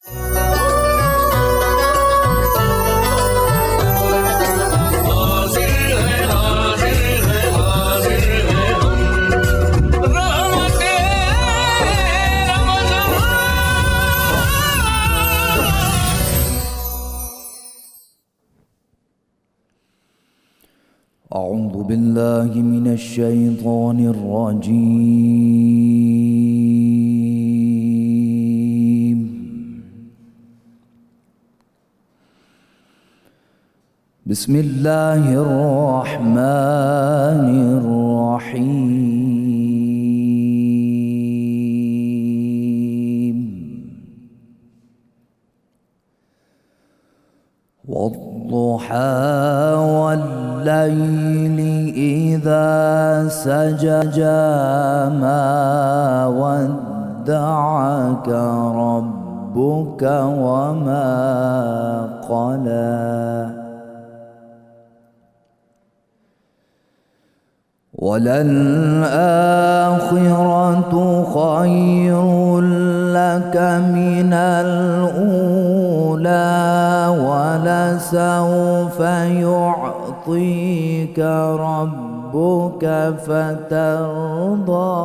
أعوذ بالله من الشيطان الرجيم. بسم الله الرحمن الرحيم. والضحى والليل إذا سجى ما ودعك ربك وما قلى وللآخرة خير لك من الأولى ولسوف يعطيك ربك فترضى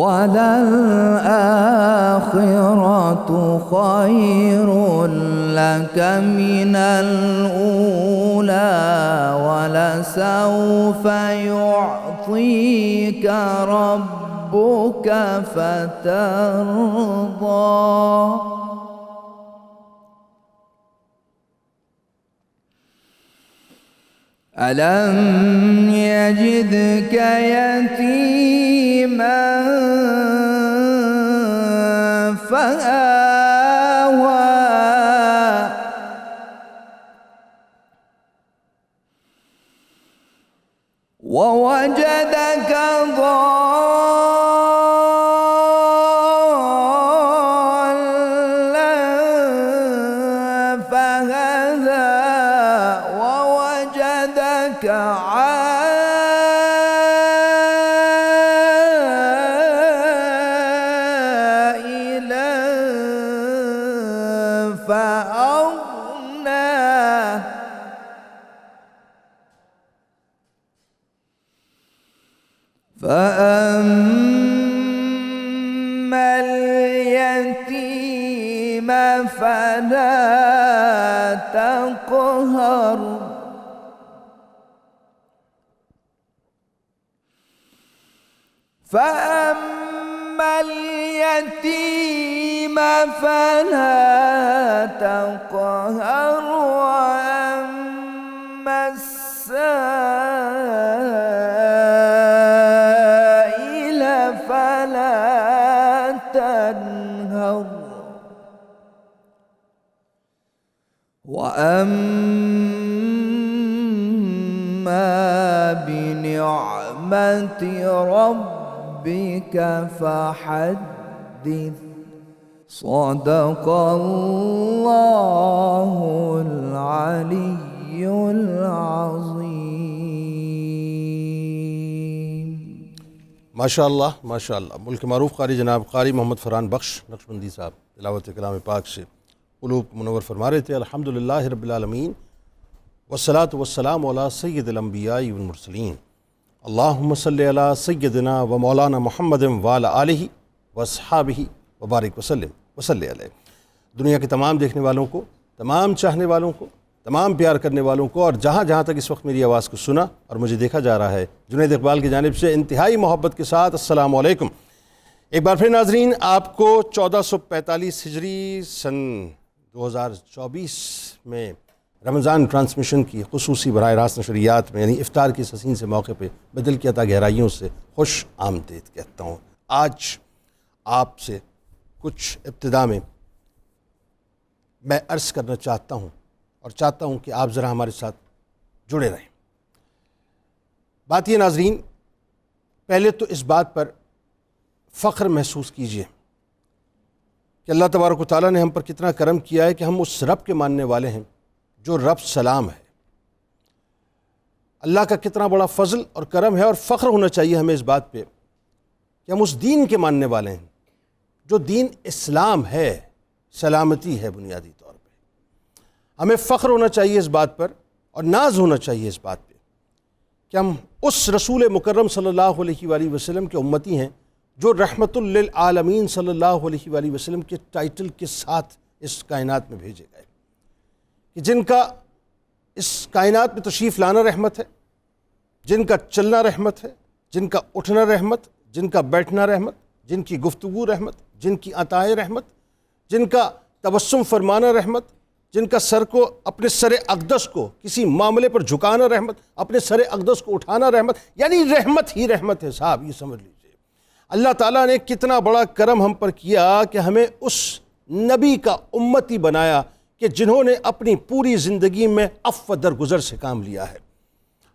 وللآخرة خير لك من الأولى ولسوف يعطيك ربك فترضى ألم يجدك يتيما فآوى ووجدك ضالا فهدى ووجدك عائلا فأغنى فأما اليتيم فلا تقهر فأما اليتيم فلا تقهر وأما السائل فلا تنهر وأما بنعمة ربك فحدث صدق الله العلي العظيم. ماشاء اللہ ماشاء اللہ. ملک معروف قاری جناب قاری محمد فرحان بخش نقشبندی صاحب تلاوت کلام پاک سے قلوب منور فرما رہے تھے. الحمدللہ رب العالمین والصلاة والسلام علی سید الانبیاء والمرسلین. اللہم صلی علی سیدنا و مولانا محمد وعلی آلہ واصحابہ وبارک وسلم وصلی علیہ. دنیا کے تمام دیکھنے والوں کو، تمام چاہنے والوں کو، تمام پیار کرنے والوں کو، اور جہاں جہاں تک اس وقت میری آواز کو سنا اور مجھے دیکھا جا رہا ہے، جنید اقبال کی جانب سے انتہائی محبت کے ساتھ السلام علیکم. ایک بار پھر ناظرین، آپ کو 1445 ہجری سن 2024 میں رمضان ٹرانسمیشن کی خصوصی براہ راست نشریات میں، یعنی افطار کی اس حسین سے موقع پہ بدل کی عطا گہرائیوں سے خوش آمدید کہتا ہوں. آج آپ سے کچھ ابتدا میں عرض کرنا چاہتا ہوں اور چاہتا ہوں کہ آپ ذرا ہمارے ساتھ جڑے رہیں. بات یہ ناظرین، پہلے تو اس بات پر فخر محسوس کیجئے کہ اللہ تبارک و تعالیٰ نے ہم پر کتنا کرم کیا ہے کہ ہم اس رب کے ماننے والے ہیں جو رب سلام ہے. اللہ کا کتنا بڑا فضل اور کرم ہے، اور فخر ہونا چاہیے ہمیں اس بات پہ کہ ہم اس دین کے ماننے والے ہیں جو دین اسلام ہے، سلامتی ہے بنیادی طور پہ۔ ہمیں فخر ہونا چاہیے اس بات پر اور ناز ہونا چاہیے اس بات پہ کہ ہم اس رسول مکرم صلی اللہ علیہ وآلہ وسلم کے امتی ہیں جو رحمت للعالمین صلی اللہ علیہ وآلہ وسلم کے ٹائٹل کے ساتھ اس کائنات میں بھیجے گئے، کہ جن کا اس کائنات میں تشریف لانا رحمت ہے، جن کا چلنا رحمت ہے، جن کا اٹھنا رحمت، جن کا بیٹھنا رحمت، جن کی گفتگو رحمت، جن کی عطائیں رحمت، جن کا تبسم فرمانا رحمت، جن کا سر کو اپنے سر اقدس کو کسی معاملے پر جھکانا رحمت، اپنے سر اقدس کو اٹھانا رحمت، یعنی رحمت ہی رحمت ہے صاحب، یہ سمجھ لیجئے۔ اللہ تعالیٰ نے کتنا بڑا کرم ہم پر کیا کہ ہمیں اس نبی کا امتی بنایا کہ جنہوں نے اپنی پوری زندگی میں عفو درگزر سے کام لیا ہے۔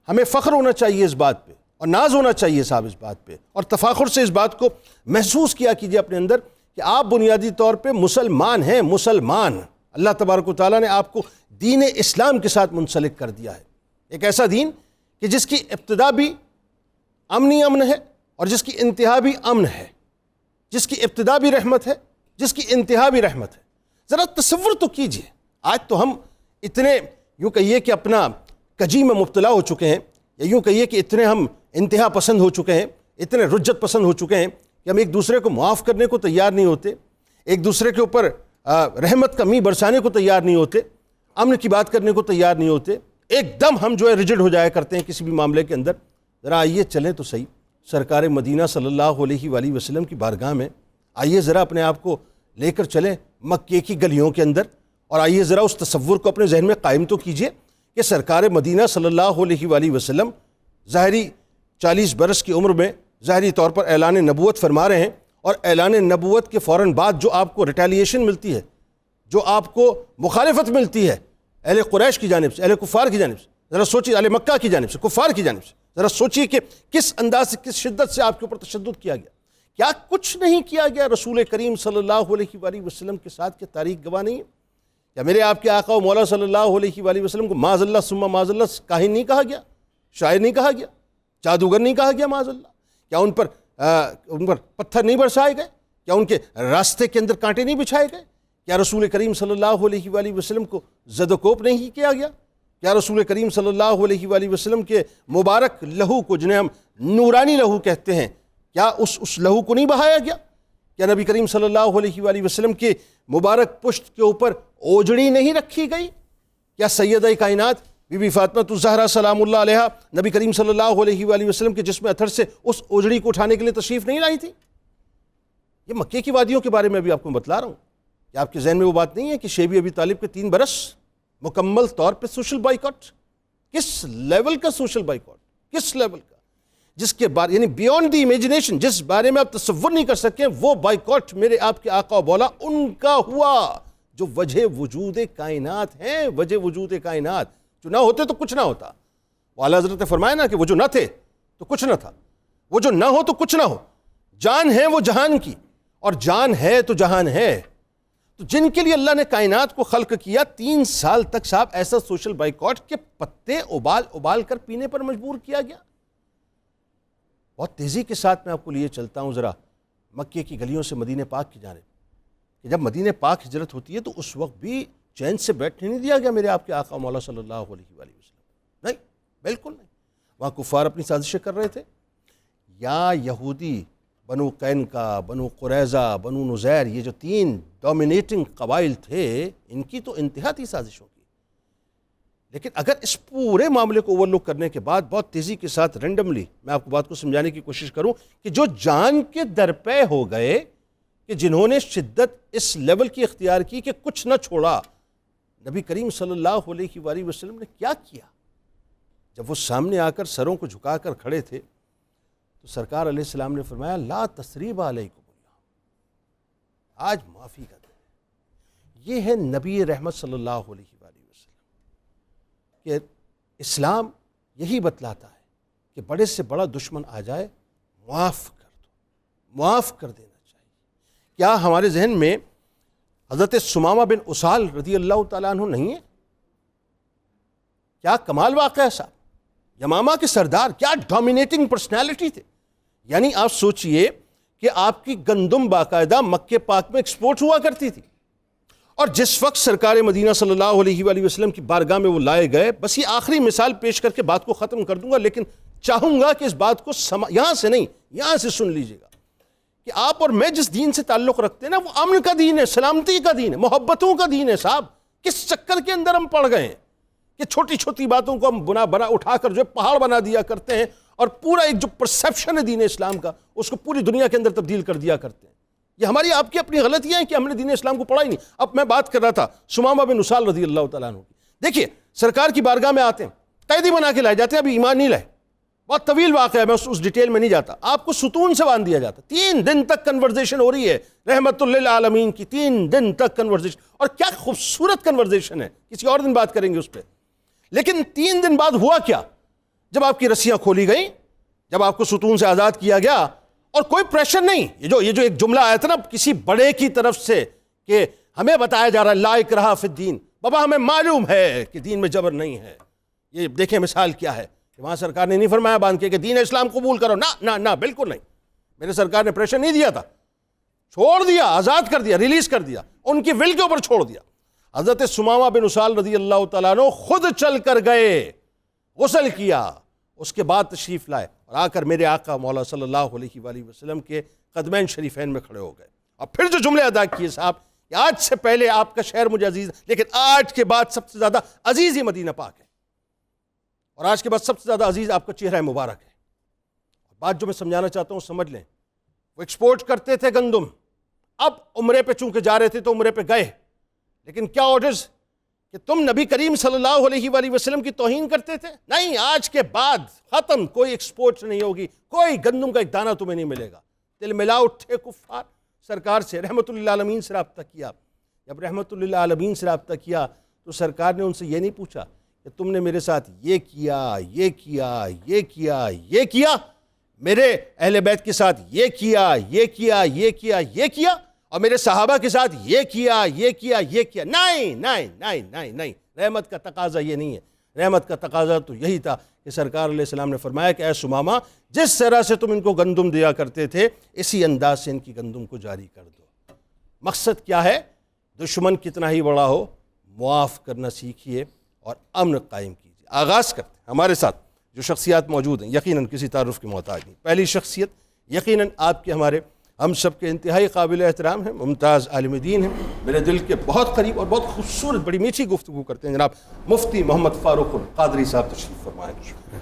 ہمیں فخر ہونا چاہیے اس بات پہ اور ناز ہونا چاہیے صاحب اس بات پہ، اور تفاخر سے اس بات کو محسوس کیا کیجئے اپنے اندر کہ آپ بنیادی طور پہ مسلمان ہیں، مسلمان۔ اللہ تبارک و تعالیٰ نے آپ کو دین اسلام کے ساتھ منسلک کر دیا ہے، ایک ایسا دین کہ جس کی ابتدا بھی امن ہے اور جس کی انتہا بھی امن ہے، جس کی ابتدا بھی رحمت ہے، جس کی انتہا بھی رحمت ہے۔ ذرا تصور تو کیجئے، آج تو ہم اتنے یوں کہیے کہ اپنا کجی میں مبتلا ہو چکے ہیں، یا یوں کہیے کہ اتنے ہم انتہا پسند ہو چکے ہیں، اتنے رجت پسند ہو چکے ہیں کہ ہم ایک دوسرے کو معاف کرنے کو تیار نہیں ہوتے، ایک دوسرے کے اوپر رحمت کا میਂہ برسانے کو تیار نہیں ہوتے، امن کی بات کرنے کو تیار نہیں ہوتے، ایک دم ہم جو ہے ریجڈ ہو جایا کرتے ہیں کسی بھی معاملے کے اندر۔ ذرا آئیے چلیں تو صحیح سرکار مدینہ صلی اللہ علیہ وآلہ وسلم کی بارگاہ میں، آئیے ذرا اپنے آپ کو لے کر چلیں مکے کی گلیوں کے اندر، اور آئیے ذرا اس تصور کو اپنے ذہن میں قائم تو کیجئے کہ سرکار مدینہ صلی اللہ علیہ وآلہ وسلم ظاہری 40 برس کی عمر میں ظاہری طور پر اعلان نبوت فرما رہے ہیں، اور اعلان نبوت کے فوراً بعد جو آپ کو ریٹیلیشن ملتی ہے، جو آپ کو مخالفت ملتی ہے اہل قریش کی جانب سے، اہل کفار کی جانب سے، ذرا سوچیے، اہل مکہ کی جانب سے، کفار کی جانب سے، ذرا سوچیے کہ کس انداز سے، کس شدت سے آپ کے اوپر تشدد کیا گیا۔ کیا کچھ نہیں کیا گیا رسول کریم صلی اللہ علیہ وآلہ وسلم کے ساتھ کہ تاریخ گواہ نہیں ہے؟ کیا میرے آپ کے آقا و مولا صلی اللہ علیہ وآلہ وسلم کو معاذ اللہ ثم معاذ اللہ کاہن نہیں کہا گیا، شاعر نہیں کہا گیا، جادوگر نہیں کہا گیا معاذ اللہ؟ کیا ان پر پتھر نہیں برسائے گئے؟ کیا ان کے راستے کے اندر کانٹے نہیں بچھائے گئے؟ کیا رسول کریم صلی اللہ علیہ وآلہ وسلم کو زد و کوب نہیں کیا گیا؟ کیا رسول کریم صلی اللہ علیہ وآلہ وسلم کے مبارک لہو کو، جنہیں ہم نورانی لہو کہتے ہیں، کیا اس لہو کو نہیں بہایا گیا؟ کیا نبی کریم صلی اللہ علیہ وآلہ وسلم کے مبارک پشت کے اوپر اوجڑی نہیں رکھی گئی؟ کیا سیدہ کائنات بی بی فاطمہ الزہرا سلام اللہ علیہا نبی کریم صلی اللہ علیہ وآلہ وسلم کے جسم اطہر سے اس اوجڑی کو اٹھانے کے لیے تشریف نہیں لائی تھی؟ یہ مکے کی وادیوں کے بارے میں ابھی آپ کو بتلا رہا ہوں کہ آپ کے ذہن میں وہ بات نہیں ہے کہ شیبی ابی طالب کے 3 برس مکمل طور پہ سوشل بائیکاٹ۔ کس لیول کا سوشل بائیکاٹ، کس لیول کا، جس کے بارے یعنی بیونڈ دی امیجنیشن، جس بارے میں آپ تصور نہیں کر سکیں، وہ بائیکاٹ میرے آپ کے آقا و مولا ان کا ہوا جو وجہ وجود کائنات ہیں، وجہ وجود کائنات۔ جو نہ ہوتے تو کچھ نہ ہوتا۔ اعلیٰ حضرت نے فرمایا نا کہ وہ جو نہ تھے تو کچھ نہ تھا، وہ جو نہ ہو تو کچھ نہ ہو۔ جان ہے وہ جہان کی، اور جان ہے تو جہان ہے۔ تو جن کے لیے اللہ نے کائنات کو خلق کیا، 3 سال تک صاحب ایسا سوشل بائیکاٹ کے پتے ابال کر پینے پر مجبور کیا گیا۔ بہت تیزی کے ساتھ میں آپ کو لیے چلتا ہوں ذرا مکے کی گلیوں سے مدینہ پاک کی جانب، کہ جب مدینہ پاک ہجرت ہوتی ہے تو اس وقت بھی چین سے بیٹھنے نہیں دیا گیا میرے آپ کے آقا مولا صلی اللہ علیہ وآلہ وسلم، نہیں، بالکل نہیں۔ وہاں کفار اپنی سازشیں کر رہے تھے، یا یہودی بنو قینقاع، بنو قریظہ، بنو نذیر، یہ جو 3 ڈومینیٹنگ قبائل تھے، ان کی تو انتہا تھی سازشوں کی۔ لیکن اگر اس پورے معاملے کو اوور لک کرنے کے بعد بہت تیزی کے ساتھ رینڈملی میں آپ کو بات کو سمجھانے کی کوشش کروں کہ جو جان کے درپے ہو گئے، کہ جنہوں نے شدت اس لیول کی اختیار کی کہ کچھ نہ چھوڑا، نبی کریم صلی اللہ علیہ وآلہ وسلم نے کیا کیا؟ جب وہ سامنے آ کر سروں کو جھکا کر کھڑے تھے تو سرکار علیہ السلام نے فرمایا لا تثریب علیکم اليوم، آج معافی کا دن ہے۔ یہ ہے نبی رحمت صلی اللہ علیہ وآلہ وسلم کہ اسلام یہی بتلاتا ہے کہ بڑے سے بڑا دشمن آ جائے معاف کر دو، معاف کر دینا چاہیے۔ کیا ہمارے ذہن میں حضرت ثمامہ بن اسال رضی اللہ تعالیٰ عنہ نہیں ہے؟ کیا کمال واقعہ ہے صاحب، یمامہ کے سردار، کیا ڈومینیٹنگ پرسنالٹی تھے۔ یعنی آپ سوچئے کہ آپ کی گندم باقاعدہ مکہ پاک میں ایکسپورٹ ہوا کرتی تھی، اور جس وقت سرکار مدینہ صلی اللہ علیہ وآلہ وسلم کی بارگاہ میں وہ لائے گئے، بس یہ آخری مثال پیش کر کے بات کو ختم کر دوں گا، لیکن چاہوں گا کہ اس بات کو یہاں سے نہیں، یہاں سے سن لیجئے گا کہ آپ اور میں جس دین سے تعلق رکھتے ہیں نا، وہ امن کا دین ہے، سلامتی کا دین ہے، محبتوں کا دین ہے صاحب۔ کس چکر کے اندر ہم پڑ گئے ہیں کہ چھوٹی چھوٹی باتوں کو ہم بنا اٹھا کر جو ہے پہاڑ بنا دیا کرتے ہیں، اور پورا ایک جو پرسیپشن ہے دین اسلام کا، اس کو پوری دنیا کے اندر تبدیل کر دیا کرتے ہیں۔ یہ ہماری آپ کی اپنی غلطیاں ہیں کہ ہم نے دین اسلام کو پڑھا ہی نہیں۔ اب میں بات کر رہا تھا ثمامہ بن اسال رضی اللہ تعالیٰ عنہ کی۔ دیکھیے سرکار کی بارگاہ میں آتے ہیں، قیدی بنا کے لائے جاتے ہیں، ابھی ایمان نہیں لائے، بہت طویل واقعہ ہے، میں اس ڈیٹیل میں نہیں جاتا، آپ کو ستون سے باندھ دیا جاتا، 3 دن تک کنورزیشن ہو رہی ہے رحمت للعالمین کی، 3 دن تک کنورزیشن، اور کیا خوبصورت کنورزیشن ہے، کسی اور دن بات کریں گے اس پہ۔ لیکن 3 دن بعد ہوا کیا؟ جب آپ کی رسیاں کھولی گئیں، جب آپ کو ستون سے آزاد کیا گیا، اور کوئی پریشر نہیں، یہ جو ایک جملہ آیا تھا نا کسی بڑے کی طرف سے کہ ہمیں بتایا جا رہا ہے لا اکراہ فی الدین، بابا ہمیں معلوم ہے کہ دین میں جبر نہیں ہے۔ یہ دیکھیں مثال کیا ہے کہ وہاں سرکار نے نہیں فرمایا باندھ کے کہ دین اسلام قبول کرو، نہ بالکل نہیں، میرے سرکار نے پریشر نہیں دیا تھا، چھوڑ دیا، آزاد کر دیا، ریلیز کر دیا، ان کی ول کے اوپر چھوڑ دیا۔ حضرت ثمامہ بن اسال رضی اللہ تعالیٰ عنہ خود چل کر گئے، غسل کیا، اس کے بعد تشریف لائے اور آ کر میرے آقا مولا صلی اللہ علیہ وآلہ وسلم کے قدمین شریفین میں کھڑے ہو گئے، اور پھر جو جملے ادا کیے صاحب کہ آج سے پہلے آپ کا شہر مجھے عزیز، لیکن آج کے بعد سب سے زیادہ عزیز یہ مدینہ پاک ہے، اور آج کے بعد سب سے زیادہ عزیز آپ کا چہرہ مبارک ہے۔ بات جو میں سمجھانا چاہتا ہوں سمجھ لیں، وہ ایکسپورٹ کرتے تھے گندم، اب عمرے پہ چونکہ جا رہے تھے تو عمرے پہ گئے، لیکن کیا آرڈرز کہ تم نبی کریم صلی اللہ علیہ وآلہ وسلم کی توہین کرتے تھے؟ نہیں، آج کے بعد ختم، کوئی ایکسپورٹ نہیں ہوگی، کوئی گندم کا ایک دانہ تمہیں نہیں ملے گا۔ دل ملا اٹھے کفار، سرکار سے رحمت للعالمین سے رابطہ کیا۔ جب رحمت للعالمین سے رابطہ کیا تو سرکار نے ان سے یہ نہیں پوچھا کہ تم نے میرے ساتھ یہ کیا، یہ کیا، یہ کیا، یہ کیا، میرے اہل بیت کے ساتھ یہ کیا، یہ کیا، یہ کیا، یہ کیا، اور میرے صحابہ کے ساتھ یہ کیا، یہ کیا، یہ کیا۔ نہیں نہیں نہیں نہیں نہیں، رحمت کا تقاضا یہ نہیں ہے۔ رحمت کا تقاضا تو یہی تھا کہ سرکار علیہ السلام نے فرمایا کہ اے ثمامہ، جس طرح سے تم ان کو گندم دیا کرتے تھے اسی انداز سے ان کی گندم کو جاری کر دو۔ مقصد کیا ہے؟ دشمن کتنا ہی بڑا ہو، معاف کرنا سیکھیے اور امن قائم کیجیے۔ آغاز کرتے ہیں، ہمارے ساتھ جو شخصیات موجود ہیں یقیناً کسی تعارف کی محتاج نہیں۔ پہلی شخصیت یقیناً آپ کے ہمارے ہم سب کے انتہائی قابل احترام ہیں، ممتاز عالم دین ہیں، میرے دل کے بہت قریب اور بہت خوبصورت بڑی میٹھی گفتگو کرتے ہیں، جناب مفتی محمد فاروق القادری صاحب تشریف فرمائیں۔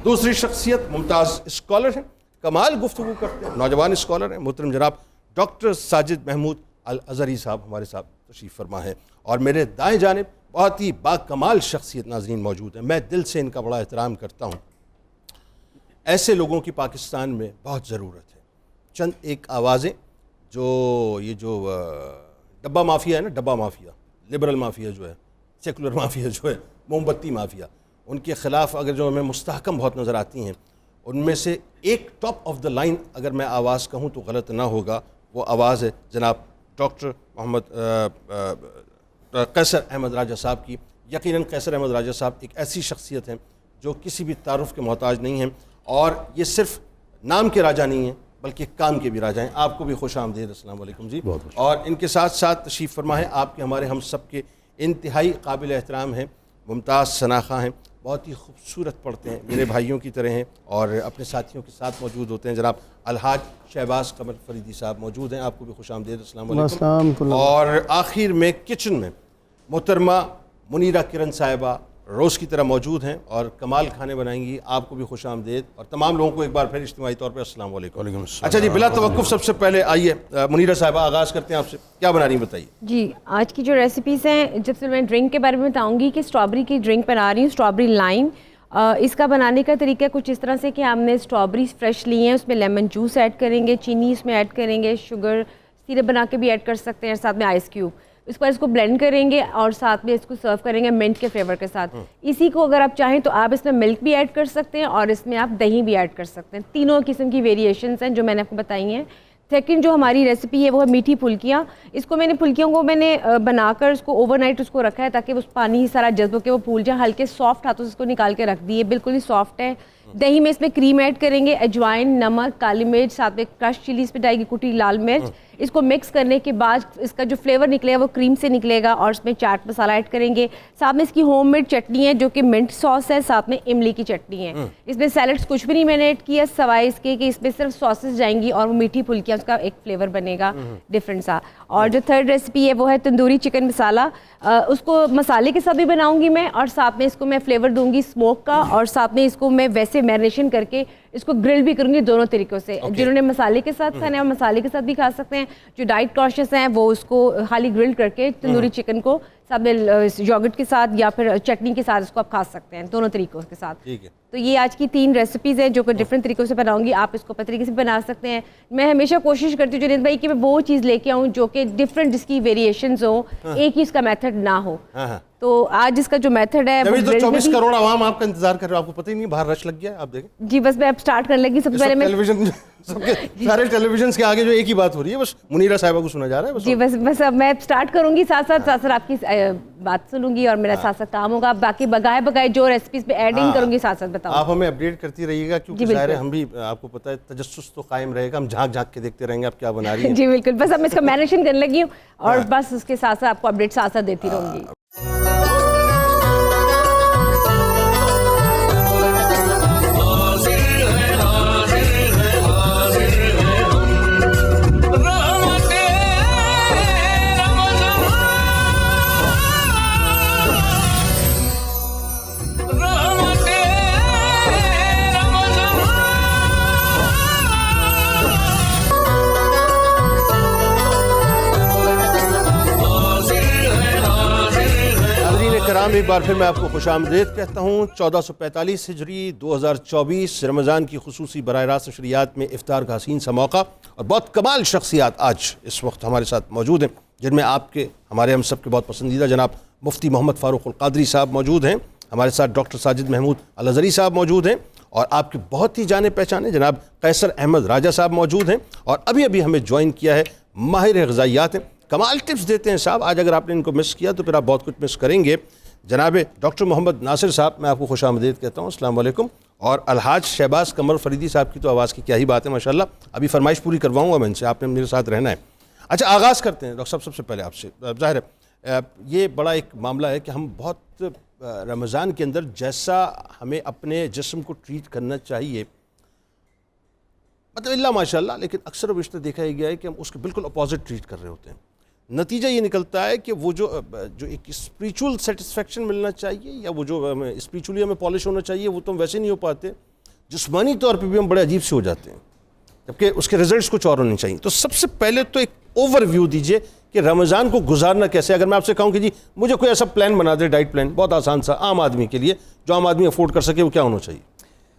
دوسری شخصیت ممتاز اسکالر ہیں، کمال گفتگو کرتے ہیں، نوجوان اسکالر ہیں، محترم جناب ڈاکٹر ساجد محمود الازہری صاحب ہمارے ساتھ تشریف فرما ہیں، اور میرے دائیں جانب بہت ہی با کمال شخصیت ناظرین موجود ہیں، میں دل سے ان کا بڑا احترام کرتا ہوں۔ ایسے لوگوں کی پاکستان میں بہت ضرورت ہے۔ چند ایک آوازیں جو یہ جو ڈبہ مافیا ہے نا، ڈبہ مافیا، لبرل مافیا جو ہے، سیکولر مافیا جو ہے، موم بتی مافیا، ان کے خلاف اگر جو ہمیں مستحکم بہت نظر آتی ہیں، ان میں سے ایک ٹاپ آف دا لائن اگر میں آواز کہوں تو غلط نہ ہوگا، وہ آواز ہے جناب ڈاکٹر محمد قیصر احمد راجہ صاحب کی۔ یقیناً قیصر احمد راجہ صاحب ایک ایسی شخصیت ہیں جو کسی بھی تعارف کے محتاج نہیں ہیں، اور یہ صرف نام کے راجہ نہیں ہیں بلکہ کام کے بھی راجہ ہیں۔ آپ کو بھی خوش آمدید، السلام علیکم جی۔ اور ان کے ساتھ ساتھ تشریف فرما ہے آپ کے ہمارے ہم سب کے انتہائی قابل احترام ہیں، ممتاز ثناء ہیں، بہت ہی خوبصورت پڑھتے ہیں، میرے بھائیوں کی طرح ہیں، اور اپنے ساتھیوں کے ساتھ موجود ہوتے ہیں، جناب الحاج شہباز قمر فریدی صاحب موجود ہیں، آپ کو بھی خوش آمدید، السلام علیکم۔ اور آخر میں کچن میں محترمہ منیرہ کرن صاحبہ روز کی طرح موجود ہیں اور کمال کھانے بنائیں گی، آپ کو بھی خوش آمدید، اور تمام لوگوں کو ایک بار پھر اجتماعی طور پہ السلام علیکم۔ اچھا جی، بلا توقف سب سے پہلے آئیے منیرہ صاحبہ آغاز کرتے ہیں آپ سے، کیا بنا رہی ہیں بتائیے؟ جی، آج کی جو ریسیپیز ہیں، جب سے میں ڈرنک کے بارے میں بتاؤں گی کہ اسٹرابری کی ڈرنک بنا رہی ہوں، اسٹرابری لائم۔ اس کا بنانے کا طریقہ کچھ اس طرح سے کہ ہم نے اسٹرابری فریش لی ہیں، اس میں لیمن جوس ایڈ کریں گے، چینی اس میں ایڈ کریں گے، شوگر سیرپ بنا کے بھی ایڈ کر سکتے ہیں، ساتھ میں آئس کیوب، اس پر اس کو بلینڈ کریں گے اور ساتھ میں اس کو سرو کریں گے منٹ کے فلیور کے ساتھ۔ اسی کو اگر آپ چاہیں تو آپ اس میں ملک بھی ایڈ کر سکتے ہیں اور اس میں آپ دہی بھی ایڈ کر سکتے ہیں، تینوں قسم کی ویریشنز ہیں جو میں نے آپ کو بتائی ہیں۔ سیکنڈ جو ہماری ریسیپی ہے وہ ہے میٹھی پھلکیاں. اس کو میں نے پھلکیوں کو میں نے بنا کر اس کو اوور نائٹ اس کو رکھا ہے تاکہ اس پانی سارا جذب ہو کے وہ پھول جائیں. ہلکے سافٹ ہاتھوں سے اس کو نکال کے رکھ دیے, بالکل ہی سافٹ ہے. دہی میں اس میں کریم ایڈ کریں گے, اجوائن, نمک, کالی مرچ, ساتھ میں کرش چلی اس پہ ڈائی گی, کٹی لال مرچ. اس کو مکس کرنے کے بعد اس کا جو فلیور نکلے گا وہ کریم سے نکلے گا, اور اس میں چاٹ مسالہ ایڈ کریں گے. ساتھ میں اس کی ہوم میڈ چٹنی ہے جو کہ منٹ ساس ہے, ساتھ میں املی کی چٹنی ہے. اس میں سیلڈس کچھ بھی نہیں میں نے ایڈ کیا سوائے اس کے کہ اس میں صرف ساسز جائیں گی اور وہ میٹھی پھلکیاں اس کا ایک فلیور بنے گا ڈفرینٹ سا. اور جو تھرڈ ریسیپی ہے وہ ہے تندوری چکن مسالہ. اس کو مسالے کے ساتھ بھی بناؤں گی میں, اور ساتھ میں اس کو میں فلیور دوں گی اسموک کا, اور ساتھ میں اس کو میں ویسے میرینیشن کر کے اس کو گرل بھی کروں گی دونوں طریقوں سے. جنہوں نے مسالے کے ساتھ کھانا ہے وہ مسالے کے ساتھ بھی کھا سکتے ہیں, جو ڈائٹ کانشیس ہیں وہ اس کو خالی گرل کر کے تندوری چکن کو ساتھ میں یوگرٹ کے ساتھ یا پھر چٹنی کے ساتھ اس کو آپ کھا سکتے ہیں دونوں طریقوں کے ساتھ. تو یہ آج کی 3 ریسیپیز ہیں جو کہ ڈفرینٹ طریقوں سے بناؤں گی, آپ اس کو اپنے طریقے سے بنا سکتے ہیں. میں ہمیشہ کوشش کرتی ہوں جنید بھائی کہ میں وہ چیز لے کے آؤں جو کہ ڈفرینٹ جس کی ویریشنز ہوں, ایک ہی اس کا میتھڈ نہ ہو. تو آج اس کا جو میتھڈ ہے ابھی تو 24 کروڑ عوام آپ کا انتظار کر رہے ہو, آپ کو پتہ ہی نہیں باہر رش لگ گیا. آپ دیکھیں جی, بس میں اب سٹارٹ کرنے لگی. سب سے پہلے میں ٹیلی ویژن سارے ٹیلی ویژنس کے آگے جو ایک ہی بات ہو رہی ہے, بس منیرہ صاحبہ کو سنا جا رہا ہے. جی بس اب میں سٹارٹ کروں گی, ساتھ ساتھ آپ کی بات سنوں گی اور میرا ساتھ ساتھ کام ہوگا. باقی بگائے جو ریسیپیز پہ ایڈنگ کروں گی ساتھ ساتھ بتاؤں. آپ ہمیں اپڈیٹ کرتی رہیے گا کیونکہ ظاہر ہے ہم بھی, آپ کو پتہ ہے تجسس تو قائم رہے گا, ہم جھانک کے دیکھتے رہیں گے آپ کیا بنا رہی ہیں. جی بالکل, بس اب میں اس کا مینیشن کرنے لگی ہوں اور بس اس کے ساتھ ساتھ آپ کو اپڈیٹ ساتھ ساتھ دیتی رہوں گی. ایک بار پھر میں آپ کو خوش آمدید کہتا ہوں. 1445 ہجری 2024 رمضان کی خصوصی براہ راست نشریات میں افطار کا حسین سا موقع, اور بہت کمال شخصیات آج اس وقت ہمارے ساتھ موجود ہیں, جن میں آپ کے ہمارے ہم سب کے بہت پسندیدہ جناب مفتی محمد فاروق القادری صاحب موجود ہیں. ہمارے ساتھ ڈاکٹر ساجد محمود الازہری صاحب موجود ہیں, اور آپ کے بہت ہی جانے پہچانے جناب قیصر احمد راجہ صاحب موجود ہیں, اور ابھی ہمیں جوائن کیا ہے ماہر غذائیات ہیں, کمال ٹپس دیتے ہیں صاحب. آج اگر آپ نے ان کو مس کیا تو پھر آپ بہت کچھ مس کریں گے. جناب ڈاکٹر محمد ناصر صاحب, میں آپ کو خوش آمدید کہتا ہوں, السلام علیکم. اور الحاج شہباز قمر فریدی صاحب کی تو آواز کی کیا ہی بات ہے ماشاءاللہ, ابھی فرمائش پوری کرواؤں گا میں ان سے, آپ نے میرے ساتھ رہنا ہے. اچھا آغاز کرتے ہیں ڈاکٹر صاحب سب سے پہلے آپ سے. ظاہر ہے یہ بڑا ایک معاملہ ہے کہ ہم بہت رمضان کے اندر جیسا ہمیں اپنے جسم کو ٹریٹ کرنا چاہیے مطلب اللہ ماشاءاللہ, لیکن اکثر و بیشتر دیکھا گیا ہے کہ ہم اس کے بالکل اپوزٹ ٹریٹ کر رہے ہوتے ہیں. نتیجہ یہ نکلتا ہے کہ وہ جو ایک اسپریچول سیٹسفیکشن ملنا چاہیے, یا وہ جو اسپریچولی ہمیں پالش ہونا چاہیے, وہ تو ہم ویسے نہیں ہو پاتے. جسمانی طور پہ بھی ہم بڑے عجیب سے ہو جاتے ہیں, جبکہ اس کے ریزلٹس کچھ اور ہونے چاہیے. تو سب سے پہلے تو ایک اوور ویو دیجئے کہ رمضان کو گزارنا کیسے. اگر میں آپ سے کہوں کہ جی مجھے کوئی ایسا پلان بنا دے, ڈائٹ پلان بہت آسان سا عام آدمی کے لیے, جو عام آدمی افورڈ کر سکے, وہ کیا ہونا چاہیے؟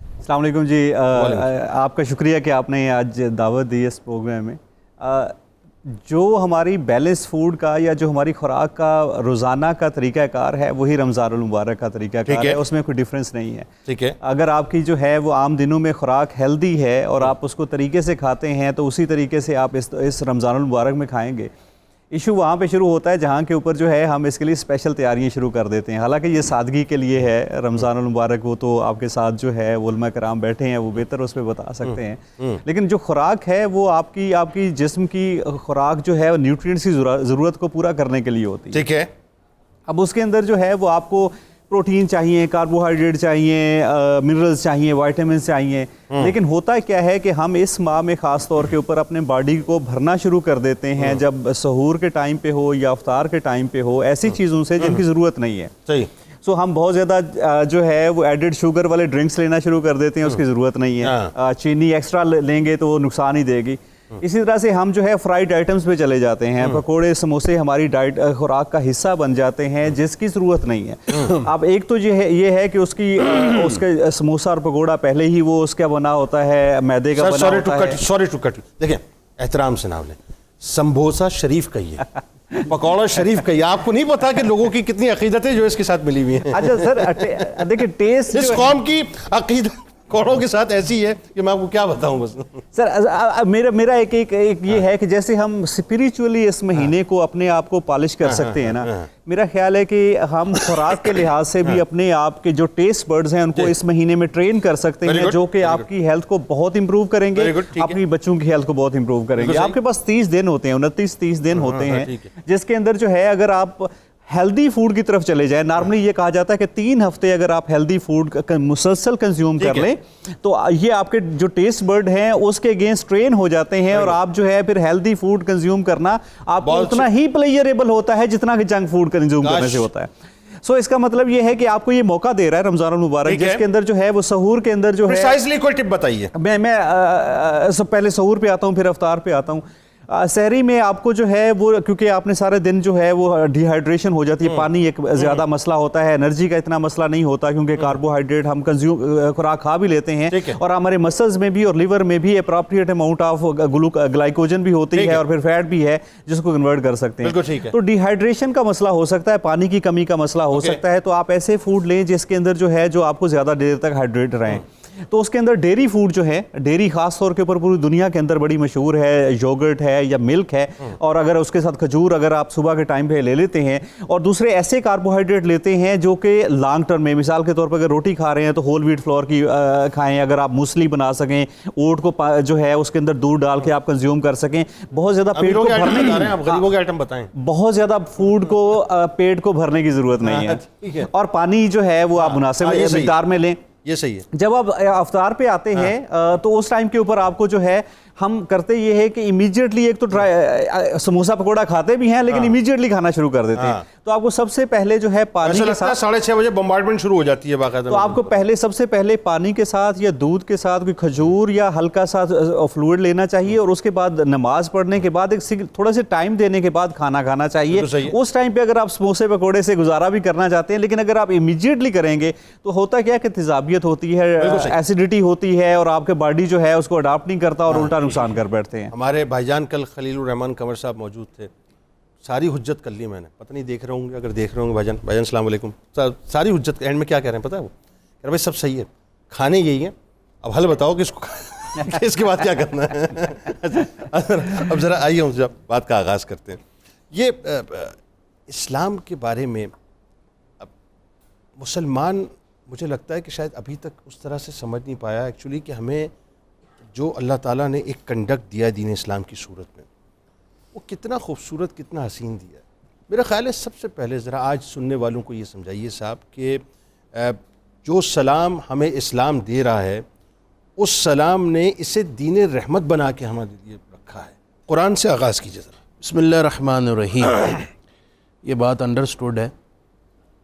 السلام علیکم جی, آپ کا شکریہ کہ آپ نے آج دعوت دی اس پروگرام میں. جو ہماری بیلنس فوڈ کا یا جو ہماری خوراک کا روزانہ کا طریقہ کار ہے وہی رمضان المبارک کا طریقہ کار ہے, اس میں کوئی ڈیفرنس نہیں ہے. ٹھیک ہے, اگر آپ کی جو ہے وہ عام دنوں میں خوراک ہیلدی ہے اور آپ اس کو طریقے سے کھاتے ہیں تو اسی طریقے سے آپ اس رمضان المبارک میں کھائیں گے. ایشو وہاں پہ شروع ہوتا ہے جہاں کے اوپر جو ہے ہم اس کے لیے اسپیشل تیاریاں شروع کر دیتے ہیں. حالانکہ یہ سادگی کے لیے ہے رمضان المبارک, وہ تو آپ کے ساتھ جو ہے علماء کرام بیٹھے ہیں, وہ بہتر اس پہ بتا سکتے ہیں. لیکن جو خوراک ہے وہ آپ کی جسم کی خوراک جو ہے نیوٹرینٹس کی ضرورت کو پورا کرنے کے لیے ہوتی ہے. ٹھیک ہے, اب اس کے اندر جو ہے وہ آپ کو پروٹین چاہیے, کاربوہائیڈریٹ چاہیے, منرلز چاہیے, وائٹامنس چاہیے. لیکن ہوتا کیا ہے کہ ہم اس ماہ میں خاص طور کے اوپر اپنے باڈی کو بھرنا شروع کر دیتے ہیں جب سحور کے ٹائم پہ ہو یا افطار کے ٹائم پہ ہو, ایسی چیزوں سے جن کی ضرورت نہیں ہے. صحیح. سو ہم بہت زیادہ جو ہے وہ ایڈڈ شوگر والے ڈرنکس لینا شروع کر دیتے ہیں, اس کی ضرورت نہیں ہے. چینی ایکسٹرا لیں گے تو وہ نقصان ہی دے گی. اسی طرح سے ہم جو ہے فرائیڈ آئٹمس پہ چلے جاتے ہیں, پکوڑے سموسے ہماری ڈائٹ خوراک کا حصہ بن جاتے ہیں جس کی ضرورت نہیں ہے. اب ایک تو یہ ہے کہ اس کے سموسہ اور پکوڑا پہلے ہی وہ اس کا بنا ہوتا ہے, میدے کا بنا ہوتا ہے. سوری ٹو کٹ, دیکھیں احترام سے نام لیں, سمبوسا شریف کہیے, پکوڑا شریف کہیے. آپ کو نہیں پتا کہ لوگوں کی کتنی عقیدتیں جو اس کے ساتھ ملی ہوئی ہیں. اچھا سر دیکھیں ٹیسٹ اس قوم کی عقیدت کوڑوں کے ساتھ ایسی ہے کہ میں آپ کو کیا بتاؤں بس. سر میرا ایک یہ ہے کہ جیسے ہم اسپریچولی اس مہینے کو اپنے آپ کو پالش کر سکتے ہیں نا, میرا خیال ہے کہ ہم خوراک کے لحاظ سے بھی اپنے آپ کے جو ٹیسٹ برڈز ہیں ان کو اس مہینے میں ٹرین کر سکتے ہیں, جو کہ آپ کی ہیلتھ کو بہت امپروو کریں گے, اپنی بچوں کی ہیلتھ کو بہت امپروو کریں گے. آپ کے پاس 30 دن ہوتے ہیں, 29-30 دن ہوتے ہیں, جس کے اندر جو ہے اگر آپ ہیلدی فوڈ کی طرف چلے جائیں, نارملی یہ کہا جاتا ہے کہ 3 ہفتے اگر آپ ہیلدی فوڈ مسلسل کنزیوم کر لیں تو یہ آپ کے جو ٹیسٹ برڈ ہیں اس کے اگینسٹ ٹرین ہو جاتے ہیں, اور آپ جو ہے پھر ہیلدی فوڈ کنزیوم کرنا آپ کو اتنا ہی پلیئریبل ہوتا ہے جتنا کہ جنک فوڈ کنزیوم کرنے سے ہوتا ہے. سو اس کا مطلب یہ ہے کہ آپ کو یہ موقع دے رہا ہے رمضان المبارک, جس کے اندر جو ہے وہ سحور کے اندر جو ہے پریسائزلی کوئی ٹپ بتائیے. میں سب پہلے سحور پہ آتا ہوں, پھر افطار پہ آتا ہوں. سحری میں آپ کو جو ہے وہ, کیونکہ آپ نے سارے دن جو ہے وہ ڈی ہائیڈریشن ہو جاتی ہے, پانی ایک زیادہ مسئلہ ہوتا ہے, انرجی کا اتنا مسئلہ نہیں ہوتا کیونکہ کاربوہائیڈریٹ ہم خوراک کھا بھی لیتے ہیں, اور ہمارے مسلز میں بھی اور لیور میں بھی اپروپریٹ اماؤنٹ آف گلائکوجن بھی ہوتی ہے اور پھر فیٹ بھی ہے جس کو کنورٹ کر سکتے ہیں. تو ڈی ہائیڈریشن کا مسئلہ ہو سکتا ہے, پانی کی کمی کا مسئلہ ہو سکتا ہے, تو آپ ایسے فوڈ لیں جس کے اندر جو ہے جو آپ کو زیادہ دیر تک ہائیڈریٹ رہیں. تو اس کے اندر ڈیری فوڈ جو ہے, ڈیری خاص طور کے اوپر پوری دنیا کے اندر بڑی مشہور ہے, یوگرٹ ہے یا ملک ہے, اور اگر اس کے ساتھ کھجور اگر آپ صبح کے ٹائم پہ لے لیتے ہیں, اور دوسرے ایسے کاربوہائیڈریٹ لیتے ہیں جو کہ لانگ ٹرم میں, مثال کے طور پر اگر روٹی کھا رہے ہیں تو ہول ویٹ فلور کی کھائیں, اگر آپ موسلی بنا سکیں, اوٹ کو جو ہے اس کے اندر دودھ ڈال کے آپ کنزیوم کر سکیں, بہت زیادہ پیٹ کو بھرنے بہت زیادہ فوڈ کو پیٹ کو بھرنے کی ضرورت نہیں ہے, اور پانی جو ہے وہ آپ مناسب مقدار میں لیں. یہ صحیح ہے. جب آپ افطار پہ آتے ہیں تو اس ٹائم کے اوپر آپ کو جو ہے ہم کرتے یہ ہے کہ امیجیٹلی ایک تو سموسا پکوڑا کھاتے بھی ہیں لیکن امیجیٹلی کھانا شروع کر دیتے ہیں. تو آپ کو سب سے پہلے جو ہے پانی کے ساتھ 6:30 بجے بمبارڈمنٹ شروع ہو جاتی ہے باقاعدہ. تو آپ کو پہلے سب سے پہلے پانی کے ساتھ یا دودھ کے ساتھ کوئی کھجور یا ہلکا سا فلوئڈ لینا چاہیے, اور اس کے بعد نماز پڑھنے کے بعد ایک تھوڑا سے ٹائم دینے کے بعد کھانا کھانا چاہیے. اس ٹائم پہ اگر آپ سموسے پکوڑے سے گزارا بھی کرنا چاہتے ہیں, لیکن اگر آپ امیجیٹلی کریں گے تو ہوتا کیا کہ تیزابیت ہوتی ہے, ایسیڈیٹی ہوتی ہے, اور آپ کے باڈی جو ہے اس کو اڈاپٹ نہیں کرتا اور الٹا نقصان کر بیٹھتے ہیں. ہمارے بھائی جان کل خلیل الرحمان قمر صاحب موجود تھے, ساری حجت کر لی میں نے, پتہ نہیں دیکھ رہے ہوں گے, اگر دیکھ رہے ہوں گے بھائی جان السلام علیکم, ساری حجت اینڈ میں کیا کہہ رہے ہیں پتہ ہے وہ کہ بھائی سب صحیح ہے, کھانے یہی ہیں, اب حل بتاؤ کہ اس کو اس کے بعد کیا کرنا ہے. اب ذرا آئیے ہم جب بات کا آغاز کرتے ہیں. یہ اسلام کے بارے میں اب مسلمان مجھے لگتا ہے کہ شاید ابھی تک اس طرح سے سمجھ نہیں پایا ایکچولی کہ ہمیں جو اللہ تعالیٰ نے ایک کنڈکٹ دیا ہے دین اسلام کی صورت میں, وہ کتنا خوبصورت کتنا حسین دیا ہے. میرا خیال ہے سب سے پہلے ذرا آج سننے والوں کو یہ سمجھائیے صاحب کہ جو سلام ہمیں اسلام دے رہا ہے اس سلام نے اسے دین رحمت بنا کے ہمارے لیے رکھا ہے. قرآن سے آغاز کیجیے ذرا. بسم اللہ الرحمن الرحیم. یہ بات انڈرسٹوڈ ہے,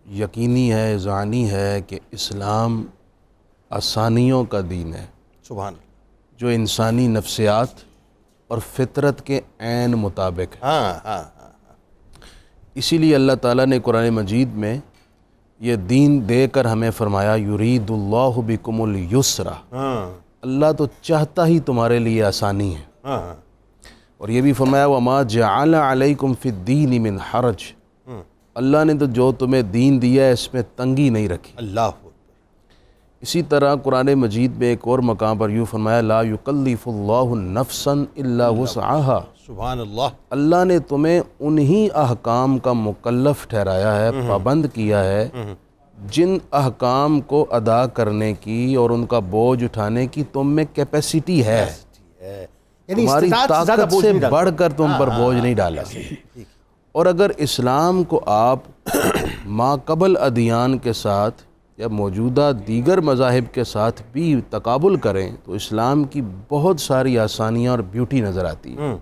یقینی ہے, ذہانی ہے کہ اسلام آسانیوں کا دین ہے. سبحان, جو انسانی نفسیات اور فطرت کے عین مطابق ہے. اسی لیے اللہ تعالیٰ نے قرآن مجید میں یہ دین دے کر ہمیں فرمایا یرید اللہ بکم الیسر. اللہ تو چاہتا ہی تمہارے لیے آسانی ہے. اور یہ بھی فرمایا وما جعل علیکم فی الدین من حرج. اللہ نے تو جو تمہیں دین دیا ہے اس میں تنگی نہیں رکھی. اللہ. اسی طرح قرآن مجید میں ایک اور مقام پر یوں فرمایا لا یکلف اللہ نفسا الا وسعها. سبحان اللہ. اللہ نے تمہیں انہی احکام کا مکلف ٹھہرایا ہے, پابند کیا ہے جن احکام کو ادا کرنے کی اور ان کا بوجھ اٹھانے کی تم میں کیپیسٹی ہے. تمہاری طاقت سے بڑھ کر تم پر بوجھ نہیں ڈالا. اور اگر اسلام کو آپ ما قبل ادیان کے ساتھ یا موجودہ دیگر مذاہب کے ساتھ بھی تقابل کریں تو اسلام کی بہت ساری آسانیاں اور بیوٹی نظر آتی ہے.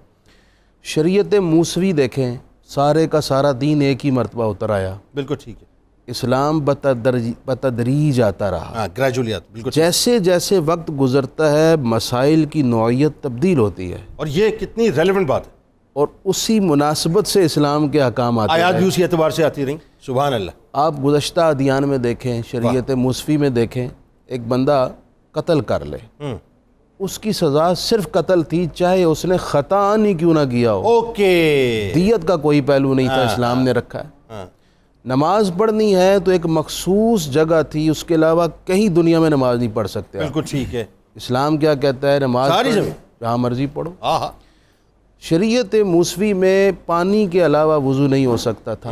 شریعت موسوی دیکھیں, سارے کا سارا دین ایک ہی مرتبہ اتر آیا. بالکل ٹھیک ہے. اسلام بتدریج آتا رہا, گریجولی. بالکل. جیسے جیسے وقت گزرتا ہے مسائل کی نوعیت تبدیل ہوتی ہے, اور یہ کتنی ریلیونٹ بات ہے, اور اسی مناسبت سے اسلام کے احکام آتے ہیں. آیات بھی اسی اعتبار سے آتی رہیں. سبحان اللہ. آپ گزشتہ ادیان میں دیکھیں, شریعت موسوی میں دیکھیں, ایک بندہ قتل کر لے, اس کی سزا صرف قتل تھی چاہے اس نے خطأ ہی کیوں نہ کیا ہو. اوکے. دیت کا کوئی پہلو نہیں تھا, اسلام نے رکھا ہے. نماز پڑھنی ہے تو ایک مخصوص جگہ تھی، اس کے علاوہ کہیں دنیا میں نماز نہیں پڑھ سکتے آپ۔ بالکل ٹھیک ہے۔ اسلام کیا کہتا ہے؟ نماز ساری پڑھو، جگہ جہاں مرضی پڑھو۔ ہاں شریعت موسوی میں پانی کے علاوہ وضو نہیں ہو سکتا تھا،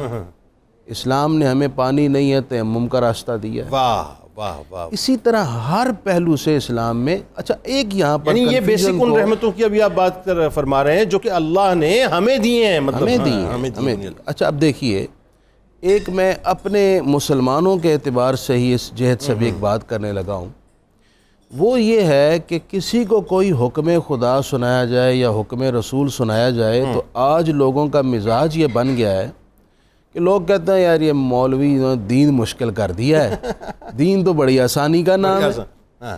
اسلام نے ہمیں پانی نہیں ہے تیمم کا راستہ دیا ہے۔ واہ واہ واہ، اسی طرح ہر پہلو سے اسلام میں، اچھا ایک یہاں پر یعنی یہ بیسک confusion ان کو رحمتوں کی ابھی آپ بات فرما رہے ہیں جو کہ اللہ نے ہمیں دیے ہیں، مطلب ہمیں دی ہیں۔ اچھا اب دیکھیے، ایک میں اپنے مسلمانوں کے اعتبار سے ہی اس جہت سے بھی ایک بات کرنے لگا ہوں، وہ یہ ہے کہ کسی کو کوئی حکم خدا سنایا جائے یا حکم رسول سنایا جائے تو آج لوگوں کا مزاج یہ بن گیا ہے کہ لوگ کہتے ہیں یار یہ مولوی دین مشکل کر دیا ہے، دین تو بڑی آسانی کا نام ہے۔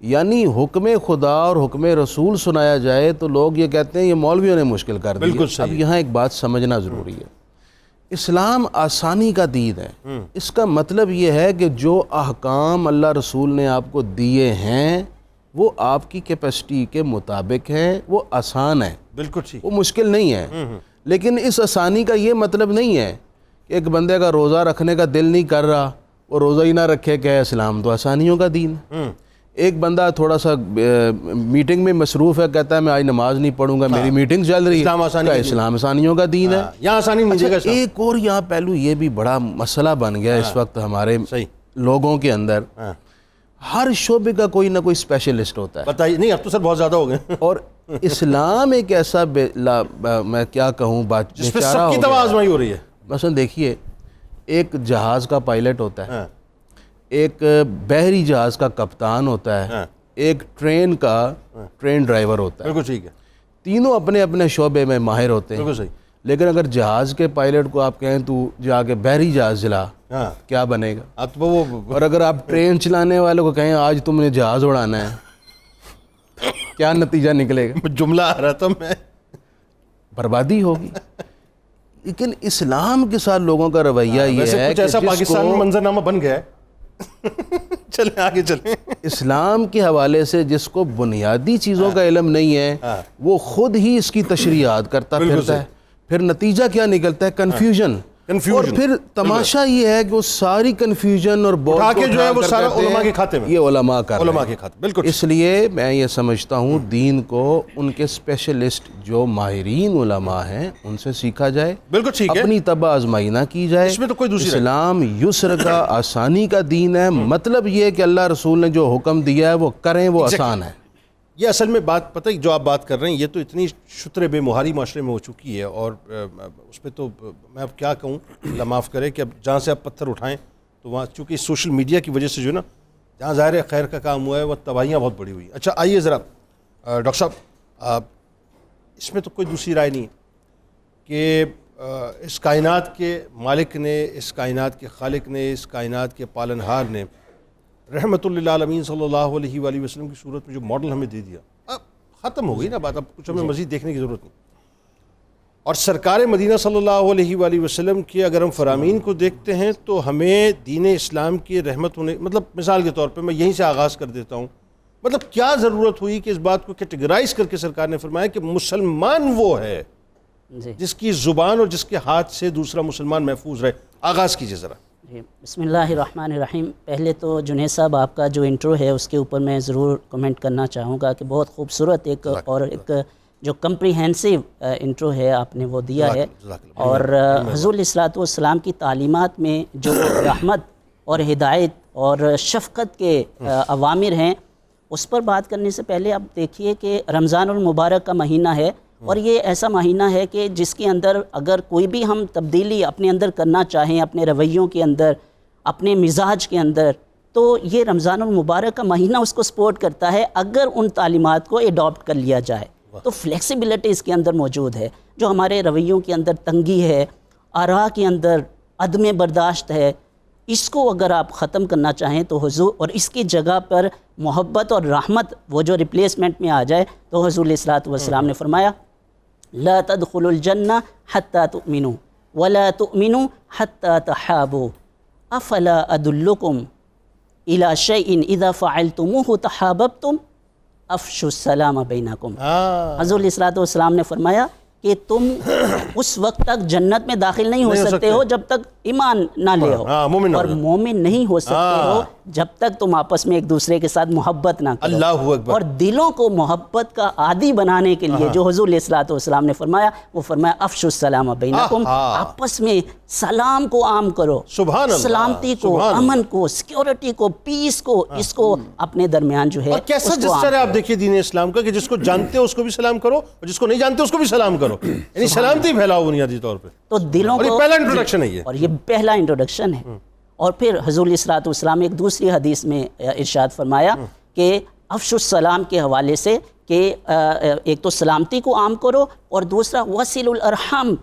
یعنی حکم خدا اور حکم رسول سنایا جائے تو لوگ یہ کہتے ہیں یہ مولویوں نے مشکل کر دیا۔ بالکل صحیح۔ اب یہاں ایک بات سمجھنا ضروری ہے، اسلام آسانی کا دین ہے۔ اس کا مطلب یہ ہے کہ جو احکام اللہ رسول نے آپ کو دیے ہیں وہ آپ کی کیپیسٹی کے مطابق ہیں، وہ آسان ہے، بالکل ٹھیک۔ وہ مشکل نہیں ہے۔ لیکن اس آسانی کا یہ مطلب نہیں ہے کہ ایک بندے کا روزہ رکھنے کا دل نہیں کر رہا وہ روزہ ہی نہ رکھے، کہ اسلام تو آسانیوں کا دین ہے۔ ایک بندہ تھوڑا سا میٹنگ میں مصروف ہے، کہتا ہے میں آج نماز نہیں پڑھوں گا، میری میٹنگ چل رہی ہے، اسلام آسانیوں کا دین ہے۔ یہاں آسانی نہیں دے گا۔ ایک اور یہاں پہلو یہ بھی بڑا مسئلہ بن گیا اس وقت ہمارے لوگوں کے اندر، ہر شعبے کا کوئی نہ کوئی اسپیشلسٹ ہوتا ہے۔ بتائیے، نہیں اب تو سر بہت زیادہ ہو گئے، اور اسلام ایک ایسا میں کیا کہوں بات جس پہ سب کی تواضع آزمائی ہو رہی ہے۔ مثلا دیکھیے، ایک جہاز کا پائلٹ ہوتا ہے، ایک بحری جہاز کا کپتان ہوتا ہے، ایک ٹرین ڈرائیور ہوتا ہے۔ بالکل ٹھیک ہے، تینوں اپنے اپنے شعبے میں ماہر ہوتے ہیں۔ بالکل صحیح۔ لیکن اگر جہاز کے پائلٹ کو آپ کہیں تو جا کے بحری جہاز چلا، کیا بنے گا؟ اب تو وہ اور اگر آپ ٹرین چلانے والے کو کہیں آج تم نے جہاز اڑانا ہے، کیا نتیجہ نکلے گا؟ جملہ آ رہا تھا میں، بربادی ہوگی۔ لیکن اسلام کے ساتھ لوگوں کا رویہ یہ ہے کچھ ایسا پاکستان میں منظرنامہ بن گیا ہے۔ چلیں آگے چلیں۔ اسلام کے حوالے سے جس کو بنیادی چیزوں کا علم نہیں ہے وہ خود ہی اس کی تشریحات کرتا پھرتا ہے، پھر نتیجہ کیا نکلتا ہے؟ کنفیوژن۔ اور پھر تماشا یہ ہے کہ وہ ساری کنفیوژن اور اٹھا کے جو ہے وہ سارا علماء کے کھاتے میں، یہ علماء کا علماء کے کھاتے، بالکل۔ اس لیے میں یہ سمجھتا ہوں دین کو ان کے اسپیشلسٹ جو ماہرین علماء ہیں ان سے سیکھا جائے، بالکل ٹھیک ہے، اپنی طبع آزمائی نہ کی جائے۔ اس میں تو کوئی دوسری رائے اسلام یسر کا، آسانی کا دین ہے۔ مطلب یہ کہ اللہ رسول نے جو حکم دیا ہے وہ کریں، وہ آسان ہے۔ یہ اصل میں بات پتہ ہے جو آپ بات کر رہے ہیں یہ تو اتنی شتر بے مہاری معاشرے میں ہو چکی ہے، اور اس پہ تو میں اب کیا کہوں، اللہ معاف کرے کہ اب جہاں سے آپ پتھر اٹھائیں تو وہاں چونکہ سوشل میڈیا کی وجہ سے جو ہے نا جہاں ظاہر خیر کا کام ہوا ہے وہ تباہیاں بہت بڑی ہوئی۔ اچھا آئیے ذرا ڈاکٹر صاحب، اس میں تو کوئی دوسری رائے نہیں کہ اس کائنات کے مالک نے، اس کائنات کے خالق نے، اس کائنات کے پالنہار نے رحمت للعالمین صلی اللہ علیہ وآلہ وسلم کی صورت میں جو ماڈل ہمیں دے دیا، اب ختم ہو گئی نا بات، اب کچھ ہمیں مزید دیکھنے کی ضرورت نہیں۔ اور سرکار مدینہ صلی اللہ علیہ وآلہ وسلم کے اگر ہم فرامین کو دیکھتے ہیں تو ہمیں دین اسلام کی رحمت ہونے، مطلب مثال کے طور پہ میں یہیں سے آغاز کر دیتا ہوں، مطلب کیا ضرورت ہوئی کہ اس بات کو کیٹیگرائز کر کے سرکار نے فرمایا کہ مسلمان وہ ہے جس کی زبان اور جس کے ہاتھ سے دوسرا مسلمان محفوظ رہے۔ آغاز کیجئے ذرا۔ جی بسم اللہ الرحمن الرحیم۔ پہلے تو جنید صاحب آپ کا جو انٹرو ہے اس کے اوپر میں ضرور کمنٹ کرنا چاہوں گا کہ بہت خوبصورت ایک اور ایک جو کمپریہنسو انٹرو ہے آپ نے وہ دیا ہے، اور حضور علیہ الصلوۃ والسلام کی تعلیمات میں جو رحمت اور ہدایت اور شفقت کے اوامر ہیں اس پر بات کرنے سے پہلے آپ دیکھیے کہ رمضان المبارک کا مہینہ ہے، اور یہ ایسا مہینہ ہے کہ جس کے اندر اگر کوئی بھی ہم تبدیلی اپنے اندر کرنا چاہیں، اپنے رویوں کے اندر، اپنے مزاج کے اندر، تو یہ رمضان المبارک کا مہینہ اس کو سپورٹ کرتا ہے اگر ان تعلیمات کو ایڈاپٹ کر لیا جائے تو فلیکسیبلٹی اس کے اندر موجود ہے۔ جو ہمارے رویوں کے اندر تنگی ہے، آراء کے اندر عدم برداشت ہے، اس کو اگر آپ ختم کرنا چاہیں تو حضور، اور اس کی جگہ پر محبت اور رحمت وہ جو ریپلیسمنٹ میں آ جائے تو حضور علیہ الصلوۃ والسلام نے فرمایا لا تدخلوا الجنہ حتی تؤمنوا ولا تؤمنوا حتی تحابوا افلا ادلکم الى شیء اذا فعلتموه تحاببتم افشوا السلام بینکم۔ حضور علیہ الصلوۃ والسلام نے فرمایا کہ تم اس وقت تک جنت میں داخل نہیں ہو سکتے ہو جب تک ایمان نہ لے ہو، اور مومن نہیں ہو سکتے ہو جب تک تم آپس میں ایک دوسرے کے ساتھ محبت نہ کرو۔ اللہ اکبر۔ اور دلوں کو محبت کا عادی بنانے کے لیے جو حضور علیہ الصلوۃ والسلام نے فرمایا، وہ فرمایا افشوا السلام بینکم، آپس میں سلام کو عام کرو، سبحان اللہ، سلامتی کو، امن کو، سیکیورٹی کو، پیس کو، اس کو اپنے درمیان جو ہے۔ اور کیسا جسٹر ہے آپ دیکھیے دین اسلام کا، کہ جس کو جانتے ہو اس کو بھی سلام کرو اور جس کو نہیں جانتے اس کو بھی سلام کرو، یعنی سلامتی پھیلاؤ بنیادی طور پہ۔ تو دلوں اور یہ کو، پہلا انٹروڈکشن ہے، اور یہ پہلا انٹروڈکشن ہے۔ اور پھر حضور علیہ الصلوۃ والسلام ایک دوسری حدیث میں ارشاد فرمایا کہ افشوا السلام کے حوالے سے کہ ایک تو سلامتی کو عام کرو، اور دوسرا وصلوا الارحام،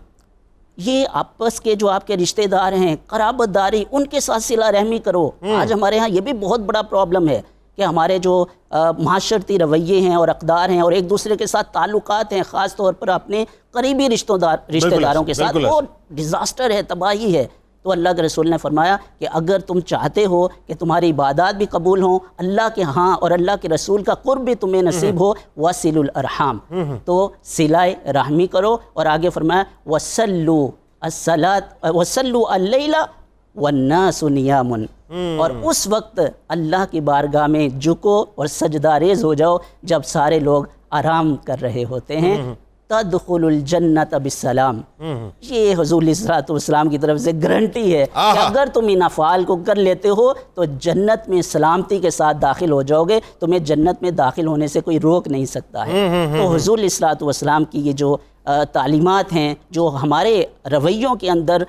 یہ آپس کے جو آپ کے رشتہ دار ہیں، قرابت داری، ان کے ساتھ صلہ رحمی کرو۔ آج ہمارے ہاں یہ بھی بہت بڑا پرابلم ہے کہ ہمارے جو معاشرتی رویے ہیں اور اقدار ہیں اور ایک دوسرے کے ساتھ تعلقات ہیں، خاص طور پر اپنے قریبی رشتہ داروں کے ساتھ، وہ ڈیزاسٹر ہے، تباہی ہے۔ تو اللہ کے رسول نے فرمایا کہ اگر تم چاہتے ہو کہ تمہاری عبادات بھی قبول ہوں، اللہ کے ہاں اور اللہ کے رسول کا قرب بھی تمہیں نصیب ہو، وصلوا الارحام، تو صلہ رحمی کرو۔ اور آگے فرمایا وصلوا اللیل والناس نیام، اور اس وقت اللہ کی بارگاہ میں جھکو اور سجدہ ریز ہو جاؤ جب سارے لوگ آرام کر رہے ہوتے ہیں۔ تدخل الجنت بالسلام، یہ حضور علیہ الصلوۃ والسلام کی طرف سے گارنٹی ہے کہ اگر تم ان افعال کو کر لیتے ہو تو جنت میں سلامتی کے ساتھ داخل ہو جاؤ گے، تمہیں جنت میں داخل ہونے سے کوئی روک نہیں سکتا ہے۔ تو حضور علیہ الصلوۃ والسلام کی یہ جو تعلیمات ہیں، جو ہمارے رویوں کے اندر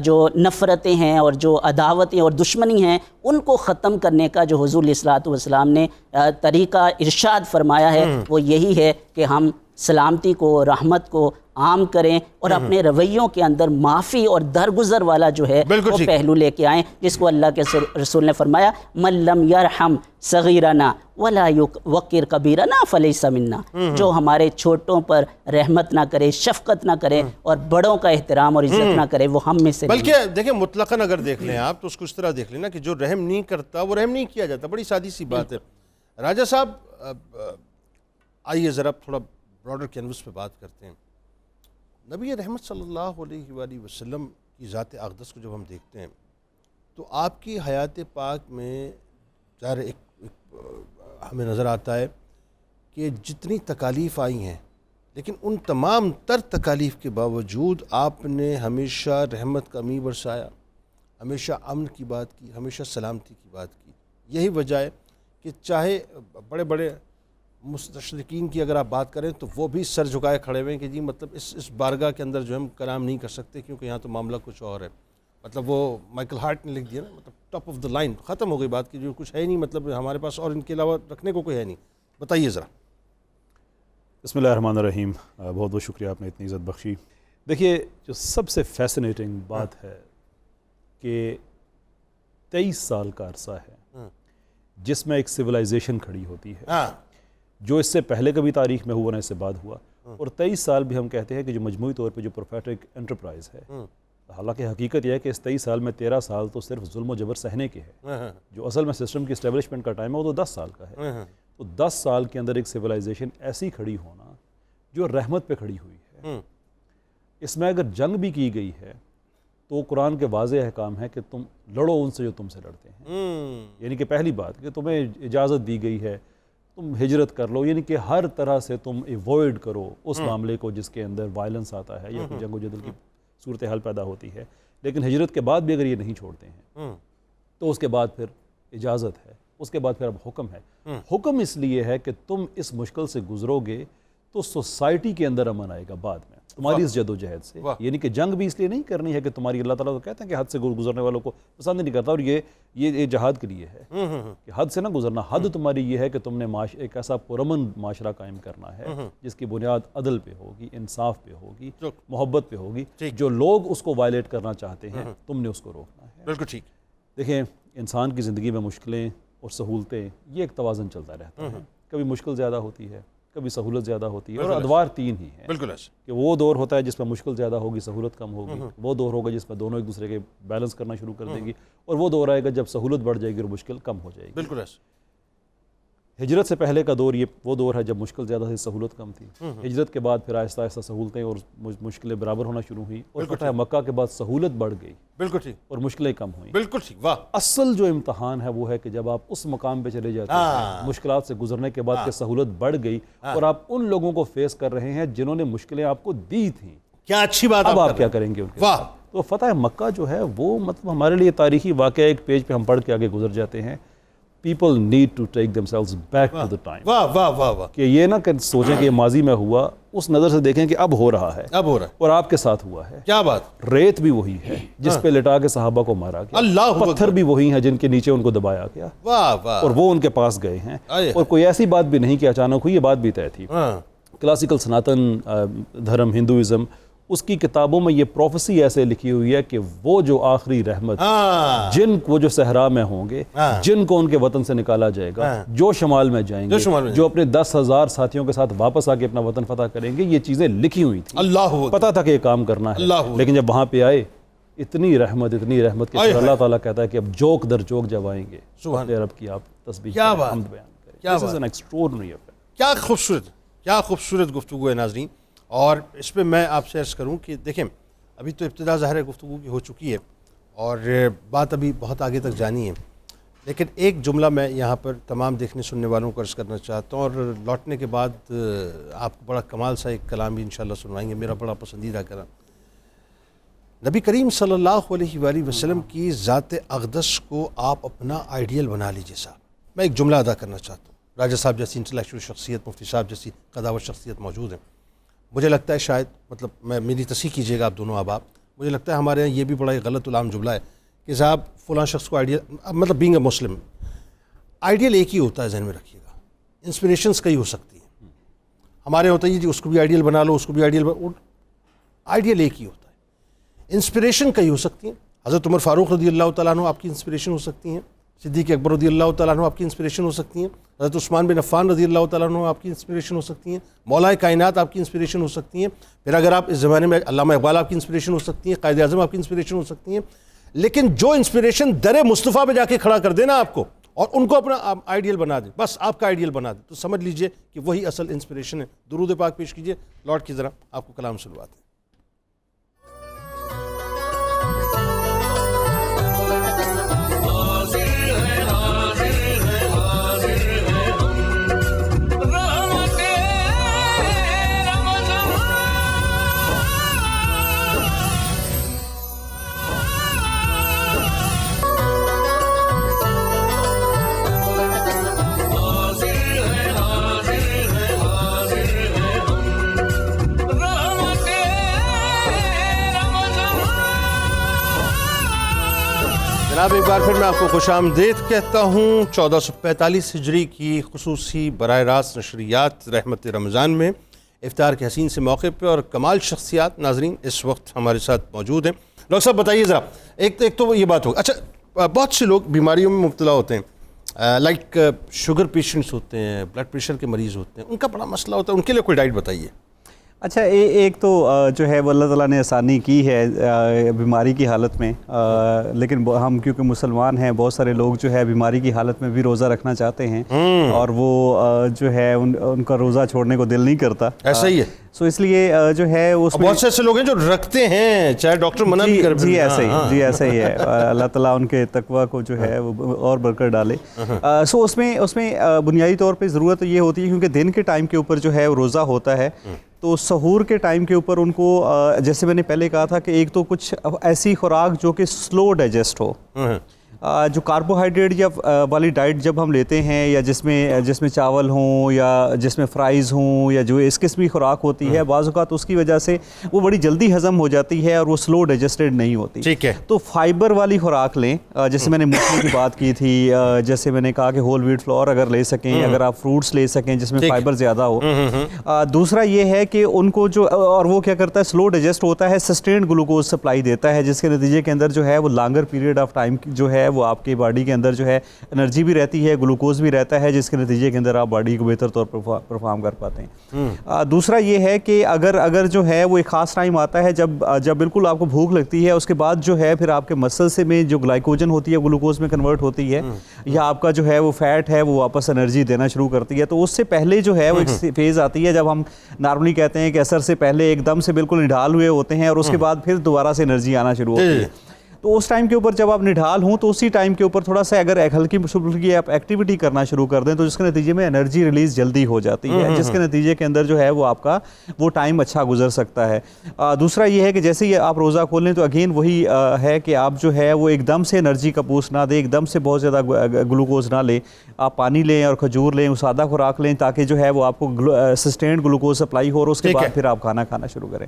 جو نفرتیں ہیں اور جو عداوتیں اور دشمنی ہیں، ان کو ختم کرنے کا جو حضور علیہ الصلوۃ والسلام نے طریقہ ارشاد فرمایا ہے، وہ یہی ہے کہ ہم سلامتی کو، رحمت کو عام کریں اور اپنے رویوں کے اندر معافی اور درگزر والا جو ہے وہ پہلو لے کے آئیں، جس کو اللہ کے رسول نے فرمایا من لم یرحم صغیرنا ولا یوقر کبیرنا فلیس منا، جو ہمارے چھوٹوں پر رحمت نہ کرے، شفقت نہ کرے اور بڑوں کا احترام اور عزت نہ کرے، وہ ہم میں سے نہیں۔ بلکہ دیکھیں مطلقاً اگر دیکھ لیں آپ تو اس کو اس طرح دیکھ لیں نا کہ جو رحم نہیں کرتا وہ رحم نہیں کیا جاتا، بڑی سادی سی بات ہے۔ راجہ صاحب آئیے ذرا تھوڑا براڈر کینوس پہ بات کرتے ہیں۔ نبی رحمت صلی اللہ علیہ وآلہ وسلم کی ذات اقدس کو جب ہم دیکھتے ہیں تو آپ کی حیات پاک میں ظاہر ایک ہمیں نظر آتا ہے کہ جتنی تکالیف آئی ہیں، لیکن ان تمام تر تکالیف کے باوجود آپ نے ہمیشہ رحمت کا می برسایا، ہمیشہ امن کی بات کی، ہمیشہ سلامتی کی بات کی۔ یہی وجہ ہے کہ چاہے بڑے بڑے مستشرقین کی اگر آپ بات کریں تو وہ بھی سر جھکائے کھڑے ہوئے ہیں کہ جی مطلب اس بارگاہ کے اندر جو ہم کلام نہیں کر سکتے کیونکہ یہاں تو معاملہ کچھ اور ہے۔ مطلب وہ مائیکل ہارٹ نے لکھ دیا نا، مطلب ٹاپ آف دا لائن، ختم ہو گئی بات کی، جو کچھ ہے ہی نہیں، مطلب ہمارے پاس اور ان کے علاوہ رکھنے کو کوئی ہے نہیں۔ بتائیے ذرا۔ بسم اللہ الرحمن الرحیم، بہت بہت شکریہ آپ نے اتنی عزت بخشی۔ دیکھیے جو سب سے فیسنیٹنگ بات ہے کہ 23 سال کا عرصہ ہے جس میں ایک سویلائزیشن کھڑی ہوتی ہے، جو اس سے پہلے کبھی تاریخ میں ہوا نہ اس سے بعد ہوا، اور 23 سال بھی ہم کہتے ہیں کہ جو مجموعی طور پہ جو پروفیٹک انٹرپرائز ہے، حالانکہ حقیقت یہ ہے کہ اس 23 سال میں 13 سال تو صرف ظلم و جبر سہنے کے ہے، جو اصل میں سسٹم کی اسٹیبلشمنٹ کا ٹائم ہے وہ تو 10 سال کا ہے۔ تو 10 سال کے اندر ایک سویلائزیشن ایسی کھڑی ہونا جو رحمت پہ کھڑی ہوئی ہے، اس میں اگر جنگ بھی کی گئی ہے تو قرآن کے واضح احکام ہے کہ تم لڑو ان سے جو تم سے لڑتے ہیں، یعنی کہ پہلی بات کہ تمہیں اجازت دی گئی ہے تم ہجرت کر لو، یعنی کہ ہر طرح سے تم ایوائڈ کرو اس معاملے کو جس کے اندر وائلنس آتا ہے یا کوئی جنگ و جدل کی صورتحال پیدا ہوتی ہے، لیکن ہجرت کے بعد بھی اگر یہ نہیں چھوڑتے ہیں تو اس کے بعد پھر اجازت ہے، اس کے بعد پھر اب حکم ہے۔ حکم اس لیے ہے کہ تم اس مشکل سے گزرو گے تو سوسائٹی کے اندر امن آئے گا بعد میں تمہاری اس جد و جہد سے، یعنی کہ جنگ بھی اس لیے نہیں کرنی ہے کہ تمہاری، اللہ تعالیٰ تو کہتے ہیں کہ حد سے گزرنے والوں کو پسند نہیں کرتا، اور یہ جہاد کے لیے ہے کہ حد سے نہ گزرنا۔ حد تمہاری یہ ہے کہ تم نے ایک ایسا پرامن معاشرہ قائم کرنا ہے جس کی بنیاد عدل پہ ہوگی، انصاف پہ ہوگی، محبت پہ ہوگی، جو لوگ اس کو وائلیٹ کرنا چاہتے ہیں تم نے اس کو روکنا ہے۔ بالکل ٹھیک۔ دیکھیں انسان کی زندگی میں مشکلیں اور سہولتیں، یہ ایک توازن چلتا رہتا ہے، کبھی مشکل زیادہ ہوتی ہے، کبھی سہولت زیادہ ہوتی ہے، اور ادوار 3 ہی ہیں، بالکل ایسے کہ وہ دور ہوتا ہے جس میں مشکل زیادہ ہوگی، سہولت کم ہوگی، وہ دور ہوگا جس میں دونوں ایک دوسرے کے بیلنس کرنا شروع کر دیں گی، اور وہ دور آئے گا جب سہولت بڑھ جائے گی اور مشکل کم ہو جائے گی۔ بالکل ایسے ہجرت سے پہلے کا دور یہ وہ دور ہے جب مشکل زیادہ تھی، سہولت کم تھی. ہجرت کے بعد پھر آہستہ آہستہ سہولتیں اور مشکلیں برابر ہونا شروع ہوئی، اور فتح مکہ کے بعد سہولت بڑھ گئی. بالکل ٹھیک، اور مشکلیں کم ہوئیں. بالکل ٹھیک. واہ. اصل جو امتحان ہے وہ ہے کہ جب آپ اس مقام پہ چلے جاتے ہیں مشکلات سے گزرنے کے بعد کہ سہولت بڑھ گئی اور آپ ان لوگوں کو فیس کر رہے ہیں جنہوں نے مشکلیں آپ کو دی تھیں. کیا اچھی بات. اب آپ کیا کریں گے ان کے ساتھ؟ تو فتح مکہ جو ہے وہ مطلب ہمارے لیے تاریخی واقعہ ایک پیج پہ ہم پڑھ کے آگے گزر جاتے ہیں. People need to take themselves back to the time. واہ واہ واہ واہ. کہ یہ نہ سوچیں کہ یہ ماضی میں ہوا، اس نظر سے دیکھیں کہ اب ہو رہا ہے، اب ہو رہا ہے اور آپ کے ساتھ ہوا ہے. کیا بات. ریت بھی وہی ہے جس پہ لٹا کے صحابہ کو مارا گیا. اللہ پتھر بھی وہی ہیں جن کے نیچے ان کو دبایا گیا. واہ واہ. اور وہ ان کے پاس گئے ہیں. اور کوئی ایسی بات بھی نہیں کہ اچانک ہوئی، یہ بات بھی طے تھی. کلاسیکل سناتن دھرم ہندوازم، اس کی کتابوں میں یہ پروفیسی ایسے لکھی ہوئی ہے کہ وہ جو آخری رحمت جن وہ جو صحرا میں ہوں گے، جن کو ان کے وطن سے نکالا جائے گا، جو شمال میں جائیں گے، جو اپنے 10,000 ساتھیوں کے ساتھ واپس آ کے اپنا وطن فتح کریں گے، یہ چیزیں لکھی ہوئی تھیں. اللہ پتا تھا کہ یہ کام کرنا ہے. لیکن جب وہاں پہ آئے اتنی رحمت کہ اللہ تعالیٰ کہتا ہے کہ اب جوک در جوک جب آئیں گے رب کی آپ تسبیح حمد بیان کریں. This is an extraordinary affair. کیا خوبصورت، کیا خوبصورت گفتگو ہے ناظرین. اور اس پہ میں آپ سے عرض کروں کہ دیکھیں ابھی تو ابتدا ظاہر گفتگو کی ہو چکی ہے اور بات ابھی بہت آگے تک جانی ہے، لیکن ایک جملہ میں یہاں پر تمام دیکھنے سننے والوں کو عرض کرنا چاہتا ہوں، اور لوٹنے کے بعد آپ کو بڑا کمال سا ایک کلام بھی انشاءاللہ سنوائیں گے، میرا بڑا پسندیدہ کلام. نبی کریم صلی اللہ علیہ وآلہ وسلم کی ذات اقدس کو آپ اپنا آئیڈیل بنا لیجیے. صاحب میں ایک جملہ ادا کرنا چاہتا ہوں. راجہ صاحب جیسی انٹلیکچوئل شخصیت، مفتی صاحب جیسی قداور شخصیت موجود ہیں. مجھے لگتا ہے شاید مطلب میری تصحیح کیجیے گا آپ دونوں احباب، مجھے لگتا ہے ہمارے یہاں یہ بھی بڑا ایک غلط العام جملہ ہے کہ صاحب فلاں شخص کو آئیڈیل، مطلب بینگ اے مسلم آئیڈیل ایک ہی ہوتا ہے، ذہن میں رکھیے گا. انسپریشنز کئی ہو سکتی ہیں. ہمارے ہوتا ہے جی اس کو بھی آئیڈیل بنا لو، اس کو بھی آئیڈیل ایک ہی ہوتا ہے. انسپریشن کئی ہو سکتی ہیں. حضرت عمر فاروق رضی اللہ تعالیٰ عنہ آپ کی انسپریشن ہو سکتی ہیں، صدیق اکبر رضی اللہ تعالیٰ عنہ آپ کی انسپریشن ہو سکتی ہیں، حضرت عثمان بن عفان رضی اللہ تعالیٰ عنہ آپ کی انسپریشن ہو سکتی ہیں، مولا کائنات آپ کی انسپریشن ہو سکتی ہیں. پھر اگر آپ اس زمانے میں علامہ اقبال آپ کی انسپریشن ہو سکتی ہیں، قائد اعظم آپ کی انسپریشن ہو سکتی ہیں. لیکن جو انسپریشن در مصطفیٰ پہ جا کے کھڑا کر دینا آپ کو اور ان کو اپنا آئیڈیل بنا دے، بس آپ کا آئیڈیل بنا دے، تو سمجھ لیجئے کہ وہی اصل انسپریشن ہے. درود پاک پیش کیجئے، لوٹ کی ذرا آپ کو کلام سنواتے ہیں. جناب ایک بار پھر میں آپ کو خوش آمدید کہتا ہوں 1445 ہجری کی خصوصی براہ راست نشریات رحمت رمضان میں افطار کے حسین سے موقع پہ، اور کمال شخصیات ناظرین اس وقت ہمارے ساتھ موجود ہیں. ڈاکٹر صاحب بتائیے ذرا، ایک تو یہ بات ہوگی، اچھا بہت سے لوگ بیماریوں میں مبتلا ہوتے ہیں، لائک شوگر پیشنٹس ہوتے ہیں، بلڈ پریشر کے مریض ہوتے ہیں، ان کا بڑا مسئلہ ہوتا ہے، ان کے لیے کوئی ڈائٹ بتائیے. اچھا ایک تو جو ہے وہ اللہ تعالیٰ نے آسانی کی ہے بیماری کی حالت میں، لیکن ہم کیونکہ مسلمان ہیں بہت سارے لوگ جو ہے بیماری کی حالت میں بھی روزہ رکھنا چاہتے ہیں اور وہ جو ہے ان کا روزہ چھوڑنے کو دل نہیں کرتا. ایسا ہی ہے. سو اس لیے جو ہے اس میں بہت سے ایسے لوگ ہیں جو رکھتے ہیں چاہے ڈاکٹر منع بھی کر. جی ایسا ہی ہے. اللہ تعالیٰ ان کے تقویٰ کو جو ہے وہ اور برکت ڈالے. سو اس میں بنیادی طور پہ ضرورت یہ ہوتی ہے کیونکہ دن کے ٹائم کے اوپر جو ہے روزہ ہوتا ہے، تو سحور کے ٹائم کے اوپر ان کو جیسے میں نے پہلے کہا تھا کہ ایک تو کچھ ایسی خوراک جو کہ سلو ڈائجسٹ ہو، جو کاربوہائیڈریٹ یا والی ڈائٹ جب ہم لیتے ہیں یا جس میں چاول ہوں یا جس میں فرائز ہوں یا جو اس قسم کی خوراک ہوتی ہے، بعض اوقات اس کی وجہ سے وہ بڑی جلدی ہضم ہو جاتی ہے اور وہ سلو ڈائجسٹڈ نہیں ہوتی. ٹھیک ہے. تو فائبر والی خوراک لیں، جیسے میں نے موسلی کی بات کی تھی، جیسے میں نے کہا کہ ہول ویٹ فلور اگر لے سکیں، اگر آپ فروٹس لے سکیں جس میں فائبر زیادہ ہو. دوسرا یہ ہے کہ ان کو جو اور وہ کیا کرتا ہے، سلو ڈائجسٹ ہوتا ہے، سسٹینڈ گلوکوز سپلائی دیتا ہے، جس کے نتیجے کے اندر جو ہے وہ لانگر پیریڈ آف ٹائم جو ہے ہے وہ آپ کی باڈی کے اندر جو ہے انرجی بھی رہتی ہے, گلوکوز بھی رہتا ہے, جس کے نتیجے کے اندر آپ باڈی کو بہتر طور پر پرفارم کر پاتے ہیں. دوسرا یہ ہے کہ اگر جو ہے وہ ایک خاص ٹائم آتا ہے جب بالکل آپ کو بھوک لگتی ہے, اس کے بعد جو ہے پھر آپ کے مسل سے میں جو گلائکوجن ہوتی ہے گلوکوز میں کنورٹ ہوتی ہے, یا آپ کا جو ہے وہ فیٹ ہے وہ واپس انرجی دینا شروع کرتی ہے. تو اس سے پہلے جو ہے وہ ایک فیز آتی ہے جب ہم نارملی کہتے ہیں کہ اثر سے پہلے ایک دم سے بالکل نڈھال ہوئے ہوتے ہیں, اور اس کے بعد پھر دوبارہ سے انرجی آنا شروع ہوتی ہے. تو اس ٹائم کے اوپر جب آپ نڈھال ہوں تو اسی ٹائم کے اوپر تھوڑا سا اگر ایک ہلکی پھلکی آپ ایکٹیویٹی کرنا شروع کر دیں تو جس کے نتیجے میں انرجی ریلیز جلدی ہو جاتی ہے, جس کے نتیجے کے اندر جو ہے وہ آپ کا وہ ٹائم اچھا گزر سکتا ہے. دوسرا یہ ہے کہ جیسے ہی آپ روزہ کھول لیں تو اگین وہی ہے کہ آپ جو ہے وہ ایک دم سے انرجی کا بوسٹ نہ دیں, ایک دم سے بہت زیادہ گلوکوز نہ لیں. آپ پانی لیں اور کھجور لیں, سادہ خوراک لیں, تاکہ جو ہے وہ آپ کو سسٹینڈ گلوکوز سپلائی ہو, اور اس کے بعد پھر آپ کھانا کھانا شروع کریں.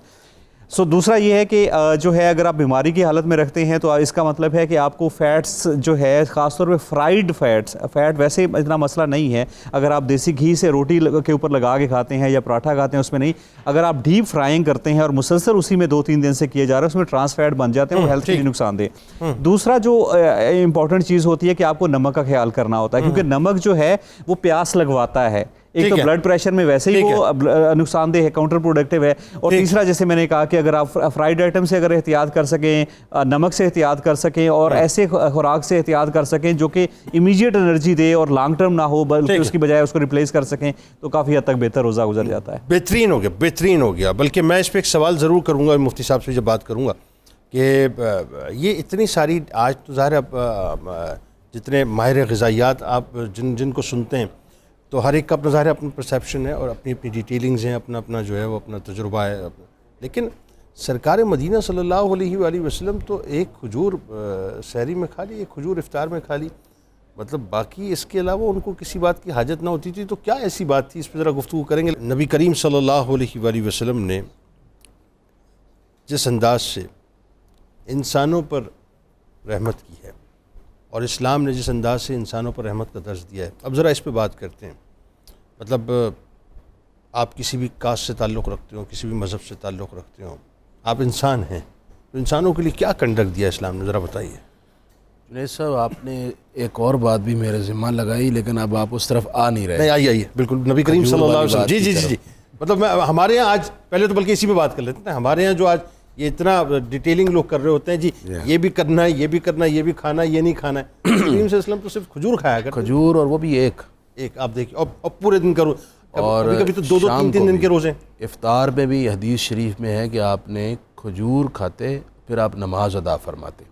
دوسرا یہ ہے کہ جو ہے اگر آپ بیماری کی حالت میں رکھتے ہیں تو اس کا مطلب ہے کہ آپ کو فیٹس جو ہے خاص طور پہ فرائیڈ فیٹ ویسے اتنا مسئلہ نہیں ہے. اگر آپ دیسی گھی سے روٹی کے اوپر لگا کے کھاتے ہیں یا پراٹھا کھاتے ہیں اس میں نہیں, اگر آپ ڈیپ فرائنگ کرتے ہیں اور مسلسل اسی میں 2-3 دن سے کیے جا رہے ہیں اس میں ٹرانس فیٹ بن جاتے ہیں, وہ ہیلتھ کے لیے نقصان دہ. دوسرا جو امپورٹنٹ چیز ہوتی ہے کہ آپ کو نمک کا خیال کرنا ہوتا ہے, کیونکہ نمک جو ہے وہ پیاس لگواتا ہے. ایک تو بلڈ پریشر میں ویسے ہی وہ نقصان دہ ہے, کاؤنٹر پروڈکٹیو ہے. اور تیسرا جیسے میں نے کہا کہ اگر آپ فرائیڈ آئٹم سے اگر احتیاط کر سکیں, نمک سے احتیاط کر سکیں, اور ایسے خوراک سے احتیاط کر سکیں جو کہ امیجیٹ انرجی دے اور لانگ ٹرم نہ ہو, بلکہ اس کی بجائے اس کو ریپلیس کر سکیں, تو کافی حد تک بہتر روزہ گزر جاتا ہے. بہترین ہو گیا. بلکہ میں اس پہ ایک سوال ضرور کروں گا مفتی صاحب سے جب بات کروں گا کہ یہ اتنی ساری آج تو ظاہر جتنے ماہر غذائیات آپ جن کو سنتے ہیں تو ہر ایک کا اپنا ظاہر اپنا پرسیپشن ہے اور اپنی ڈیٹیلنگز ہیں, اپنا جو ہے وہ اپنا تجربہ ہے. لیکن سرکار مدینہ صلی اللہ علیہ وآلہ وسلم تو ایک کھجور سحری میں کھا لی, ایک کھجور افطار میں کھا لی, مطلب باقی اس کے علاوہ ان کو کسی بات کی حاجت نہ ہوتی تھی. تو کیا ایسی بات تھی, اس پہ ذرا گفتگو کریں گے. نبی کریم صلی اللہ علیہ وآلہ وسلم نے جس انداز سے انسانوں پر رحمت کی ہے اور اسلام نے جس انداز سے انسانوں پر رحمت کا درس دیا ہے, اب ذرا اس پہ بات کرتے ہیں. مطلب آپ کسی بھی کاسٹ سے تعلق رکھتے ہو, کسی بھی مذہب سے تعلق رکھتے ہو, آپ انسان ہیں, تو انسانوں کے لیے کیا کنڈکٹ دیا اسلام نے, ذرا بتائیے. جنید صاحب آپ نے ایک اور بات بھی میرے ذمہ لگائی, لیکن اب آپ اس طرف آ نہیں رہے. نہیں, آئیے بالکل. نبی کریم صلی اللہ علیہ وسلم جی مطلب ہمارے یہاں آج پہلے تو بلکہ اسی پہ بات کر لیتے ہیں. ہمارے یہاں جو آج یہ اتنا ڈیٹیلنگ لوگ کر رہے ہوتے ہیں, جی یہ بھی کرنا ہے, یہ بھی کرنا ہے, یہ بھی کھانا ہے, یہ نہیں کھانا ہے. کریم صلی اللہ علیہ وسلم تو صرف کھجور کھایا کرتے, کھجور, اور وہ بھی ایک آپ دیکھیں, اور پورے دن کرو, اور کبھی تو 2-3 دن کے روزے. افطار میں بھی حدیث شریف میں ہے کہ آپ نے کھجور کھاتے پھر آپ نماز ادا فرماتے.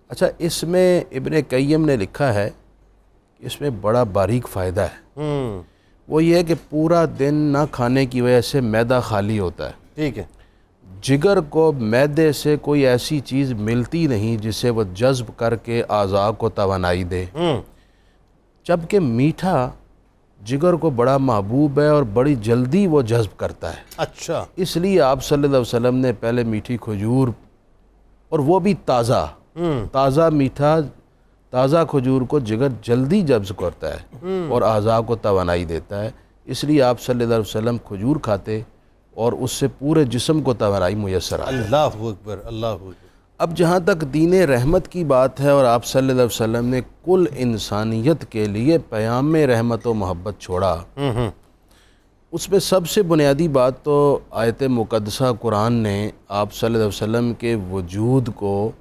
اچھا, اس میں ابن قیم نے لکھا ہے کہ اس میں بڑا باریک فائدہ ہے. وہ یہ ہے کہ پورا دن نہ کھانے کی وجہ سے معدہ خالی ہوتا ہے. ٹھیک ہے. جگر کو معدے سے کوئی ایسی چیز ملتی نہیں جسے وہ جذب کر کے اعضاء کو توانائی دے, جبکہ میٹھا جگر کو بڑا محبوب ہے اور بڑی جلدی وہ جذب کرتا ہے. اچھا, اس لیے آپ صلی اللہ علیہ وسلم نے پہلے میٹھی کھجور, اور وہ بھی تازہ میٹھا تازہ کھجور کو جگر جلدی جذب کرتا ہے اور اعضاء کو توانائی دیتا ہے. اس لیے آپ صلی اللہ علیہ وسلم کھجور کھاتے اور اس سے پورے جسم کو توانائی میسر آتی ہے. اللہ اکبر, اللہ اکبر. اب جہاں تک دین رحمت کی بات ہے, اور آپ صلی اللہ علیہ وسلم نے کل انسانیت کے لیے پیام رحمت و محبت چھوڑا, اس میں سب سے بنیادی بات تو آیت مقدسہ قرآن نے آپ صلی اللہ علیہ وسلم کے وجود کو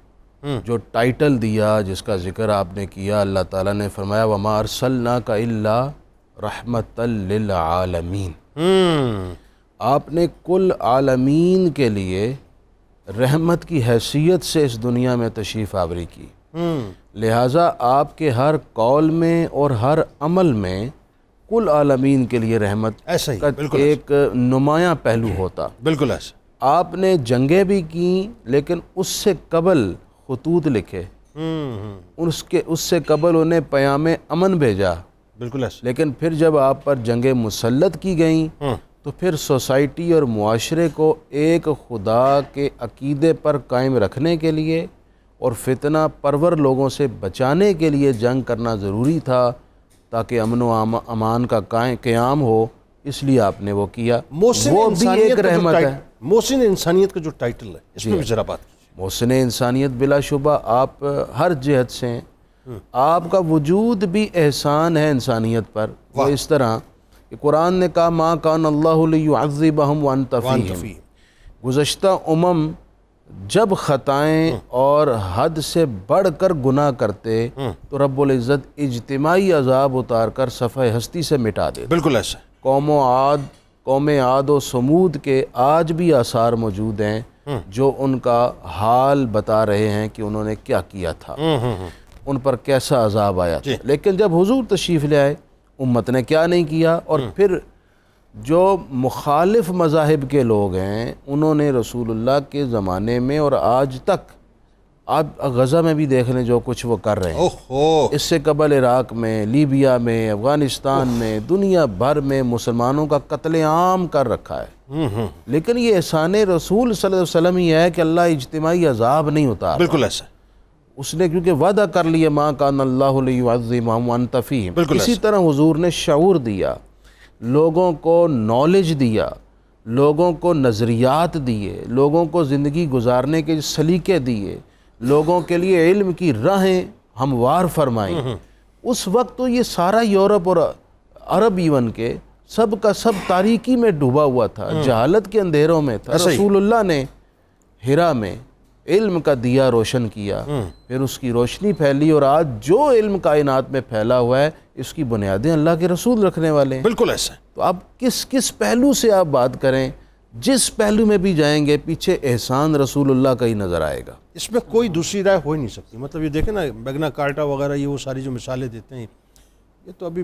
جو ٹائٹل دیا, جس کا ذکر آپ نے کیا, اللہ تعالیٰ نے فرمایا وَمَا أَرْسَلْنَاكَ إِلَّا رَحْمَةً لِّلْعَالَمِينَ. آپ نے کل عالمین کے لیے رحمت کی حیثیت سے اس دنیا میں تشریف آوری کی. لہٰذا آپ کے ہر قول میں اور ہر عمل میں کل عالمین کے لیے رحمت کا ایک نمایاں پہلو ہوتا. بالکل ایسا. آپ نے جنگیں بھی کیں, لیکن اس سے قبل خطوط لکھے, اس سے قبل انہیں پیام امن بھیجا. بالکل ایسا. لیکن پھر جب آپ پر جنگیں مسلط کی گئیں تو پھر سوسائٹی اور معاشرے کو ایک خدا کے عقیدے پر قائم رکھنے کے لیے اور فتنہ پرور لوگوں سے بچانے کے لیے جنگ کرنا ضروری تھا تاکہ امن و امان کا قیام ہو. اس لیے آپ نے وہ کیا. وہ بھی ایک رحمت ہے. محسن انسانیت کا جو ٹائٹل ہے, اس میں بھی ذرا بات کیجیے. محسن انسانیت بلا شبہ آپ ہر جہت سے آپ کا وجود بھی احسان ہے انسانیت پر. وہ اس طرح کہ قرآن نے کہا ما کان اللہ لیعذبہم وانت فیہم. گزشتہ جب خطائیں اور حد سے بڑھ کر گناہ کرتے تو رب العزت اجتماعی عذاب اتار کر صفحہ ہستی سے مٹا دے. بالکل ایسا. قوم عاد و سمود کے آج بھی آثار موجود ہیں جو ان کا حال بتا رہے ہیں کہ انہوں نے کیا کیا تھا, ان پر کیسا عذاب آیا تھا. لیکن جب حضور تشریف لے آئے امت نے کیا نہیں کیا. اور پھر جو مخالف مذاہب کے لوگ ہیں انہوں نے رسول اللہ کے زمانے میں اور آج تک, آپ غزہ میں بھی دیکھ لیں جو کچھ وہ کر رہے ہیں. اس سے قبل عراق میں, لیبیا میں, افغانستان میں, دنیا بھر میں مسلمانوں کا قتل عام کر رکھا ہے. لیکن یہ احسان رسول صلی اللہ علیہ وسلم ہی ہے کہ اللہ اجتماعی عذاب نہیں اتارا. بالکل ایسا. اس نے کیونکہ وعدہ کر لیا ما کان اللہ لیعذبہم وانت فیہم. اسی طرح حضور نے شعور دیا, لوگوں کو نالج دیا, لوگوں کو نظریات دیے, لوگوں کو زندگی گزارنے کے سلیقے دیے, لوگوں کے لیے علم کی راہیں ہموار فرمائیں. اس وقت تو یہ سارا یورپ اور عرب ایون کے سب کا سب تاریکی میں ڈوبا ہوا تھا, جہالت کے اندھیروں میں تھا. رسول اللہ نے ہرا میں علم کا دیا روشن کیا, پھر اس کی روشنی پھیلی, اور آج جو علم کائنات میں پھیلا ہوا ہے اس کی بنیادیں اللہ کے رسول رکھنے والے ہیں. بالکل ایسا. تو آپ کس پہلو سے آپ بات کریں, جس پہلو میں بھی جائیں گے پیچھے احسان رسول اللہ کا ہی نظر آئے گا. اس میں کوئی دوسری رائے ہو ہی نہیں سکتی. مطلب یہ دیکھیں نا میگنا کارٹا وغیرہ, یہ وہ ساری جو مثالیں دیتے ہیں, یہ تو ابھی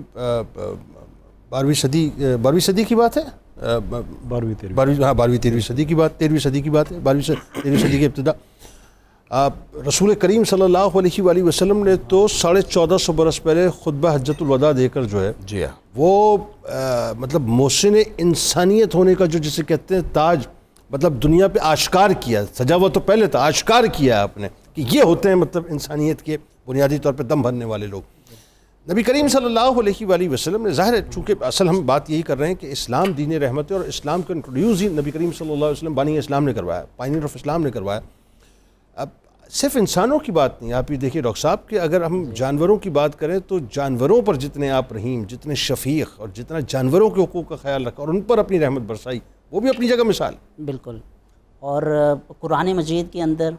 12ویں صدی کی بات ہے. 13ویں صدی کی بات ہے. 13ویں صدی کی ابتدا. رسول کریم صلی اللہ علیہ وآلہ وسلم نے تو 1450 برس پہلے خطبہ حجۃ الوداع دے کر جو ہے جی ہاں وہ مطلب محسن انسانیت ہونے کا جو جسے کہتے ہیں تاج, مطلب دنیا پہ آشکار کیا. سجا ہوا تو پہلے تھا, آشکار کیا آپ نے کہ یہ ہوتے ہیں مطلب انسانیت کے بنیادی طور پہ دم بھرنے والے لوگ. نبی کریم صلی اللہ علیہ وآلہ وسلم نے, ظاہر ہے چونکہ اصل ہم بات یہی کر رہے ہیں کہ اسلام دین رحمت ہے, اور اسلام کو انٹروڈیوس ہی نبی کریم صلی اللہ علیہ وسلم بانی اسلام نے کروایا, پائنیئر آف اسلام نے کروایا. اب صرف انسانوں کی بات نہیں, آپ یہ دیکھیے ڈاکٹر صاحب کہ اگر ہم جانوروں کی بات کریں تو جانوروں پر جتنے آپ رحیم, جتنے شفیق, اور جتنا جانوروں کے حقوق کا خیال رکھا اور ان پر اپنی رحمت برسائی, وہ بھی اپنی جگہ مثال. بالکل. اور قرآن مجید کے اندر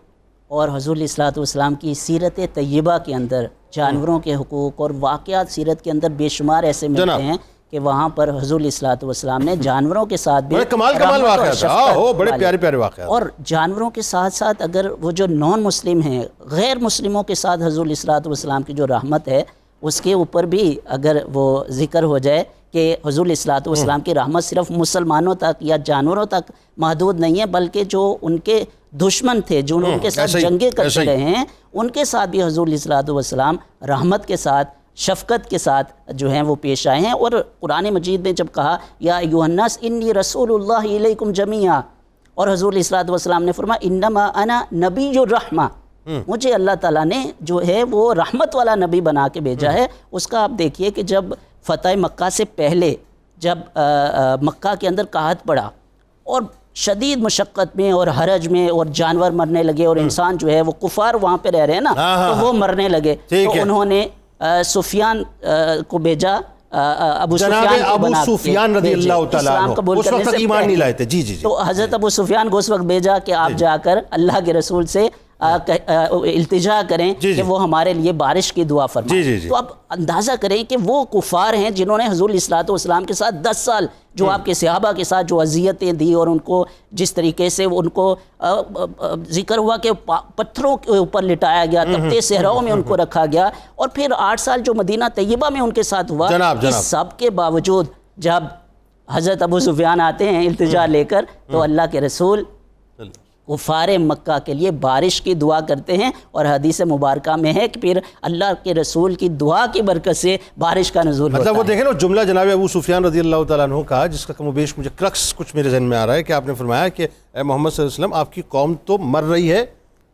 اور حضور علیہ الصلوۃ والسلام کی سیرت طیبہ کے اندر جانوروں کے حقوق اور واقعات سیرت کے اندر بے شمار ایسے ملتے ہیں کہ وہاں پر حضور علیہ الصلوۃ والسلام نے جانوروں کے ساتھ بھی کمال واقعات, بڑے پیارے واقعات. اور جانوروں کے ساتھ ساتھ اگر وہ جو نان مسلم ہیں, غیر مسلموں کے ساتھ حضور علیہ الصلوۃ والسلام کی جو رحمت ہے اس کے اوپر بھی اگر وہ ذکر ہو جائے کہ حضور علیہ الصلوۃ والسلام کی رحمت صرف مسلمانوں تک یا جانوروں تک محدود نہیں ہے, بلکہ جو ان کے دشمن تھے, جو ان کے ساتھ جنگیں کرتے رہے ہیں, ان کے ساتھ بھی حضور علیہ الصلوۃ والسلام رحمت کے ساتھ, شفقت کے ساتھ جو ہیں وہ پیش آئے ہیں. اور قرآن مجید نے جب کہا یا ایھا الناس انی رسول اللہ الیکم جمیعا, اور حضور علیہ الصلوۃ والسلام نے فرمایا انما انا نبی الرحمہ, مجھے اللہ تعالیٰ نے جو ہے وہ رحمت والا نبی بنا کے بھیجا ہے. اس کا آپ دیکھیے کہ جب فتح مکہ سے پہلے جب مکہ کے اندر قحط پڑا اور شدید مشقت میں اور حرج میں, اور جانور مرنے لگے, اور انسان جو ہے وہ کفار وہاں پہ رہ رہے ہیں نا, تو وہ مرنے لگے, تو انہوں نے سفیان کو بھیجا, ابو سفیان رضی اللہ تعالیٰ عنہ قبول اس وقت ایمان نہیں لائے تھے. جی تو حضرت ابو سفیان کو اس وقت بھیجا کہ آپ جا کر اللہ کے رسول سے التجا کریں کہ وہ ہمارے لیے بارش کی دعا فرمائیں. تو آپ اندازہ کریں کہ وہ کفار ہیں جنہوں نے حضور علیہ الصلوۃ والسلام کے ساتھ 10 سال جو آپ کے صحابہ کے ساتھ جو اذیتیں دی, اور ان کو جس طریقے سے ان کو ذکر ہوا کہ پتھروں کے اوپر لٹایا گیا, تپتے صحراؤں میں ان کو رکھا گیا, اور پھر 8 سال جو مدینہ طیبہ میں ان کے ساتھ ہوا, اس سب کے باوجود جب حضرت ابو سفیان آتے ہیں التجا لے کر, تو اللہ کے رسول کفار مکہ کے لیے بارش کی دعا کرتے ہیں, اور حدیث مبارکہ میں ہے کہ پھر اللہ کے رسول کی دعا کی برکت سے بارش کا نزول ہوتا ہے. مطلب وہ دیکھیں نا جملہ جناب ابو سفیان رضی اللہ تعالیٰ عنہ کا, جس کا کم و بیش مجھے کرکس کچھ میرے ذہن میں آ رہا ہے کہ آپ نے فرمایا کہ اے محمد صلی اللہ علیہ وسلم, آپ کی قوم تو مر رہی ہے,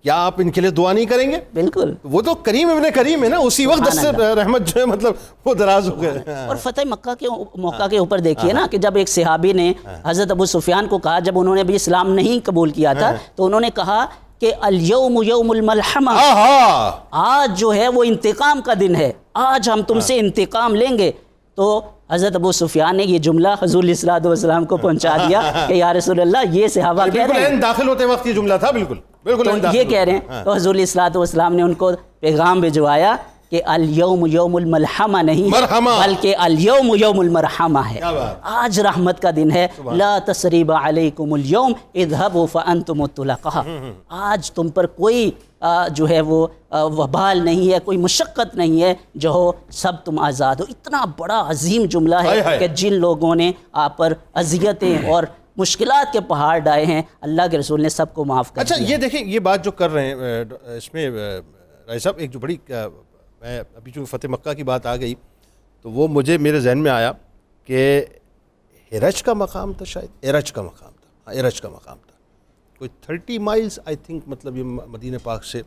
کیا آپ ان کے لیے دعا نہیں کریں گے؟ بالکل, وہ تو کریم ابن کریم ہے نا, اسی وقت دست رحمت جو ہے مطلب وہ دراز ہو گئے. اور فتح مکہ کے موقع کے اوپر دیکھیے نا کہ جب ایک صحابی نے حضرت ابو سفیان کو کہا, جب انہوں نے بھی اسلام نہیں قبول کیا تھا, تو انہوں نے کہا کہ الیوم یوم الملحمہ، آج جو ہے وہ انتقام کا دن ہے، آج ہم تم سے انتقام لیں گے. تو حضرت ابو سفیان نے یہ جملہ حضور علیہ الصلوۃ والسلام کو پہنچا دیا کہ یا رسول اللہ یہ صحابہ کہہ رہے ہیں، داخل ہوتے وقت یہ جملہ تھا، بالکل تو یہ کہہ رہے ہیں. تو حضور علیہ الصلوۃ والسلام نے ان کو پیغام بھجوایا کہ الیوم یوم الملحمہ نہیں بلکہ الیوم یوم المرحمہ ہے، آج رحمت کا دن ہے. لا تثریب علیکم الیوم اذهبوا فانتم الطلقاء، آج تم پر کوئی جو ہے وہ وبال نہیں ہے، کوئی مشقت نہیں ہے، جو ہو سب تم آزاد ہو. اتنا بڑا عظیم جملہ ہے کہ جن لوگوں نے آپ پر اذیتیں اور مشکلات کے پہاڑ ڈائے ہیں، اللہ کے رسول نے سب کو معاف کر دیا. اچھا یہ دیکھیں، یہ بات جو کر رہے ہیں اس میں رائے صاحب، ایک جو بڑی میں ابھی جو فتح مکہ کی بات آ گئی تو وہ مجھے میرے ذہن میں آیا کہ ہرج کا مقام تھا، شاید ارج کا مقام تھا، ارج کا مقام تھا، کوئی 30 مائلز آئی تھنک، مطلب یہ مدینہ پاک سے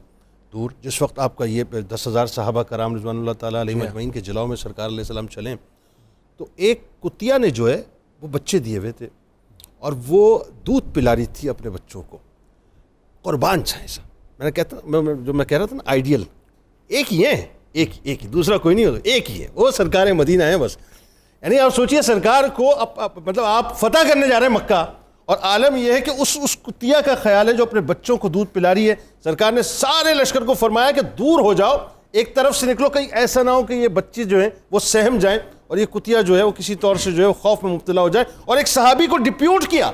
دور. جس وقت آپ کا یہ 10,000 صحابہ کرام رضوان اللہ تعالیٰ علیہ مجمعین کے جلاؤ میں سرکار علیہ السلام چلیں تو ایک کتیا نے جو ہے وہ بچے دیے ہوئے تھے اور وہ دودھ پلا رہی تھی اپنے بچوں کو. قربان جائیں سا، میں کہہ رہا تھا نا آئیڈیل ایک ہی ہے، ایک ہی، دوسرا کوئی نہیں ہوتا، ایک ہی ہے، وہ سرکار مدینہ ہے بس. یعنی آپ سوچئے سرکار کو مطلب آپ فتح کرنے جا رہے ہیں مکہ، اور عالم یہ ہے کہ اس کتیا کا خیال ہے جو اپنے بچوں کو دودھ پلا رہی ہے. سرکار نے سارے لشکر کو فرمایا کہ دور ہو جاؤ، ایک طرف سے نکلو، کہیں ایسا نہ ہو کہ یہ بچے جو ہیں وہ سہم جائیں اور یہ کتیا جو ہے وہ کسی طور سے جو ہے وہ خوف میں مبتلا ہو جائے. اور ایک صحابی کو ڈپیوٹ کیا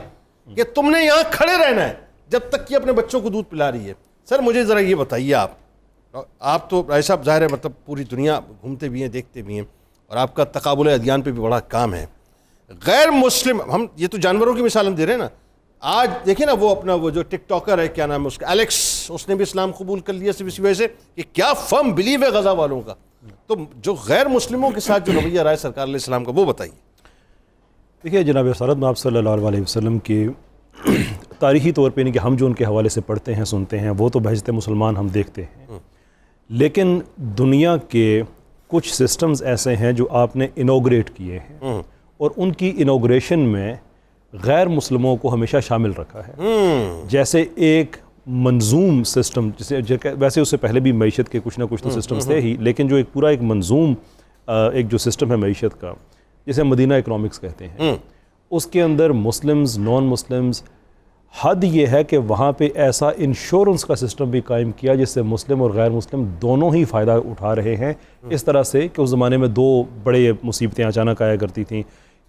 کہ تم نے یہاں کھڑے رہنا ہے جب تک کہ اپنے بچوں کو دودھ پلا رہی ہے. سر مجھے ذرا یہ بتائیے، آپ تو رائے صاحب ظاہر ہے مطلب پوری دنیا گھومتے بھی ہیں، دیکھتے بھی ہیں، اور آپ کا تقابل ادیان پہ بھی بڑا کام ہے. غیر مسلم، ہم یہ تو جانوروں کی مثال ہم دے رہے ہیں نا، آج دیکھیں نا وہ اپنا وہ جو ٹک ٹاکر ہے، کیا نام ہے اس کا، الیکس، اس نے بھی اسلام قبول کر لیا صرف اسی وجہ سے کہ کیا فرم بلیو ہے غزہ والوں کا. تو جو غیر مسلموں کے ساتھ جو رویہ رائے سرکار علیہ السلام کا، وہ بتائیے. دیکھیے جناب رسالت آپ صلی اللہ علیہ وسلم کے تاریخی طور پہ نہیں کہ ہم جو ان کے حوالے سے پڑھتے ہیں سنتے ہیں وہ تو بہشت مسلمان ہم دیکھتے ہیں، لیکن دنیا کے کچھ سسٹمز ایسے ہیں جو آپ نے انوگریٹ کیے ہیں اور ان کی انوگریشن میں غیر مسلموں کو ہمیشہ شامل رکھا ہے. جیسے ایک منظوم سسٹم، ویسے اس سے پہلے بھی معیشت کے کچھ نہ کچھ تو سسٹمز تھے ہی، لیکن جو ایک پورا ایک منظوم ایک جو سسٹم ہے معیشت کا، جسے مدینہ اکنامکس کہتے ہیں، اس کے اندر مسلمز، نان مسلمز، حد یہ ہے کہ وہاں پہ ایسا انشورنس کا سسٹم بھی قائم کیا جس سے مسلم اور غیر مسلم دونوں ہی فائدہ اٹھا رہے ہیں. اس طرح سے کہ اس زمانے میں 2 بڑے مصیبتیں اچانک آیا کرتی تھیں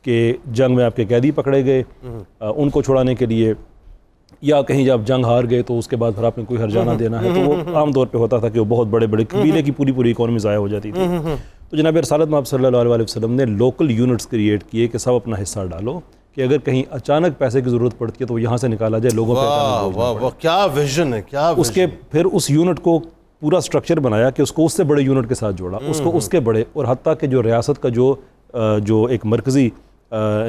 کہ جنگ میں آپ کے قیدی پکڑے گئے، ان کو چھڑانے کے لیے، یا کہیں جب جنگ ہار گئے تو اس کے بعد پھر آپ نے کوئی ہرجانہ دینا ہے، تو وہ عام طور پہ ہوتا تھا کہ وہ بہت بڑے بڑے قبیلے کی پوری اکانومی ضائع ہو جاتی تھی. تو جناب رسالت آپ صلی اللہ علیہ وسلم نے لوکل یونٹس کریٹ کیے کہ سب اپنا حصہ ڈالو، کہ اگر کہیں اچانک پیسے کی ضرورت پڑتی ہے تو وہ یہاں سے نکالا جائے، لوگوں پہ. کیا ویژن ہے، کیا اس کے پھر اس یونٹ کو پورا سٹرکچر بنایا کہ اس کو اس سے بڑے یونٹ کے ساتھ جوڑا، اس کو اس کے بڑے، اور حتیٰ کہ جو ریاست کا جو ایک مرکزی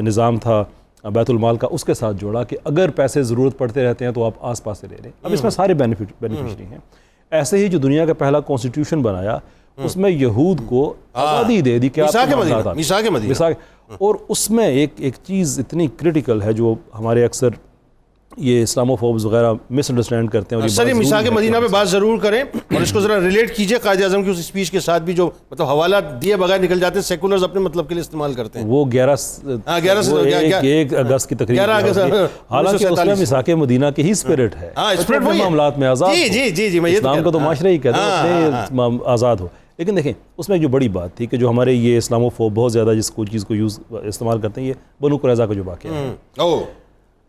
نظام تھا بیت المال کا، اس کے ساتھ جوڑا کہ اگر پیسے ضرورت پڑتے رہتے ہیں تو آپ آس پاس سے لے لیں. اب اس میں سارے بینیفیشری ہیں. ایسے ہی جو دنیا کا پہلا کانسٹیٹیوشن بنایا، اس میں یہود کو آزادی دے دی کہ اور اس میں ایک چیز اتنی کرٹیکل ہے جو ہمارے اکثر یہ اسلامو فوبز وغیرہ مس انڈرسٹینڈ کرتے ہیں. سر یہ میثاق مدینہ پہ بات ضرور کریں اور اس کو ذرا ریلیٹ کیجئے قائد اعظم کی اس اسپیچ کے ساتھ بھی، جو مطلب حوالہ دیے بغیر نکل جاتے ہیں، سیکولرز اپنے مطلب کے لیے استعمال کرتے ہیں. وہ 1 اگست کی تقریب، حالانکہ اس میں میثاق مدینہ کی ہی سپرٹ ہے، معاملات میں آزاد، اسلام کا تو معاشرہ ہی کہتے ہیں آزاد ہو. لیکن دیکھیں اس میں جو بڑی بات تھی کہ جو ہمارے یہ اسلامو فوب بہت زیادہ جس کو چیز کو استعمال کرتے ہیں، یہ بنو قریظہ کا جو واقعہ ہے.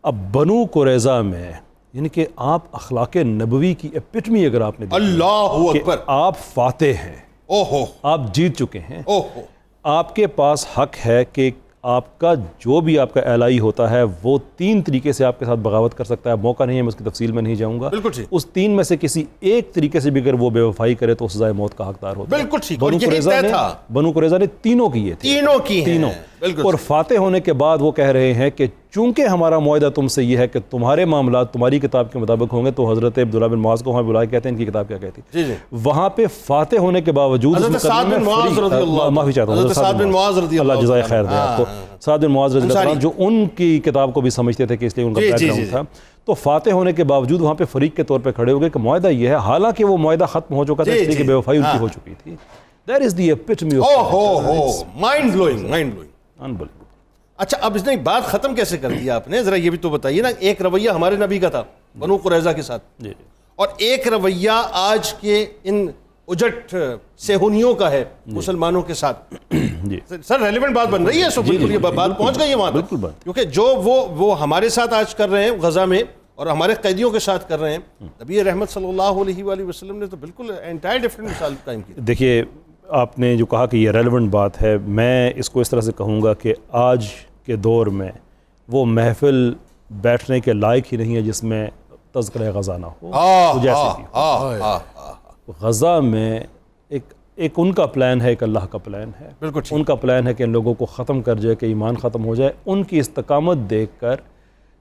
اب بنو قریظہ میں یعنی کہ آپ اخلاق نبوی کی اپیٹمی اگر آپ نے اللہ اکبر، آپ فاتح ہیں، آپ جیت چکے ہیں، آپ کے پاس حق ہے کہ آپ کا جو بھی آپ کا اعلائی ہوتا ہے وہ 3 طریقے سے آپ کے ساتھ بغاوت کر سکتا ہے. موقع نہیں ہے، میں اس کی تفصیل میں نہیں جاؤں گا. اس 3 میں سے کسی ایک طریقے سے بھی اگر وہ بے وفائی کرے تو سزائے موت کا حقدار ہوتا ہے. بالکل ٹھیک. بنو قریظہ نے تینوں کیے تھے، تینوں. اور فاتح ہونے کے بعد وہ کہہ رہے ہیں کہ چونکہ ہمارا معاہدہ تم سے یہ ہے کہ تمہارے معاملات تمہاری کتاب کے مطابق ہوں گے، تو حضرت عبداللہ بن معاذ کو وہاں بلا کے کہتے ہیں ان کی کتاب کیا کہتی ہے، وہاں پہ فاتح ہونے کے باوجود حضرت سعد بن معاذ رضی اللہ، معافی چاہتا ہوں، حضرت سعد بن معاذ رضی اللہ، اللہ جزائے خیر دے آپ کو، سعد بن معاذ رضی اللہ عنہ، جو ان کی کتاب کو بھی سمجھتے تھے کہ اس لیے ان کا بیک گراؤنڈ تھا، تو فاتح ہونے کے باوجود وہاں پہ فریق کے طور پہ کھڑے ہو گئے کہ معاہدہ یہ ہے، حالانکہ وہ معاہدہ ختم ہو چکا تھا اس لیے کہ بے وفائی ان کی ہو چکی تھی. That is the epitome of mind blowing. unbelievable. اچھا اب اس نے بات ختم کیسے کر دیا آپ نے، ذرا یہ بھی تو بتائیے نا. ایک رویہ ہمارے نبی کا تھا بنو قریظہ کے ساتھ، اور ایک رویہ آج کے ان اجٹ سہونیوں کا ہے مسلمانوں کے ساتھ. سر ریلیونٹ بات بن رہی ہے، سو بالکل یہ بات پہنچ گئی ہے وہاں تک، کیونکہ جو وہ ہمارے ساتھ آج کر رہے ہیں غزہ میں اور ہمارے قیدیوں کے ساتھ کر رہے ہیں، نبی رحمت صلی اللہ علیہ وآلہ وسلم نے تو بالکل انٹائر ڈفرنٹ مثال قائم کی. دیکھیے آپ نے جو کہا کہ یہ ریلیونٹ بات ہے، میں اس کو اس طرح سے کہوں گا کہ آج کے دور میں وہ محفل بیٹھنے کے لائق ہی نہیں ہے جس میں تذکرہ غزہ نہ ہو. غزہ میں ایک ان کا پلان ہے، ایک اللہ کا پلان ہے. ان کا پلان ہے کہ ان لوگوں کو ختم کر جائے، کہ ایمان ختم ہو جائے. ان کی استقامت دیکھ کر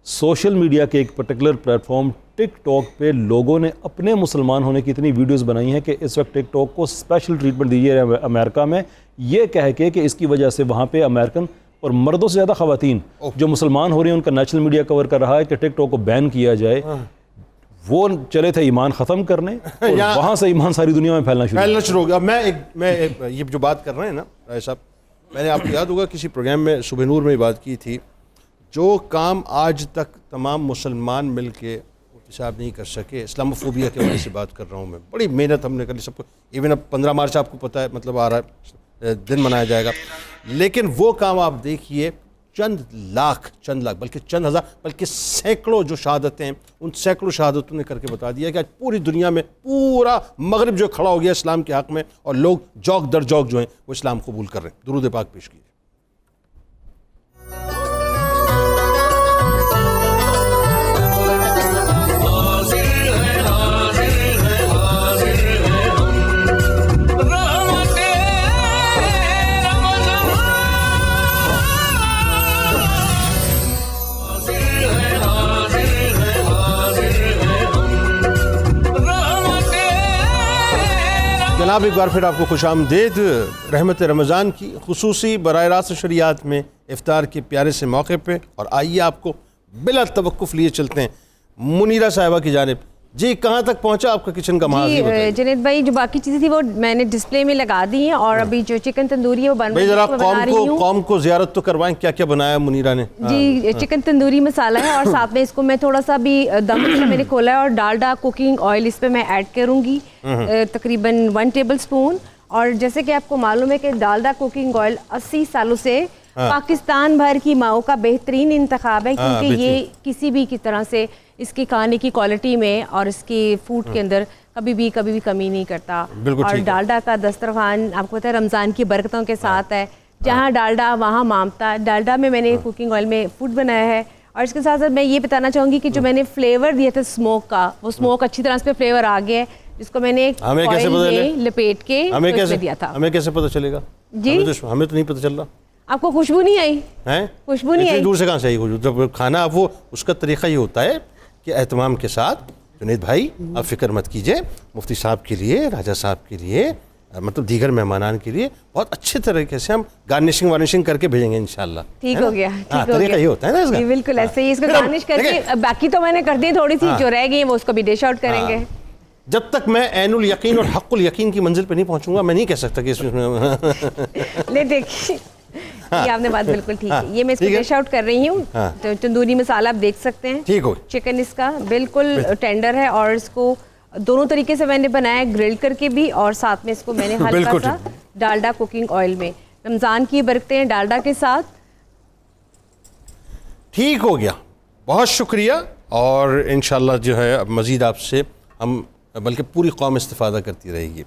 سوشل میڈیا کے ایک پرٹیکولر پلیٹ فارم ٹک ٹاک پہ لوگوں نے اپنے مسلمان ہونے کی اتنی ویڈیوز بنائی ہیں کہ اس وقت ٹک ٹاک کو اسپیشل ٹریٹمنٹ دیجیے امریکہ میں، یہ کہہ کے کہ اس کی وجہ سے وہاں پہ امریکن اور مردوں سے زیادہ خواتین جو مسلمان ہو رہی ہیں ان کا نیشنل میڈیا کور کر رہا ہے کہ ٹک ٹاک کو بین کیا جائے. وہ چلے تھے ایمان ختم کرنے اور وہاں سے ایمان ساری دنیا میں پھیلنا شروع ہو گیا. میں یہ جو بات کر رہے ہیں نا رائے صاحب، میں نے آپ کو یاد ہوگا کسی پروگرام میں صبح نور میں بات کی تھی، جو کام آج تک تمام مسلمان مل کے صاحب نہیں کر سکے، اسلاموفوبیا کے وجہ سے بات کر رہا ہوں میں، بڑی محنت ہم نے کری سب کو. ایون اب 15 مارچ آپ کو پتہ ہے مطلب آ رہا ہے دن منایا جائے گا، لیکن وہ کام آپ دیکھیے چند لاکھ بلکہ چند ہزار بلکہ سینکڑوں جو شہادتیں ہیں، ان سینکڑوں شہادتوں نے کر کے بتا دیا کہ آج پوری دنیا میں پورا مغرب جو کھڑا ہو گیا اسلام کے حق میں، اور لوگ جوک در جوک جو ہیں وہ اسلام قبول کر رہے ہیں. درود پاک پیش کیجیے. جناب ایک بار پھر آپ کو خوش آمدید. رحمت رمضان کی خصوصی براہ راست شریعت میں افطار کے پیارے سے موقع پہ، اور آئیے آپ کو بلا توقف لیے چلتے ہیں منیرہ صاحبہ کی جانب. جی کہاں تک پہنچا آپ کا کچن کا ماحول؟ جی جنید بھائی جو باقی چیزیں تھی وہ میں نے ڈسپلے میں لگا دی ہیں، اور ابھی جو چکن تندوری ہے وہ بنا رہی ہوں. قوم کو زیارت تو کروائیں، کیا کیا بنایا منیرہ نے؟ جی چکن تندوری مسالہ ہے، اور ساتھ میں اس کو میں تھوڑا سا بھی دم میں نے کھولا ہے، اور ڈالڈا کوکنگ آئل اس پہ میں ایڈ کروں گی تقریباً 1 ٹیبل سپون. اور جیسے کہ آپ کو معلوم ہے کہ ڈالڈا کوکنگ آئل 80 سالوں سے پاکستان بھر کی ماؤں کا بہترین انتخاب ہے، کیونکہ یہ کسی بھی کی طرح سے اس کی کھانے کی کوالٹی میں اور اس کی فوڈ کے اندر کبھی بھی کمی نہیں کرتا. اور ڈالڈا کا دسترخوان آپ کو پتہ ہے رمضان کی برکتوں کے ساتھ ہے، جہاں ڈالڈا وہاں مامتا. ڈالڈا میں نے کوکنگ آئل میں فوڈ بنایا ہے. اور اس کے ساتھ ساتھ میں یہ بتانا چاہوں گی کہ جو میں نے فلیور دیا تھا اسموک کا، وہ اسموک اچھی طرح اس پہ فلیور آ گیا ہے، جس کو میں نے آئل میں لپیٹ کے دیا تھا. ہمیں کیسے پتہ چلے گا؟ جی ہمیں تو نہیں پتہ چل رہا. آپ کو خوشبو نہیں آئی؟ خوشبو نہیں آئی؟ دور سے کہاں سے آئی خوشبو؟ جب کھانا آپ وہ اس کا طریقہ یہ ہوتا ہے کہ اہتمام کے ساتھ. جنید بھائی آپ فکر مت کیجئے، مفتی صاحب کے لیے، راجہ صاحب کے لیے، مطلب دیگر مہمانان کے لیے بہت اچھے طریقے سے ہم گارنشنگ کر کے بھیجیں گے انشاءاللہ. ٹھیک ہو گیا. طریقہ یہ ہوتا ہے نا اس کا. بالکل ایسے ہی اس کو گارنش کر کے، باقی تو میں نے کر دی تھوڑی سی جو رہ گئی وہ اس کو بھی ڈش آؤٹ کریں گے. جب تک میں عین الیقین اور حق الیقین کی منزل پہ نہیں پہنچوں گا میں نہیں کہہ سکتا کہ اس میں لے دیکھیے یہ آپ نے بات بالکل ٹھیک ہے. یہ میں اس کو ڈش آؤٹ کر رہی ہوں. تو تندوری مسالہ آپ دیکھ سکتے ہیں. ٹھیک ہو. چکن اس کا بالکل ٹینڈر ہے، اور اس کو دونوں طریقے سے میں نے بنایا ہے، گرل کر کے بھی، اور ساتھ میں اس کو میں نے ہلکا سا ڈالڈا کوکنگ آئل میں. رمضان کی برکتیں ہیں ڈالڈا کے ساتھ. ٹھیک ہو گیا، بہت شکریہ. اور انشاءاللہ جو ہے اب مزید آپ سے ہم بلکہ پوری قوم استفادہ کرتی رہے گی.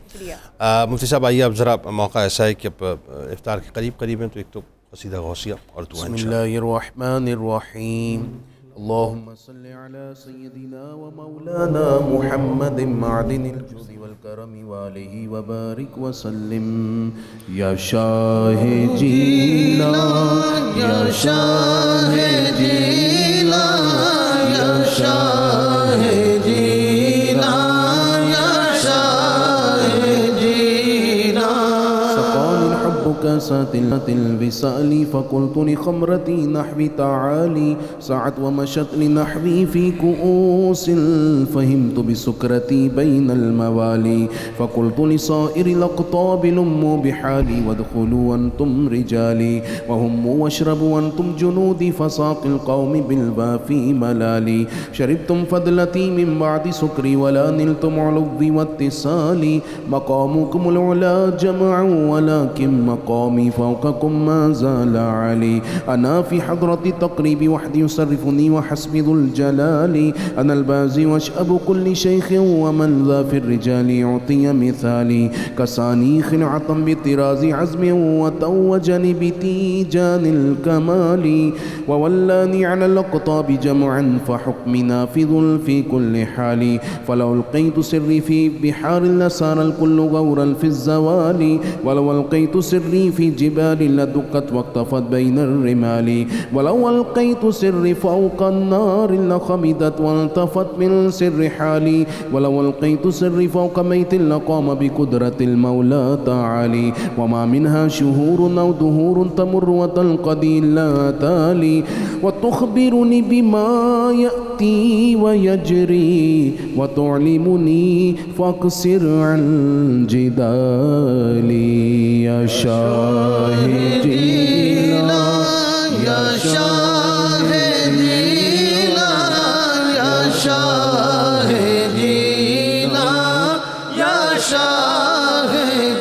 مفتی صاحب آئیے اب ذرا موقع ایسا ہے کہ اب افطار کے قریب ہیں، تو ایک تو قصیدہ غوثیہ اور دعا. بسم اللہ الرحمن الرحیم. اللهم صل على سيدنا ومولانا محمد معدن الجود والكرم وآله وبارك وسلم. یا شاہ جینا یا شاہ جینا سات الوصال فقلت لخمرتي نحوي تعالي سعت ومشت لنحوي في كؤوس فهمت بسكرتي بين الموالي فقلت لصائر الأقطاب لموا بحالي وادخلوا وانتم رجالي وهموا واشربوا وانتم جنودي فساق القوم بالبافي ملالي شربتم فضلتي من بعد سكري ولا نلتم علوي واتصالي مقامكم العلا جمع ولكن مقامي فوقكم ما زال علي أنا في حضرة التقريب وحدي يصرفني وحسبي ذو الجلال أنا البازي واشأب كل شيخ ومن ذا في الرجال يعطي مثالي كساني خلعة بطراز عزم وتوجني بتيجان الكمال وولاني على الأقطاب جمعا فحكم نافذ في كل حال فلو ألقيت سري في بحار لسار الكل غورا في الزوال ولو ألقيت سري في جبال لدقت واقتفت بين الرمال ولو ألقيت سري فوق النار لخمدت والتفت من سر حالي ولو ألقيت سري فوق ميت لقام بقدرة المولى تعالي وما منها شهور أو دهور تمر وتنقضي لا تالي وتخبرني بما يأتي ويجري وتعلمني فاقصر عن جدالي يا شاهدينا يا شاهدينا يا شاهدينا يا شاهدينا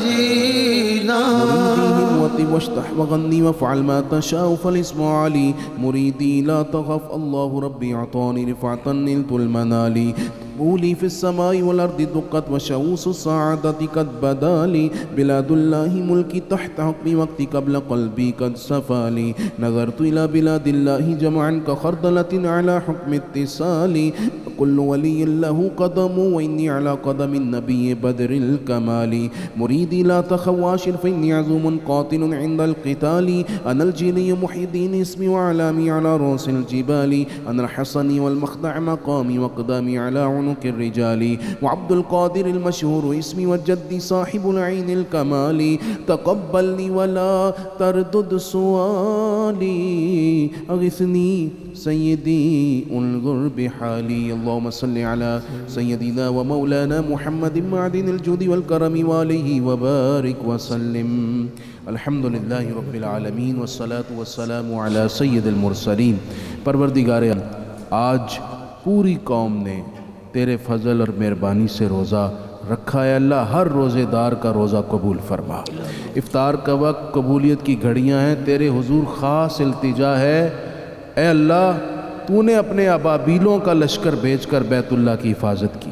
واشتح وغني وافعل ما تشاء فالاسم علي مريدي لا تخف الله ربي أعطاني رفعة نلت المنال قولي في السماء والأرض دقت وشوس السعادة قد بدالي بلاد الله ملكي تحت حكمي وقتي قبل قلبي قد سفالي نظرت إلى بلاد الله جمعا كخردلة على حكم اتصالي كل ولي له قدم وإني على قدم النبي بدر الكمال مريدي لا تخواش فإني عزوم قاتل عند القتال أنا الجيلي محي الدين اسمي وعلامي على رؤوس الجبال أنا الحصني والمخدع مقامي وقدامي على عنق الرجال وعبد القادر المشهور اسمي والجد صاحب العين الكمال تقبلني ولا تردد سؤالي أغثني سيدي انظر بحالي اللهم صل على سيدنا ومولانا محمد معدن الجود والكرم وآله وبارك وسلم الحمد للہ رب العالمین والصلاة والسلام علی سید المرسلین پروردگار آج پوری قوم نے تیرے فضل اور مہربانی سے روزہ رکھا ہے اللہ ہر روزے دار کا روزہ قبول فرما افطار کا وقت قبولیت کی گھڑیاں ہیں تیرے حضور خاص التجا ہے اے اللہ تو نے اپنے ابابیلوں کا لشکر بھیج کر بیت اللہ کی حفاظت کی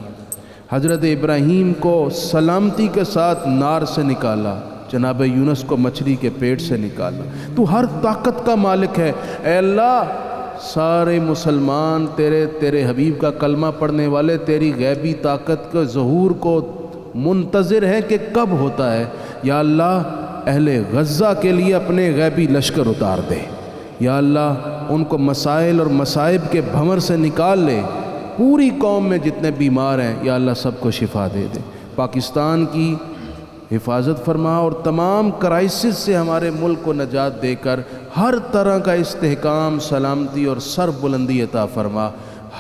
حضرت ابراہیم کو سلامتی کے ساتھ نار سے نکالا جناب یونس کو مچھلی کے پیٹ سے نکالا تو ہر طاقت کا مالک ہے اے اللہ سارے مسلمان تیرے حبیب کا کلمہ پڑھنے والے تیری غیبی طاقت کے ظہور کو منتظر ہیں کہ کب ہوتا ہے یا اللہ اہل غزہ کے لیے اپنے غیبی لشکر اتار دے یا اللہ ان کو مسائل اور مصائب کے بھنور سے نکال لے پوری قوم میں جتنے بیمار ہیں یا اللہ سب کو شفا دے دے پاکستان کی حفاظت فرما اور تمام کرائسس سے ہمارے ملک کو نجات دے کر ہر طرح کا استحکام سلامتی اور سر بلندی عطا فرما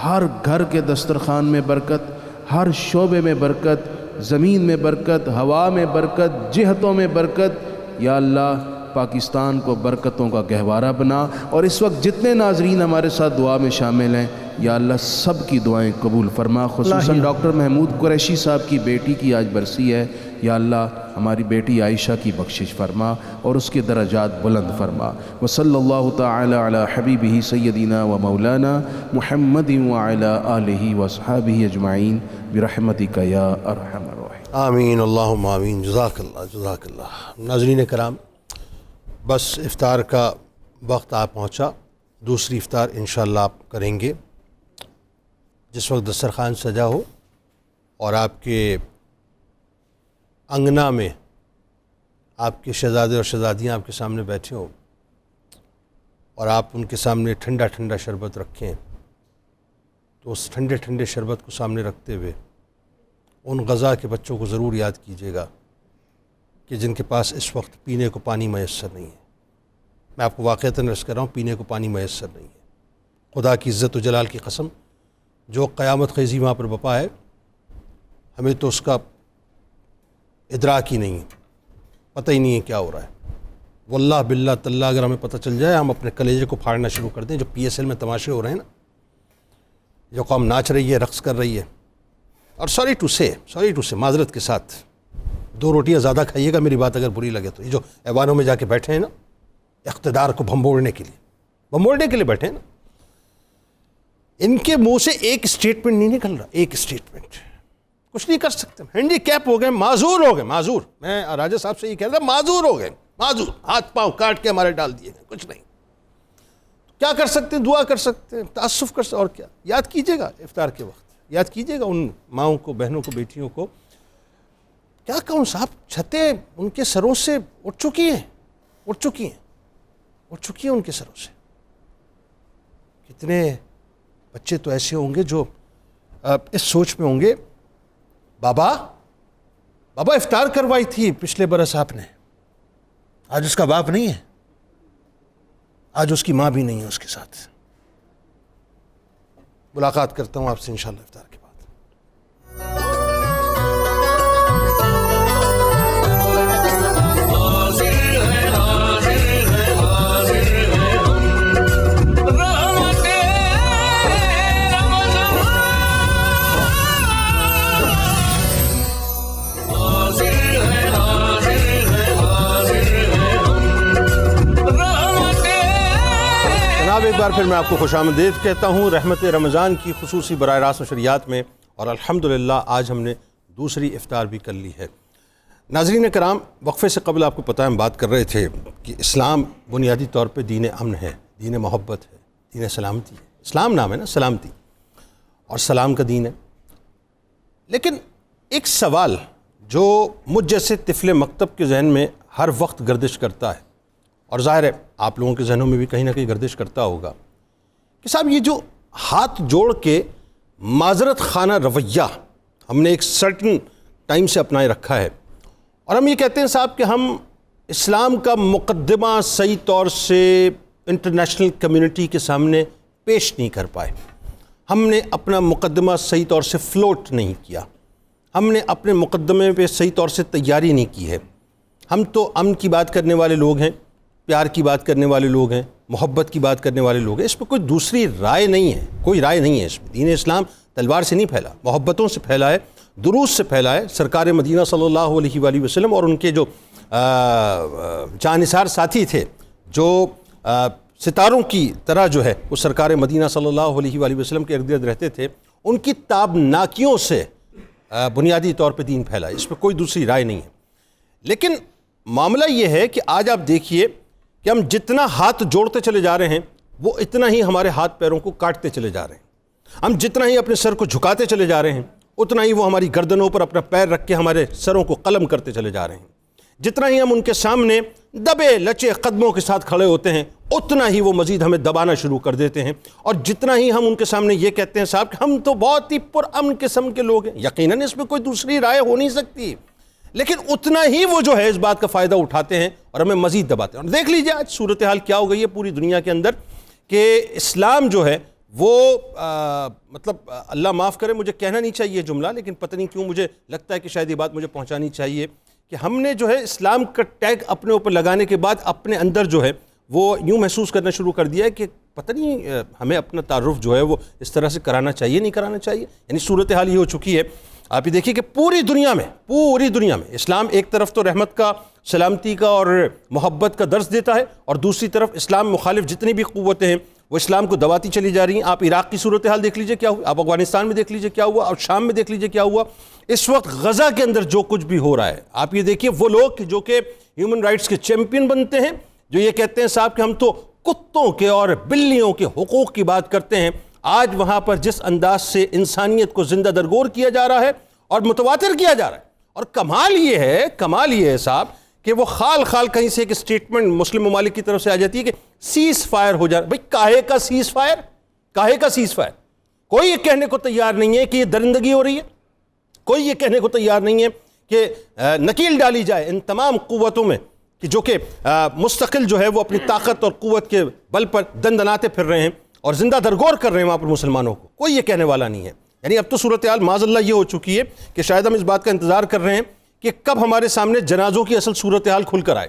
ہر گھر کے دسترخوان میں برکت ہر شعبے میں برکت زمین میں برکت ہوا میں برکت جہتوں میں برکت یا اللہ پاکستان کو برکتوں کا گہوارہ بنا اور اس وقت جتنے ناظرین ہمارے ساتھ دعا میں شامل ہیں یا اللہ سب کی دعائیں قبول فرما خصوصاً ڈاکٹر محمود قریشی صاحب کی بیٹی کی آج برسی ہے یا اللہ ہماری بیٹی عائشہ کی بخشش فرما اور اس کے درجات بلند فرما وصلی اللہ تعالی علی حبیبہ سیدنا و مولانا محمد وعلی آلہ واصحابہ اجمعین برحمتک یا ارحم الراحمین آمین اللہم آمین جزاک اللہ ناظرین کرام بس افطار کا وقت آپ پہنچا دوسری افطار انشاءاللہ آپ کریں گے جس وقت دسترخوان سجا ہو اور آپ کے انگنا میں آپ کے شہزادے اور شہزادیاں آپ کے سامنے بیٹھے ہوں اور آپ ان کے سامنے ٹھنڈا ٹھنڈا شربت رکھیں تو اس ٹھنڈے ٹھنڈے شربت کو سامنے رکھتے ہوئے ان غزہ کے بچوں کو ضرور یاد کیجیے گا کہ جن کے پاس اس وقت پینے کو پانی میسر نہیں ہے. میں آپ کو واقعتاً عرض کر رہا ہوں, پینے کو پانی میسر نہیں ہے. خدا کی عزت و جلال کی قسم, جو قیامت خیزی وہاں پر بپا ہے, ہمیں تو اس کا ادراک ہی نہیں ہے, پتہ ہی نہیں ہے کیا ہو رہا ہے. واللہ باللہ تاللہ اگر ہمیں پتہ چل جائے, ہم اپنے کلیجے کو پھاڑنا شروع کر دیں. جو پی ایس ایل میں تماشے ہو رہے ہیں نا, جو قوم ناچ رہی ہے, رقص کر رہی ہے, اور سوری ٹو سے معذرت کے ساتھ 2 روٹیاں زیادہ کھائیے گا میری بات اگر بری لگے تو. یہ جو ایوانوں میں جا کے بیٹھے ہیں نا, اقتدار کو بھمبوڑنے کے لیے بیٹھے ہیں نا, ان کے منہ سے ایک اسٹیٹمنٹ نہیں نکل رہا, ایک اسٹیٹمنٹ. کچھ نہیں کر سکتے, ہینڈی کیپ ہو گئے, معذور ہو گئے, معذور. میں راجہ صاحب سے یہ کہہ رہا تھا, معذور ہو گئے, معذور, ہاتھ پاؤں کاٹ کے ہمارے ڈال دیے گئے, کچھ نہیں. کیا کر سکتے ہیں؟ دعا کر سکتے ہیں, تاسف کر سکتے ہیں, اور کیا. یاد کیجئے گا افطار کے وقت, یاد کیجئے گا ان ماؤں کو, بہنوں کو, بیٹیوں کو. کیا کہوں صاحب, چھتیں ان کے سروں سے اٹھ چکی ہیں ان کے سروں سے. کتنے بچے تو ایسے ہوں گے جو اس سوچ میں ہوں گے, بابا افطار کروائی تھی پچھلے برس آپ نے, آج اس کا باپ نہیں ہے, آج اس کی ماں بھی نہیں ہے اس کے ساتھ. ملاقات کرتا ہوں آپ سے انشاءاللہ افطار کے بعد. ایک بار پھر میں آپ کو خوش آمدید کہتا ہوں رحمت رمضان کی خصوصی براہ راست نشریات میں, اور الحمدللہ آج ہم نے دوسری افطار بھی کر لی ہے. ناظرین کرام, وقفے سے قبل آپ کو پتہ ہے ہم بات کر رہے تھے کہ اسلام بنیادی طور پہ دین امن ہے, دین محبت ہے, دین سلامتی ہے. اسلام نام ہے نا, سلامتی, اور سلام کا دین ہے. لیکن ایک سوال جو مجھ جیسے طفل مکتب کے ذہن میں ہر وقت گردش کرتا ہے, اور ظاہر ہے آپ لوگوں کے ذہنوں میں بھی کہیں نہ کہیں گردش کرتا ہوگا, کہ صاحب یہ جو ہاتھ جوڑ کے معذرت خانہ رویہ ہم نے ایک سرٹن ٹائم سے اپنائے رکھا ہے, اور ہم یہ کہتے ہیں صاحب کہ ہم اسلام کا مقدمہ صحیح طور سے انٹرنیشنل کمیونٹی کے سامنے پیش نہیں کر پائے, ہم نے اپنا مقدمہ صحیح طور سے فلوٹ نہیں کیا, ہم نے اپنے مقدمے پہ صحیح طور سے تیاری نہیں کی ہے. ہم تو امن کی بات کرنے والے لوگ ہیں, پیار کی بات کرنے والے لوگ ہیں, محبت کی بات کرنے والے لوگ ہیں. اس پہ کوئی دوسری رائے نہیں ہے, کوئی رائے نہیں ہے اس میں. دین اسلام تلوار سے نہیں پھیلا, محبتوں سے پھیلا ہے, دروس سے پھیلا ہے. سرکار مدینہ صلی اللہ علیہ وآلہ وسلم اور ان کے جو جانثار ساتھی تھے, جو ستاروں کی طرح جو ہے وہ سرکار مدینہ صلی اللہ علیہ وآلہ وسلم کے ارد گرد رہتے تھے, ان کی تابناکیوں سے بنیادی طور پہ دین پھیلا ہے. اس پہ کوئی دوسری رائے نہیں ہے. لیکن معاملہ یہ ہے کہ آج آپ دیکھیے کہ ہم جتنا ہاتھ جوڑتے چلے جا رہے ہیں وہ اتنا ہی ہمارے ہاتھ پیروں کو کاٹتے چلے جا رہے ہیں. ہم جتنا ہی اپنے سر کو جھکاتے چلے جا رہے ہیں اتنا ہی وہ ہماری گردنوں پر اپنا پیر رکھ کے ہمارے سروں کو قلم کرتے چلے جا رہے ہیں. جتنا ہی ہم ان کے سامنے دبے لچے قدموں کے ساتھ کھڑے ہوتے ہیں اتنا ہی وہ مزید ہمیں دبانا شروع کر دیتے ہیں. اور جتنا ہی ہم ان کے سامنے یہ کہتے ہیں صاحب کہ ہم تو بہت ہی پرامن قسم کے لوگ ہیں, یقیناً اس میں کوئی دوسری رائے ہو نہیں سکتی, لیکن اتنا ہی وہ جو ہے اس بات کا فائدہ اٹھاتے ہیں اور ہمیں مزید دباتے ہیں. اور دیکھ لیجئے آج صورتحال کیا ہو گئی ہے پوری دنیا کے اندر, کہ اسلام جو ہے وہ مطلب اللہ معاف کرے, مجھے کہنا نہیں چاہیے جملہ, لیکن پتہ نہیں کیوں مجھے لگتا ہے کہ شاید یہ بات مجھے پہنچانی چاہیے, کہ ہم نے جو ہے اسلام کا ٹیگ اپنے اوپر لگانے کے بعد اپنے اندر جو ہے وہ یوں محسوس کرنا شروع کر دیا ہے کہ پتہ نہیں ہمیں اپنا تعارف جو ہے وہ اس طرح سے کرانا چاہیے نہیں کرانا چاہیے. یعنی صورتحال یہ ہو چکی ہے. آپ یہ دیکھیے کہ پوری دنیا میں اسلام ایک طرف تو رحمت کا, سلامتی کا اور محبت کا درس دیتا ہے, اور دوسری طرف اسلام مخالف جتنی بھی قوتیں ہیں وہ اسلام کو دباتی چلی جا رہی ہیں. آپ عراق کی صورتحال دیکھ لیجئے کیا ہوا, آپ افغانستان میں دیکھ لیجئے کیا ہوا, اور شام میں دیکھ لیجئے کیا ہوا. اس وقت غزہ کے اندر جو کچھ بھی ہو رہا ہے, آپ یہ دیکھیے وہ لوگ جو کہ ہیومن رائٹس کے چیمپئن بنتے ہیں, جو یہ کہتے ہیں صاحب کہ ہم تو کتوں کے اور بلیوں کے حقوق کی بات کرتے ہیں, آج وہاں پر جس انداز سے انسانیت کو زندہ درگور کیا جا رہا ہے اور متواتر کیا جا رہا ہے. اور کمال یہ ہے صاحب کہ وہ خال کہیں سے ایک سٹیٹمنٹ مسلم ممالک کی طرف سے آ جاتی ہے کہ سیز فائر ہو جا رہا ہے. بھئی کاہے کا سیز فائر؟ کوئی یہ کہنے کو تیار نہیں ہے کہ یہ درندگی ہو رہی ہے, کوئی یہ کہنے کو تیار نہیں ہے کہ نکیل ڈالی جائے ان تمام قوتوں میں کہ جو کہ مستقل جو ہے وہ اپنی طاقت اور قوت کے بل پر دندناتے پھر رہے ہیں اور زندہ درگور کر رہے ہیں وہاں پر مسلمانوں کو. کوئی یہ کہنے والا نہیں ہے. یعنی اب تو صورتحال معاذ اللہ یہ ہو چکی ہے کہ شاید ہم اس بات کا انتظار کر رہے ہیں کہ کب ہمارے سامنے جنازوں کی اصل صورتحال کھل کر آئے.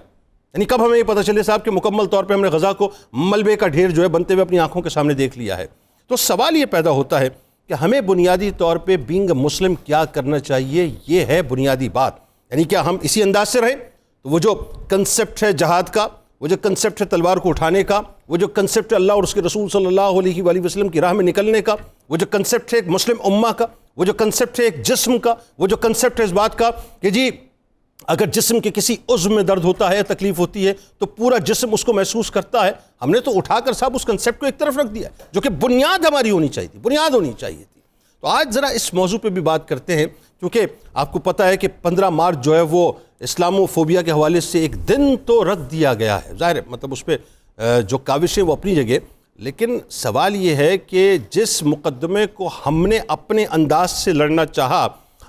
یعنی کب ہمیں یہ پتہ چلے صاحب کہ مکمل طور پہ ہم نے غزہ کو ملبے کا ڈھیر جو ہے بنتے ہوئے اپنی آنکھوں کے سامنے دیکھ لیا ہے. تو سوال یہ پیدا ہوتا ہے کہ ہمیں بنیادی طور پہ بینگ مسلم کیا کرنا چاہیے. یہ ہے بنیادی بات. یعنی کیا ہم اسی انداز سے رہیں؟ تو وہ جو کنسپٹ ہے جہاد کا، وہ جو کنسپٹ ہے تلوار کو اٹھانے کا، وہ جو کنسپٹ ہے اللہ اور اس کے رسول صلی اللہ علیہ وآلہ وسلم کی راہ میں نکلنے کا، وہ جو کنسپٹ ہے ایک مسلم امہ کا، وہ جو کنسپٹ ہے ایک جسم کا، وہ جو کنسپٹ ہے اس بات کا کہ جی اگر جسم کے کسی عضو میں درد ہوتا ہے، تکلیف ہوتی ہے تو پورا جسم اس کو محسوس کرتا ہے. ہم نے تو اٹھا کر صاحب اس کنسپٹ کو ایک طرف رکھ دیا جو کہ بنیاد ہماری ہونی چاہیے تھی، بنیاد ہونی چاہیے تھی. تو آج ذرا اس موضوع پہ بھی بات کرتے ہیں کیونکہ آپ کو پتہ ہے کہ 15 مارچ جو ہے وہ اسلامو فوبیا کے حوالے سے ایک دن تو رکھ دیا گیا ہے. ظاہر ہے مطلب اس پہ جو کاوشیں وہ اپنی جگہ، لیکن سوال یہ ہے کہ جس مقدمے کو ہم نے اپنے انداز سے لڑنا چاہا،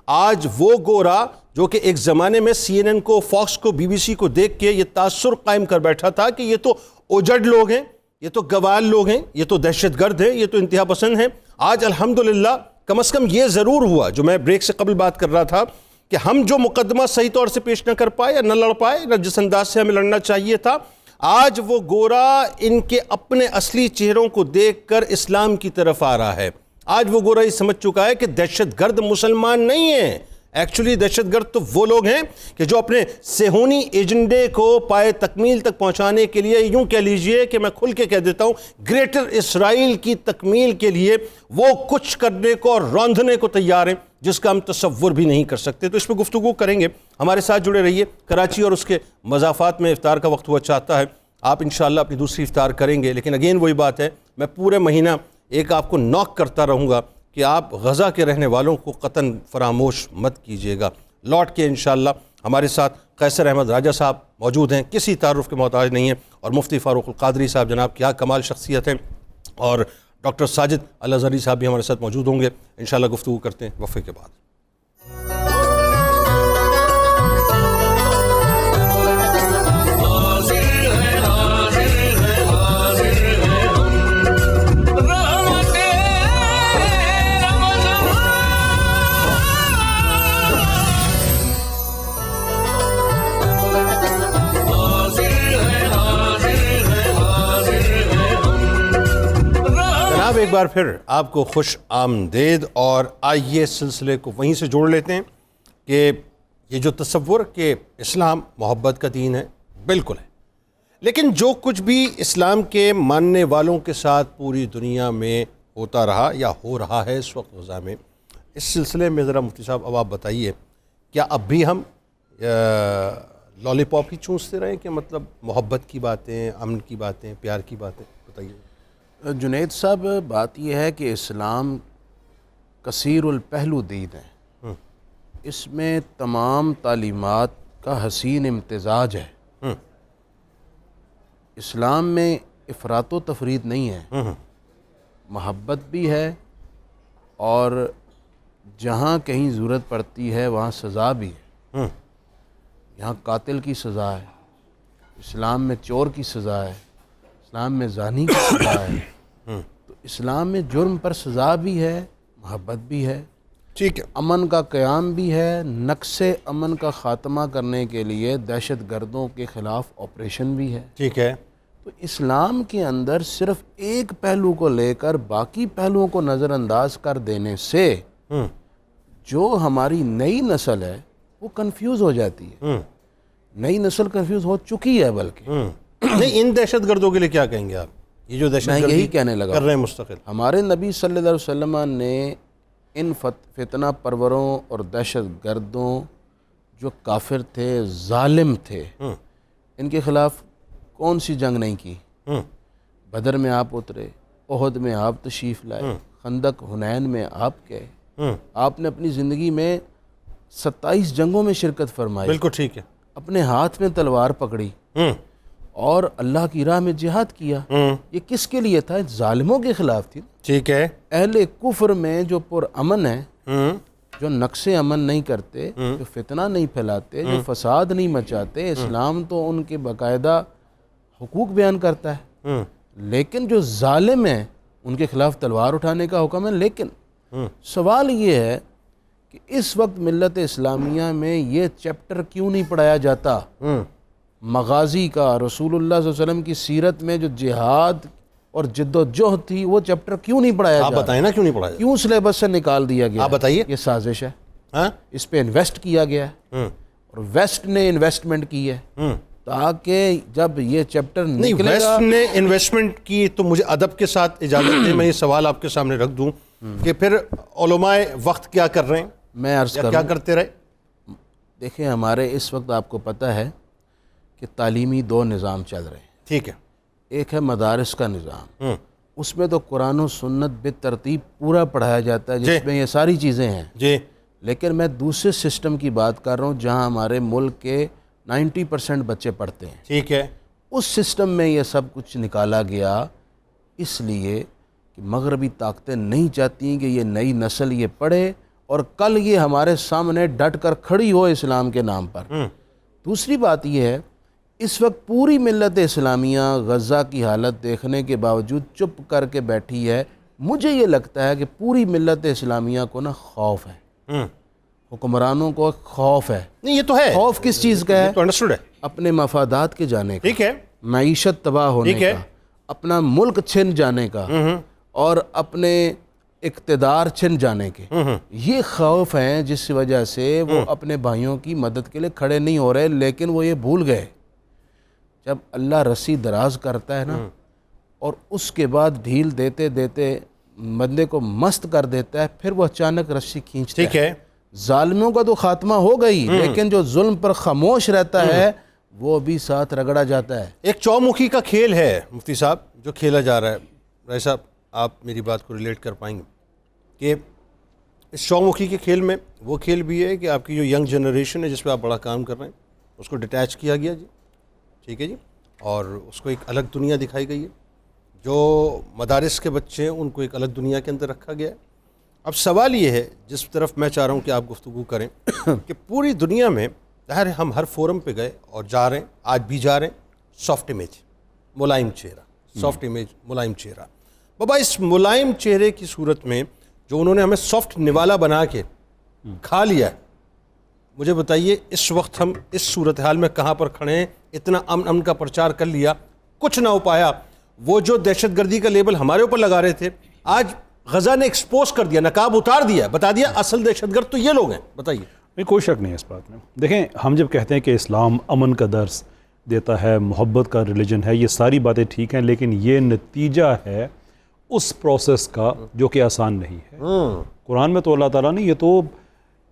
آج وہ گورا جو کہ ایک زمانے میں CNN کو، فاکس کو، BBC کو دیکھ کے یہ تاثر قائم کر بیٹھا تھا کہ یہ تو اوجڈ لوگ ہیں، یہ تو گوال لوگ ہیں، یہ تو دہشت گرد ہیں، یہ تو انتہا پسند ہیں، آج الحمدللہ کم از کم یہ ضرور ہوا جو میں بریک سے قبل بات کر رہا تھا کہ ہم جو مقدمہ صحیح طور سے پیش نہ کر پائے یا نہ لڑ پائے، نہ جس انداز سے ہمیں لڑنا چاہیے تھا، آج وہ گورا ان کے اپنے اصلی چہروں کو دیکھ کر اسلام کی طرف آ رہا ہے. آج وہ گورا یہ سمجھ چکا ہے کہ دہشت گرد مسلمان نہیں ہیں. ایکچولی دہشت گرد تو وہ لوگ ہیں کہ جو اپنے صہیونی ایجنڈے کو پائے تکمیل تک پہنچانے کے لیے، یوں کہہ لیجئے کہ میں کھل کے کہہ دیتا ہوں، گریٹر اسرائیل کی تکمیل کے لیے وہ کچھ کرنے کو اور روندھنے کو تیار ہیں جس کا ہم تصور بھی نہیں کر سکتے. تو اس پہ گفتگو کریں گے. ہمارے ساتھ جڑے رہیے. کراچی اور اس کے مضافات میں افطار کا وقت ہوا چاہتا ہے. آپ انشاءاللہ اپنی دوسری افطار کریں گے، لیکن اگین وہی بات ہے، میں پورے مہینہ ایک آپ کو نوک کرتا رہوں گا کہ آپ غزہ کے رہنے والوں کو قطعاً فراموش مت کیجیے گا. لوٹ کے انشاءاللہ ہمارے ساتھ قیصر احمد راجہ صاحب موجود ہیں، کسی تعارف کے محتاج نہیں ہیں، اور مفتی فاروق القادری صاحب جناب کیا کمال شخصیت ہیں، اور ڈاکٹر ساجد الازہری صاحب بھی ہمارے ساتھ موجود ہوں گے. انشاءاللہ گفتگو کرتے ہیں وقفے کے بعد. ایک بار پھر آپ کو خوش آمدید، اور آئیے سلسلے کو وہیں سے جوڑ لیتے ہیں کہ یہ جو تصور کہ اسلام محبت کا دین ہے بالکل ہے، لیکن جو کچھ بھی اسلام کے ماننے والوں کے ساتھ پوری دنیا میں ہوتا رہا یا ہو رہا ہے اس وقت غزہ میں، اس سلسلے میں ذرا مفتی صاحب اب آپ بتائیے، کیا اب بھی ہم لالی پاپ ہی چونستے رہیں کہ مطلب محبت کی باتیں، امن کی باتیں، پیار کی باتیں؟ بتائیے. جنید صاحب، بات یہ ہے کہ اسلام کثیر الپہلو دین ہے. اس میں تمام تعلیمات کا حسین امتزاج ہے. اسلام میں افراط و تفرید نہیں ہے، محبت بھی ہے، اور جہاں کہیں ضرورت پڑتی ہے وہاں سزا بھی ہے. یہاں قاتل کی سزا ہے، اسلام میں چور کی سزا ہے، اسلام میں زانی کی سزا ہے. تو اسلام میں جرم پر سزا بھی ہے، محبت بھی ہے، ٹھیک ہے، امن کا قیام بھی ہے، نقص امن کا خاتمہ کرنے کے لیے دہشت گردوں کے خلاف آپریشن بھی ہے. ٹھیک ہے. تو اسلام کے اندر صرف ایک پہلو کو لے کر باقی پہلوؤں کو نظر انداز کر دینے سے جو ہماری نئی نسل ہے وہ کنفیوز ہو جاتی ہے. نئی نسل کنفیوز ہو چکی ہے. بلکہ نہیں، ان دہشت گردوں کے لیے کیا کہیں گے آپ؟ یہ جو دہشت گردی یہی کہنے لگا کر رہے ہیں مستقل، ہمارے نبی صلی اللہ علیہ وسلم نے ان فتنہ پروروں اور دہشت گردوں جو کافر تھے، ظالم تھے، ان کے خلاف کون سی جنگ نہیں کی؟ بدر میں آپ اترے، احد میں آپ تشریف لائے، خندق حنین میں آپ گئے، آپ نے اپنی زندگی میں 27 جنگوں میں شرکت فرمائی. بالکل ٹھیک ہے. اپنے ہاتھ میں تلوار پکڑی اور اللہ کی راہ میں جہاد کیا. یہ کس کے لیے تھا؟ ظالموں کے خلاف تھی. ٹھیک ہے. اہل کفر میں جو پر امن ہے جو نقص امن نہیں کرتے، جو فتنہ نہیں پھیلاتے، جو فساد نہیں مچاتے، اسلام تو ان کے باقاعدہ حقوق بیان کرتا ہے، لیکن جو ظالم ہیں ان کے خلاف تلوار اٹھانے کا حکم ہے۔ لیکن سوال یہ ہے کہ اس وقت ملت اسلامیہ میں یہ چیپٹر کیوں نہیں پڑھایا جاتا مغازی کا؟ رسول اللہ صلی اللہ علیہ وسلم کی سیرت میں جو جہاد اور جد و جہد تھی وہ چیپٹر کیوں نہیں پڑھایا آپ جاتا؟ بتائیں نا کیوں نہیں پڑھایا؟ کیوں سلیبس سے نکال دیا گیا؟ آپ بتائیے۔ یہ سازش ہے، ہاں اس پہ انویسٹ کیا گیا ہے اور ویسٹ نے انویسٹمنٹ کی ہے تاکہ جب یہ چیپٹر نہیں، نکلے گا۔ ویسٹ نے انویسٹمنٹ کی تو مجھے ادب کے ساتھ اجازت دیں میں یہ سوال آپ کے سامنے رکھ دوں کہ پھر علماء وقت کیا کر رہے ہیں میں عرض یا کروں، کیا کرتے رہے؟ دیکھیں ہمارے اس وقت آپ کو پتہ ہے کہ تعلیمی دو نظام چل رہے ہیں۔ ٹھیک ہے، ایک ہے مدارس کا نظام، اس میں تو قرآن و سنت بالترتیب پورا پڑھایا جاتا ہے جس میں یہ ساری چیزیں ہیں، جی لیکن میں دوسرے سسٹم کی بات کر رہا ہوں جہاں ہمارے ملک کے 90% بچے پڑھتے ہیں۔ ٹھیک ہے، اس سسٹم میں یہ سب کچھ نکالا گیا اس لیے کہ مغربی طاقتیں نہیں چاہتی کہ یہ نئی نسل یہ پڑھے اور کل یہ ہمارے سامنے ڈٹ کر کھڑی ہو اسلام کے نام پر۔ دوسری بات یہ ہے اس وقت پوری ملت اسلامیہ غزہ کی حالت دیکھنے کے باوجود چپ کر کے بیٹھی ہے۔ مجھے یہ لگتا ہے کہ پوری ملت اسلامیہ کو نا خوف ہے، حکمرانوں کو خوف ہے۔ نہیں یہ تو ہے، خوف کس چیز کا ہے؟ تو انڈرسٹوڈ ہے، اپنے مفادات کے جانے کا، ٹھیک ہے، معیشت تباہ ہونے ٹھیک ہے، کا، اپنا ملک چھن جانے کا اور اپنے اقتدار چھن جانے کے۔ یہ خوف ہیں جس وجہ سے وہ اپنے بھائیوں کی مدد کے لیے کھڑے نہیں ہو رہے، لیکن وہ یہ بھول گئے جب اللہ رسی دراز کرتا ہے نا اور اس کے بعد ڈھیل دیتے دیتے بندے کو مست کر دیتا ہے، پھر وہ اچانک رسی کھینچتا ٹھیک ہے۔ ظالموں کا تو خاتمہ ہو گئی، لیکن جو ظلم پر خاموش رہتا ہے وہ بھی ساتھ رگڑا جاتا ہے۔ ایک چومکھی کا کھیل ہے مفتی صاحب جو کھیلا جا رہا ہے، رائے صاحب آپ میری بات کو ریلیٹ کر پائیں گے کہ اس چومکھی کے کھیل میں وہ کھیل بھی ہے کہ آپ کی جو ینگ جنریشن ہے جس پہ آپ بڑا کام کر رہے ہیں اس کو ڈیٹیچ کیا گیا جی، ٹھیک ہے جی، اور اس کو ایک الگ دنیا دکھائی گئی ہے۔ جو مدارس کے بچے ہیں ان کو ایک الگ دنیا کے اندر رکھا گیا ہے۔ اب سوال یہ ہے جس طرف میں چاہ رہا ہوں کہ آپ گفتگو کریں کہ پوری دنیا میں ظاہر ہے ہم ہر فورم پہ گئے اور جا رہے ہیں، آج بھی جا رہے ہیں، سافٹ امیج، ملائم چہرہ، سافٹ امیج، ملائم چہرہ۔ بابا اس ملائم چہرے کی صورت میں جو انہوں نے ہمیں سافٹ نوالا بنا کے کھا لیا ہے، مجھے بتائیے اس وقت ہم اس صورتحال میں کہاں پر کھڑے ہیں؟ اتنا امن کا پرچار کر لیا، کچھ نہ ہو پایا۔ وہ جو دہشت گردی کا لیبل ہمارے اوپر لگا رہے تھے، آج غزہ نے ایکسپوز کر دیا، نقاب اتار دیا، بتا دیا اصل دہشت گرد تو یہ لوگ ہیں۔ بتائیے۔ نہیں، کوئی شک نہیں ہے اس بات میں۔ دیکھیں ہم جب کہتے ہیں کہ اسلام امن کا درس دیتا ہے، محبت کا ریلیجن ہے، یہ ساری باتیں ٹھیک ہیں، لیکن یہ نتیجہ ہے اس پروسیس کا جو کہ آسان نہیں ہے۔ قرآن میں تو اللہ تعالیٰ نے یہ تو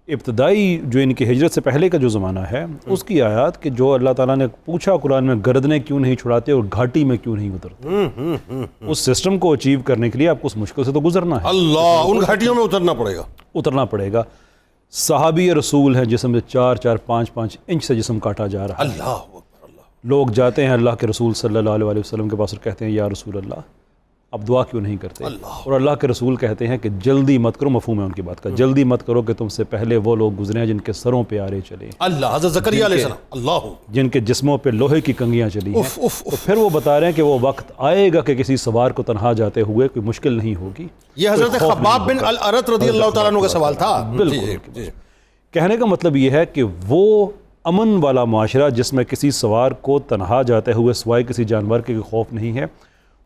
ابتدائی جو ان کی ہجرت سے پہلے کا جو زمانہ ہے اس کی آیات کہ جو اللہ تعالیٰ نے پوچھا قرآن میں گردنیں کیوں نہیں چھڑاتے اور گھاٹی میں کیوں نہیں اترتے، اس سسٹم کو اچیو کرنے کے لیے آپ کو اس مشکل سے تو گزرنا ہے، اللہ ان گھاٹیوں میں اترنا پڑے گا۔ صحابی رسول ہیں جسم سے 4-5 انچ سے جسم کاٹا جا رہا ہے، اللہ اکبر، اللہ۔ لوگ جاتے ہیں اللہ کے رسول صلی اللہ علیہ وسلم کے پاس اور کہتے ہیں یا رسول اللہ اب دعا کیوں نہیں کرتے؟ اور اللہ کے رسول کہتے ہیں کہ جلدی مت کرو، مفہوم ہے ان کی بات کا، جلدی مت کرو کہ تم سے پہلے وہ لوگ گزرے ہیں جن کے سروں پہ آرے چلے، اللہ حضرت زکریا علیہ السلام، اللہ، جن کے جسموں پہ لوہے کی کنگیاں چلی ہیں۔ تو پھر وہ بتا رہے ہیں کہ وہ وقت آئے گا کہ کسی سوار کو تنہا جاتے ہوئے کوئی مشکل نہیں ہوگی۔ یہ حضرت خباب بن الارت رضی اللہ تعالیٰ عنہ کا سوال تھا۔ بالکل۔ کہنے کا مطلب یہ ہے کہ وہ امن والا معاشرہ جس میں کسی سوار کو تنہا جاتے ہوئے سوائے کسی جانور کے خوف نہیں ہے،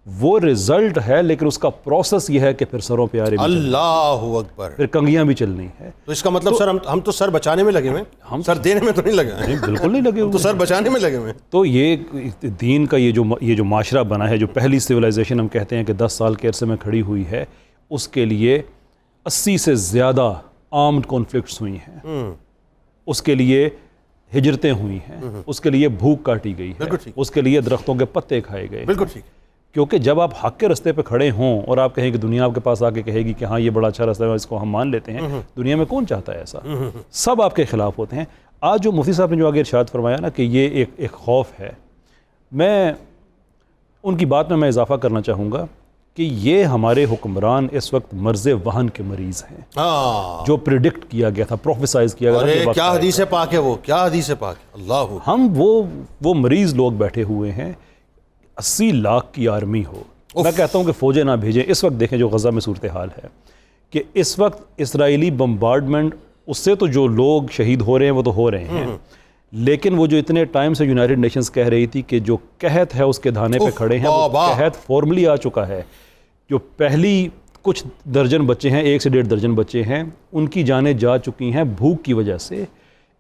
وہ رزلٹ ہے، لیکن اس کا پروسیس یہ ہے کہ پھر سروں پہ آرے بھی اللہ اکبر، پھر کنگیاں بھی چلنی ہے۔ تو اس کا مطلب سر ہم تو سر بچانے میں لگے ہوئے ہیں، ہم سر دینے میں تو نہیں لگے ہیں، بالکل نہیں لگے ہم تو سر بچانے میں لگے ہوئے ہیں۔ تو یہ دین کا یہ جو معاشرہ بنا ہے، جو پہلی سویلائزیشن ہم کہتے ہیں کہ 10 سال کے عرصے میں کھڑی ہوئی ہے، اس کے لیے 80 سے زیادہ آرمڈ کانفلکٹس ہوئی ہیں، اس کے لیے ہجرتیں ہوئی ہیں، اس کے لیے بھوک کاٹی گئی ہے، اس کے لیے درختوں کے پتے کھائے گئے۔ بالکل ٹھیک۔ کیونکہ جب آپ حق کے رستے پہ کھڑے ہوں اور آپ کہیں کہ دنیا آپ کے پاس آ کے کہے گی کہ ہاں یہ بڑا اچھا رستہ ہے، اس کو ہم مان لیتے ہیں، دنیا میں کون چاہتا ہے ایسا؟ سب آپ کے خلاف ہوتے ہیں۔ آج جو مفتی صاحب نے جو آگے ارشاد فرمایا نا کہ یہ ایک خوف ہے، میں ان کی بات میں اضافہ کرنا چاہوں گا کہ یہ ہمارے حکمران اس وقت مرض وہن کے مریض ہیں، جو پریڈکٹ کیا گیا تھا، پروفیسائز کیا گیا تھا. کیا حدیث پاک ہے وہ، کیا حدیث پاک ہے، اللہ. ہم وہ مریض لوگ بیٹھے ہوئے ہیں. 80 لاکھ کی آرمی ہو، میں کہتا ہوں کہ فوجیں نہ بھیجیں. اس وقت دیکھیں جو غزہ میں صورتحال ہے کہ اس وقت اسرائیلی بمبارڈمنٹ، اس سے تو جو لوگ شہید ہو رہے ہیں وہ تو ہو رہے ہیں، لیکن وہ جو اتنے ٹائم سے یونائٹڈ نیشنز کہہ رہی تھی کہ جو قحط ہے اس کے دھانے پہ کھڑے ہیں، وہ قحط فارملی آ چکا ہے. جو پہلی کچھ درجن بچے ہیں، 1 سے 1.5 درجن بچے ہیں، ان کی جانیں جا چکی ہیں بھوک کی وجہ سے.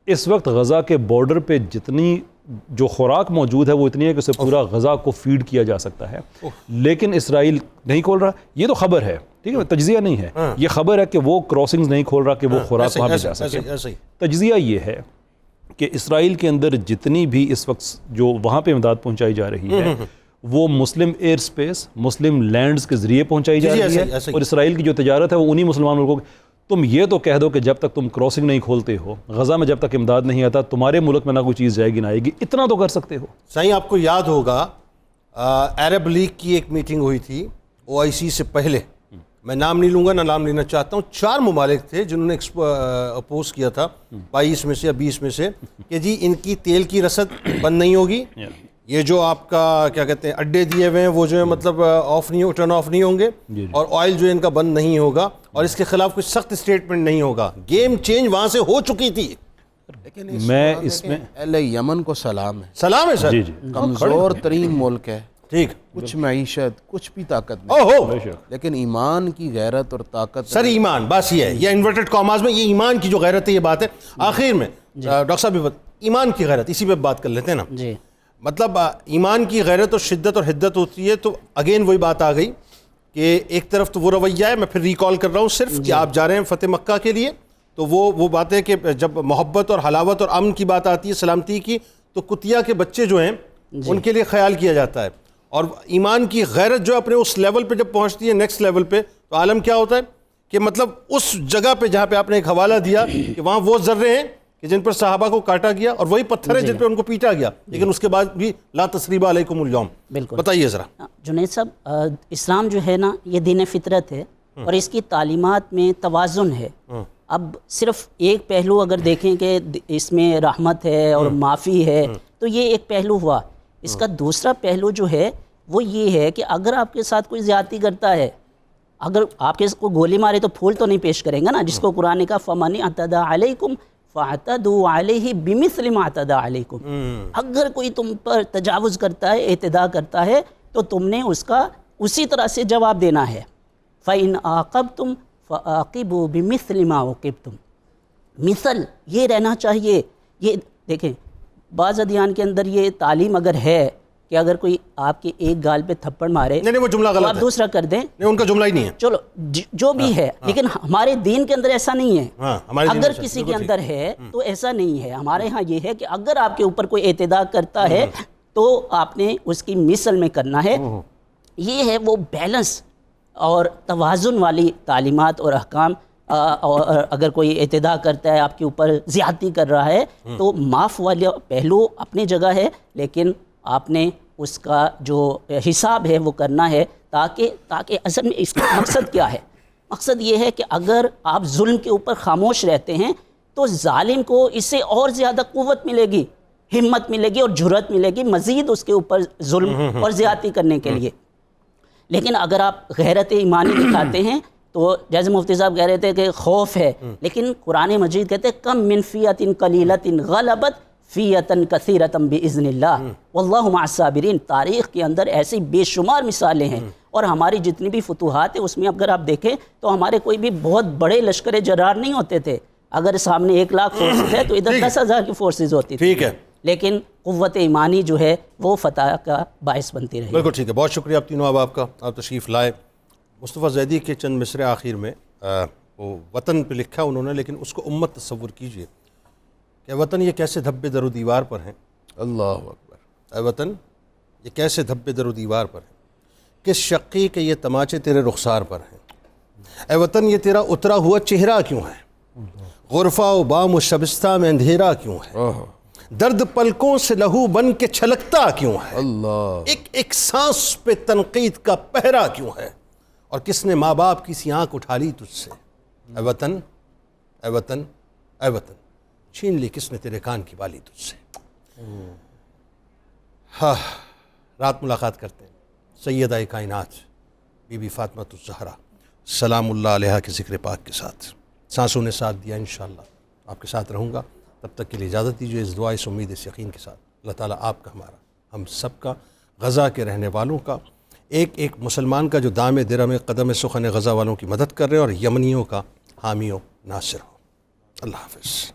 اس وقت غزہ کے بارڈر پہ جتنی جو خوراک موجود ہے وہ اتنی ہے کہ اسے پورا غزہ کو فیڈ کیا جا سکتا ہے، لیکن اسرائیل نہیں کھول رہا. یہ تو خبر ہے، ٹھیک ہے، تجزیہ نہیں ہے. یہ خبر ہے کہ وہ کراسنگز نہیں کھول رہا کہ وہ خوراک وہاں پہ جا سکے. تجزیہ یہ ہے کہ اسرائیل کے اندر جتنی بھی اس وقت جو وہاں پہ امداد پہنچائی جا رہی ہے وہ مسلم ایئر سپیس، مسلم لینڈز کے ذریعے پہنچائی جا رہی ہے، اور اسرائیل کی جو تجارت ہے وہ انہی مسلمان ملکوں کی. تم یہ تو کہہ دو کہ جب تک تم کراسنگ نہیں کھولتے ہو، غزہ میں جب تک امداد نہیں آتا، تمہارے ملک میں نہ کوئی چیز جائے گی نہ آئے گی. اتنا تو کر سکتے ہو. صحیح. آپ کو یاد ہوگا عرب لیگ کی ایک میٹنگ ہوئی تھی OIC سے پہلے، میں نام نہیں لوں گا، نہ نام لینا چاہتا ہوں. 4 ممالک تھے جنہوں نے اپوز کیا تھا 22 میں سے یا 20 میں سے کہ جی ان کی تیل کی رسد بند نہیں ہوگی، یہ جو آپ کا کیا کہتے ہیں اڈے دیے ہوئے ہیں وہ جو ہے مطلب آف نہیں ٹرن آف نہیں ہوں گے، اور آئل جو ہے ان کا بند نہیں ہوگا، اور اس کے خلاف کوئی سخت اسٹیٹمنٹ نہیں ہوگا. گیم چینج وہاں سے ہو چکی تھی. لیکن میں اس میں اہل یمن کو سلام ہے. سلام ہے سر. جی جی کمزور ترین ملک ہے، ٹھیک، کچھ معیشت، کچھ بھی طاقت نہیں، لیکن ایمان کی غیرت اور طاقت. سر ایمان، بس یہ ہے، یہ انورٹڈ کاماز میں یہ ایمان کی جو غیرت ہے، یہ بات ہے. آخر میں ڈاکٹر صاحب بھی ایمان کی غیرت، اسی پہ بات کر لیتے ہیں نا. جی، مطلب ایمان کی غیرت اور شدت اور حدت ہوتی ہے. تو اگین وہی بات آ گئی کہ ایک طرف تو وہ رویہ ہے، میں پھر ریکال کر رہا ہوں صرف کہ آپ جا رہے ہیں فتح مکہ کے لیے، تو وہ بات ہے کہ جب محبت اور حلاوت اور امن کی بات آتی ہے، سلامتی کی، تو کتیا کے بچے جو ہیں ان کے لیے خیال کیا جاتا ہے. اور ایمان کی غیرت جو اپنے اس لیول پہ جب پہنچتی ہے، نیکسٹ لیول پہ، تو عالم کیا ہوتا ہے کہ مطلب اس جگہ پہ جہاں پہ آپ نے ایک حوالہ دیا کہ وہاں وہ ذرے ہیں کہ جن پر صحابہ کو کاٹا گیا، اور وہی پتھر ہیں جن پہ ان کو پیٹا گیا، لیکن اس کے بعد بھی لا تثریب علیکم اليوم. بالکل. بتائیے ذرا. جنید صاحب، اسلام جو ہے نا یہ دین فطرت ہے، اور اس کی تعلیمات میں توازن ہے. اب صرف ایک پہلو اگر دیکھیں کہ اس میں رحمت ہے اور معافی ہے تو یہ ایک پہلو ہوا. اس کا دوسرا پہلو جو ہے وہ یہ ہے کہ اگر آپ کے ساتھ کوئی زیادتی کرتا ہے، اگر آپ کے کو گولی مارے تو پھول تو نہیں پیش کریں گا نا، جس کو قرآن کا فَمَنِ اعْتَدَىٰ عَلَيْكُمْ فَاعْتَدُوا عَلَيْهِ بِمِثْلِ مَا اعْتَدَىٰ عَلَيْكُمْ. اگر کوئی تم پر تجاوز کرتا ہے، اعتداء کرتا ہے، تو تم نے اس کا اسی طرح سے جواب دینا ہے. فَإِنْ عَاقَبْتُمْ فَعَاقِبُوا بِمِثْلِ مَا عُوقِبْتُمْ. مثل یہ رہنا چاہیے. یہ دیکھیں بعض ادیان کے اندر یہ تعلیم اگر ہے کہ اگر کوئی آپ کے ایک گال پہ تھپڑ مارے نہیں وہ جملہ غلط ہے، آپ دوسرا کر دیں، نہیں ان کا جملہ ہی نہیں ہے. چلو جو بھی ہے، لیکن ہمارے دین کے اندر ایسا نہیں ہے. اگر کسی کے اندر ہے تو ایسا نہیں ہے. ہمارے ہاں یہ ہے کہ اگر آپ کے اوپر کوئی اعتداء کرتا ہے تو آپ نے اس کی مثل میں کرنا ہے. یہ ہے وہ بیلنس اور توازن والی تعلیمات اور احکام. اور اگر کوئی اعتداء کرتا ہے، آپ کے اوپر زیادتی کر رہا ہے، تو معاف والا پہلو اپنی جگہ ہے، لیکن آپ نے اس کا جو حساب ہے وہ کرنا ہے، تاکہ اصل میں اس کا مقصد کیا ہے؟ مقصد یہ ہے کہ اگر آپ ظلم کے اوپر خاموش رہتے ہیں تو ظالم کو اس سے اور زیادہ قوت ملے گی، ہمت ملے گی اور جرأت ملے گی مزید اس کے اوپر ظلم اور زیادتی کرنے کے لیے. لیکن اگر آپ غیرت ایمانی دکھاتے ہیں تو جیسے مفتی صاحب کہہ رہے تھے کہ خوف ہے، لیکن قرآن مجید کہتے ہیں کم من فیۃ قلیلۃ غلبت فیۃ کثیرۃ باذن اللہ واللہ مع الصابرین. تاریخ کے اندر ایسی بے شمار مثالیں ہیں، اور ہماری جتنی بھی فتوحات ہیں اس میں اگر آپ دیکھیں تو ہمارے کوئی بھی بہت بڑے لشکر جرار نہیں ہوتے تھے. اگر سامنے 1 لاکھ فورسز ہے تو ادھر 10,000 کی فورسز ہوتی تھی. ٹھیک ہے، لیکن قوت ایمانی جو ہے وہ فتح کا باعث بنتی رہی. بالکل ٹھیک ہے. بہت شکریہ آپ تینوں آپ کا، آپ تشریف لائے. مصطفیٰ زیدی کے چند مصرے آخر میں وہ وطن پہ لکھا انہوں نے، لیکن اس کو امت تصور کیجئے کہ وطن یہ کیسے دھبے در و دیوار پر ہیں. اللہ اکبر. اے وطن یہ کیسے دھبے در و دیوار پر ہیں، کس شقی کے یہ تماچے تیرے رخسار پر ہیں. اے وطن یہ تیرا اترا ہوا چہرہ کیوں ہے، غرفہ و بام و شبستہ میں اندھیرا کیوں ہے، درد پلکوں سے لہو بن کے چھلکتا کیوں ہے، اللہ. ایک سانس پہ تنقید کا پہرا کیوں ہے. اور کس نے ماں باپ کی سی آنکھ اٹھا لی تجھ سے، اے وطن اے وطن اے وطن، چھین لی کس نے تیرے کان کی بالی تجھ سے۔ ہاں، رات ملاقات کرتے ہیں سیدہ کائنات بی بی فاطمہ الزہرا سلام اللہ علیہا کے ذکر پاک کے ساتھ۔ سانسوں نے ساتھ دیا، انشاءاللہ آپ کے ساتھ رہوں گا، تب تک کے لیے اجازت دیجیے اس دعا، اس امید، اس یقین کے ساتھ اللہ تعالیٰ آپ کا، ہمارا، ہم سب کا، غزہ کے رہنے والوں کا، ایک ایک مسلمان کا جو دام درم قدم سخن غزہ والوں کی مدد کر رہے ہیں، اور یمنیوں کا حامی و ناصر ہو۔ اللہ حافظ۔